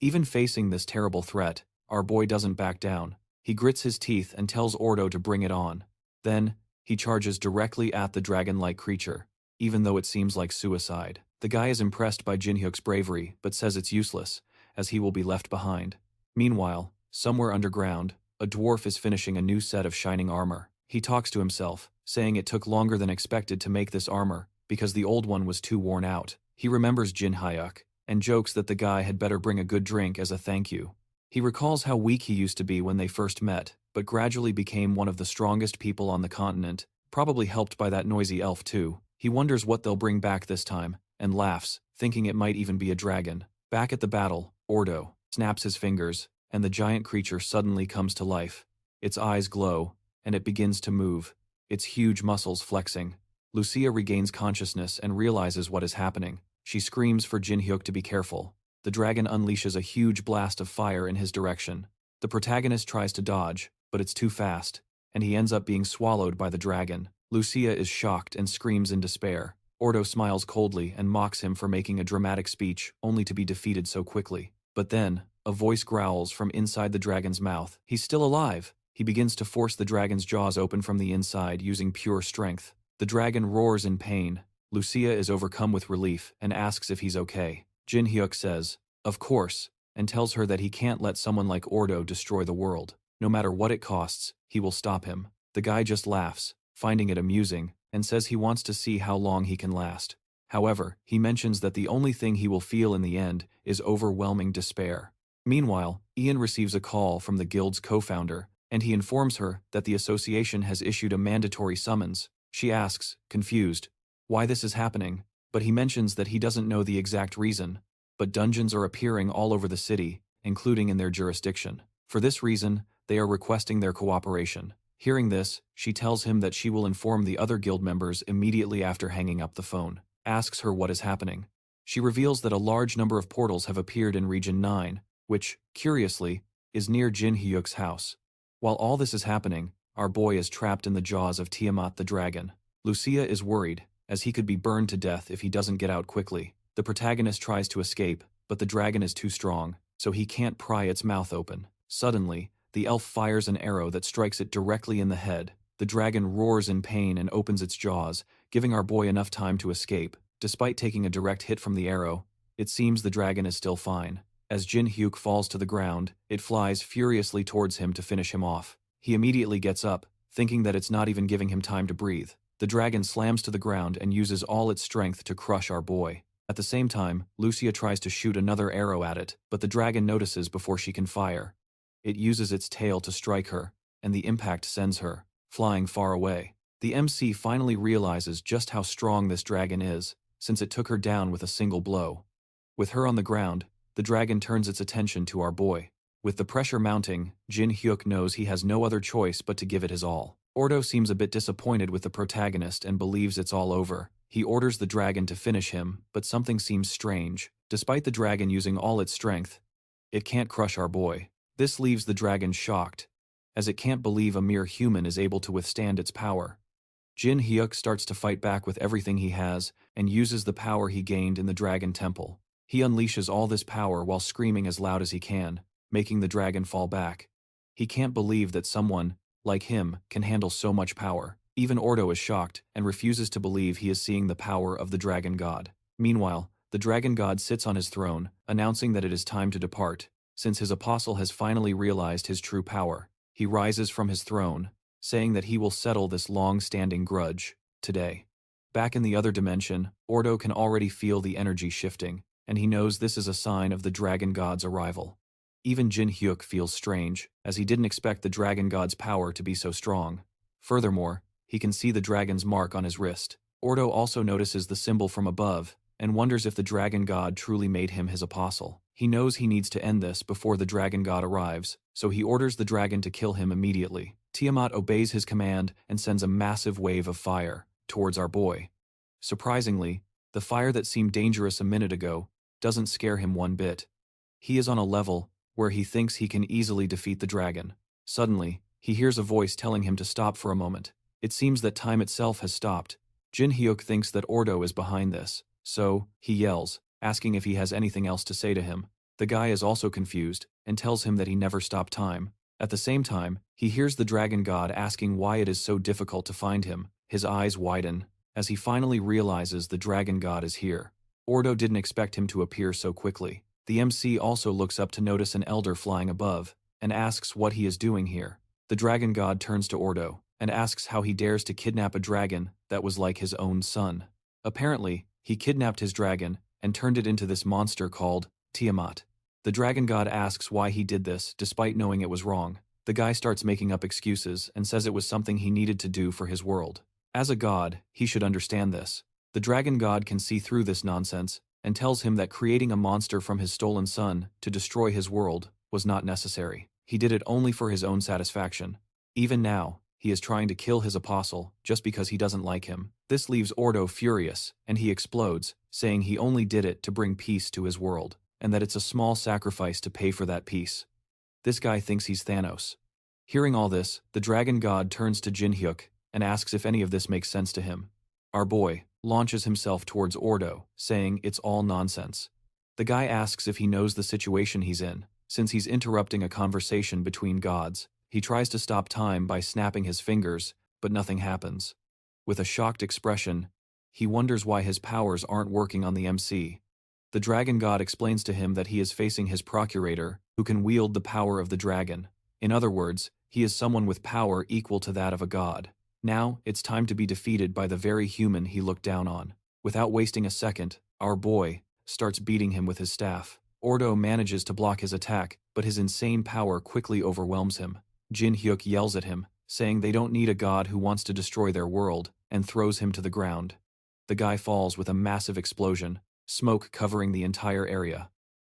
Even facing this terrible threat, our boy doesn't back down. He grits his teeth and tells Ordo to bring it on. Then, he charges directly at the dragon-like creature, even though it seems like suicide. The guy is impressed by Jin Hyuk's bravery, but says it's useless, as he will be left behind. Meanwhile, somewhere underground, a dwarf is finishing a new set of shining armor. He talks to himself, saying it took longer than expected to make this armor, because the old one was too worn out. He remembers Jin Hyuk, and jokes that the guy had better bring a good drink as a thank you. He recalls how weak he used to be when they first met, but gradually became one of the strongest people on the continent, probably helped by that noisy elf too. He wonders what they'll bring back this time, and laughs, thinking it might even be a dragon. Back at the battle, Ordo snaps his fingers, and the giant creature suddenly comes to life. Its eyes glow, and it begins to move, its huge muscles flexing. Lucia regains consciousness and realizes what is happening. She screams for Jin Hyuk to be careful. The dragon unleashes a huge blast of fire in his direction. The protagonist tries to dodge, but it's too fast, and he ends up being swallowed by the dragon. Lucia is shocked and screams in despair. Ordo smiles coldly and mocks him for making a dramatic speech, only to be defeated so quickly. But then, a voice growls from inside the dragon's mouth. He's still alive! He begins to force the dragon's jaws open from the inside using pure strength. The dragon roars in pain. Lucia is overcome with relief and asks if he's okay. Jin Hyuk says, "Of course," and tells her that he can't let someone like Ordo destroy the world. No matter what it costs, he will stop him. The guy just laughs, finding it amusing, and says he wants to see how long he can last. However, he mentions that the only thing he will feel in the end is overwhelming despair. Meanwhile, Ian receives a call from the guild's co-founder, and he informs her that the association has issued a mandatory summons. She asks, confused, why this is happening, but he mentions that he doesn't know the exact reason. But dungeons are appearing all over the city, including in their jurisdiction. For this reason, they are requesting their cooperation. Hearing this, she tells him that she will inform the other guild members immediately after hanging up the phone. Asks her what is happening. She reveals that a large number of portals have appeared in Region 9, which, curiously, is near Jin Hyuk's house. While all this is happening, our boy is trapped in the jaws of Tiamat the dragon. Lucia is worried, as he could be burned to death if he doesn't get out quickly. The protagonist tries to escape, but the dragon is too strong, so he can't pry its mouth open. Suddenly, the elf fires an arrow that strikes it directly in the head. The dragon roars in pain and opens its jaws, giving our boy enough time to escape. Despite taking a direct hit from the arrow, it seems the dragon is still fine. As Jin Hyuk falls to the ground, it flies furiously towards him to finish him off. He immediately gets up, thinking that it's not even giving him time to breathe. The dragon slams to the ground and uses all its strength to crush our boy. At the same time, Lucia tries to shoot another arrow at it, but the dragon notices before she can fire. It uses its tail to strike her, and the impact sends her flying far away. The MC finally realizes just how strong this dragon is, since it took her down with a single blow. With her on the ground, the dragon turns its attention to our boy. With the pressure mounting, Jin Hyuk knows he has no other choice but to give it his all. Ordo seems a bit disappointed with the protagonist and believes it's all over. He orders the dragon to finish him, but something seems strange. Despite the dragon using all its strength, it can't crush our boy. This leaves the dragon shocked, as it can't believe a mere human is able to withstand its power. Jin Hyuk starts to fight back with everything he has and uses the power he gained in the Dragon Temple. He unleashes all this power while screaming as loud as he can, making the dragon fall back. He can't believe that someone, like him, can handle so much power. Even Ordo is shocked and refuses to believe he is seeing the power of the dragon god. Meanwhile, the dragon god sits on his throne, announcing that it is time to depart, since his apostle has finally realized his true power. He rises from his throne, saying that he will settle this long-standing grudge today. Back in the other dimension, Ordo can already feel the energy shifting, and he knows this is a sign of the dragon god's arrival. Even Jin Hyuk feels strange, as he didn't expect the dragon god's power to be so strong. Furthermore, he can see the dragon's mark on his wrist. Ordo also notices the symbol from above, and wonders if the dragon god truly made him his apostle. He knows he needs to end this before the dragon god arrives, so he orders the dragon to kill him immediately. Tiamat obeys his command and sends a massive wave of fire towards our boy. Surprisingly, the fire that seemed dangerous a minute ago doesn't scare him one bit. He is on a level where he thinks he can easily defeat the dragon. Suddenly, he hears a voice telling him to stop for a moment. It seems that time itself has stopped. Jin Hyuk thinks that Ordo is behind this, so he yells, asking if he has anything else to say to him. The guy is also confused and tells him that he never stopped time. At the same time, he hears the dragon god asking why it is so difficult to find him. His eyes widen as he finally realizes the dragon god is here. Ordo didn't expect him to appear so quickly. The MC also looks up to notice an elder flying above and asks what he is doing here. The dragon god turns to Ordo and asks how he dares to kidnap a dragon that was like his own son. Apparently, he kidnapped his dragon and turned it into this monster called Tiamat. The dragon god asks why he did this despite knowing it was wrong. The guy starts making up excuses and says it was something he needed to do for his world. As a god, he should understand this. The dragon god can see through this nonsense and tells him that creating a monster from his stolen son to destroy his world was not necessary. He did it only for his own satisfaction. Even now, he is trying to kill his apostle just because he doesn't like him. This leaves Ordo furious, and he explodes, saying he only did it to bring peace to his world, and that it's a small sacrifice to pay for that peace. This guy thinks he's Thanos. Hearing all this, the dragon god turns to Jin Hyuk and asks if any of this makes sense to him. Our boy launches himself towards Ordo, saying it's all nonsense. The guy asks if he knows the situation he's in, since he's interrupting a conversation between gods. He tries to stop time by snapping his fingers, but nothing happens. With a shocked expression, he wonders why his powers aren't working on the MC. The dragon god explains to him that he is facing his procurator, who can wield the power of the dragon. In other words, he is someone with power equal to that of a god. Now, it's time to be defeated by the very human he looked down on. Without wasting a second, our boy starts beating him with his staff. Ordo manages to block his attack, but his insane power quickly overwhelms him. Jin Hyuk yells at him, saying they don't need a god who wants to destroy their world, and throws him to the ground. The guy falls with a massive explosion, smoke covering the entire area.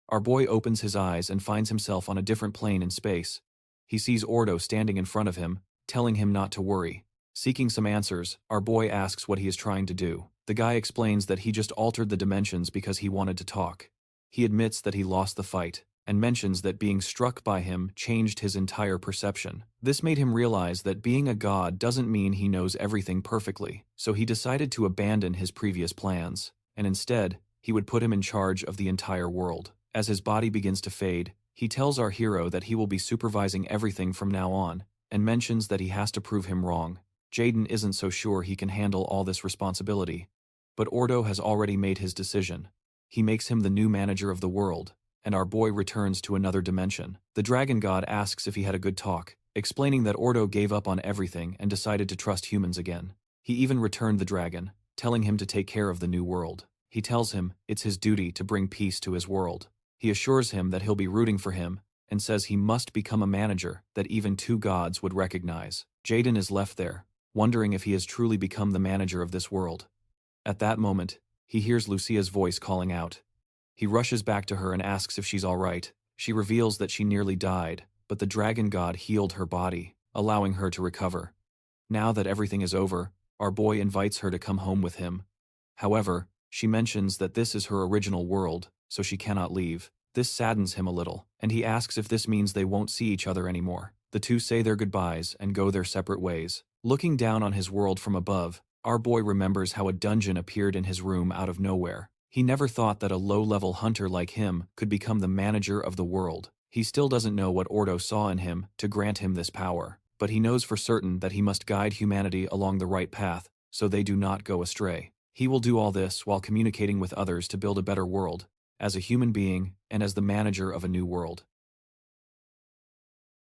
Our boy opens his eyes and finds himself on a different plane in space. He sees Ordo standing in front of him, telling him not to worry. Seeking some answers, our boy asks what he is trying to do. The guy explains that he just altered the dimensions because he wanted to talk. He admits that he lost the fight, and mentions that being struck by him changed his entire perception. This made him realize that being a god doesn't mean he knows everything perfectly, so he decided to abandon his previous plans, and instead, he would put him in charge of the entire world. As his body begins to fade, he tells our hero that he will be supervising everything from now on, and mentions that he has to prove him wrong. Jaden isn't so sure he can handle all this responsibility, but Ordo has already made his decision. He makes him the new manager of the world, and our boy returns to another dimension. The dragon god asks if he had a good talk, explaining that Ordo gave up on everything and decided to trust humans again. He even returned the dragon, telling him to take care of the new world. He tells him it's his duty to bring peace to his world. He assures him that he'll be rooting for him, and says he must become a manager that even two gods would recognize. Jaden is left there, wondering if he has truly become the manager of this world. At that moment, he hears Lucia's voice calling out. He rushes back to her and asks if she's all right. She reveals that she nearly died, but the dragon god healed her body, allowing her to recover. Now that everything is over, our boy invites her to come home with him. However, she mentions that this is her original world, so she cannot leave. This saddens him a little, and he asks if this means they won't see each other anymore. The two say their goodbyes and go their separate ways. Looking down on his world from above, our boy remembers how a dungeon appeared in his room out of nowhere. He never thought that a low-level hunter like him could become the manager of the world. He still doesn't know what Ordo saw in him to grant him this power, but he knows for certain that he must guide humanity along the right path so they do not go astray. He will do all this while communicating with others to build a better world, as a human being and as the manager of a new world.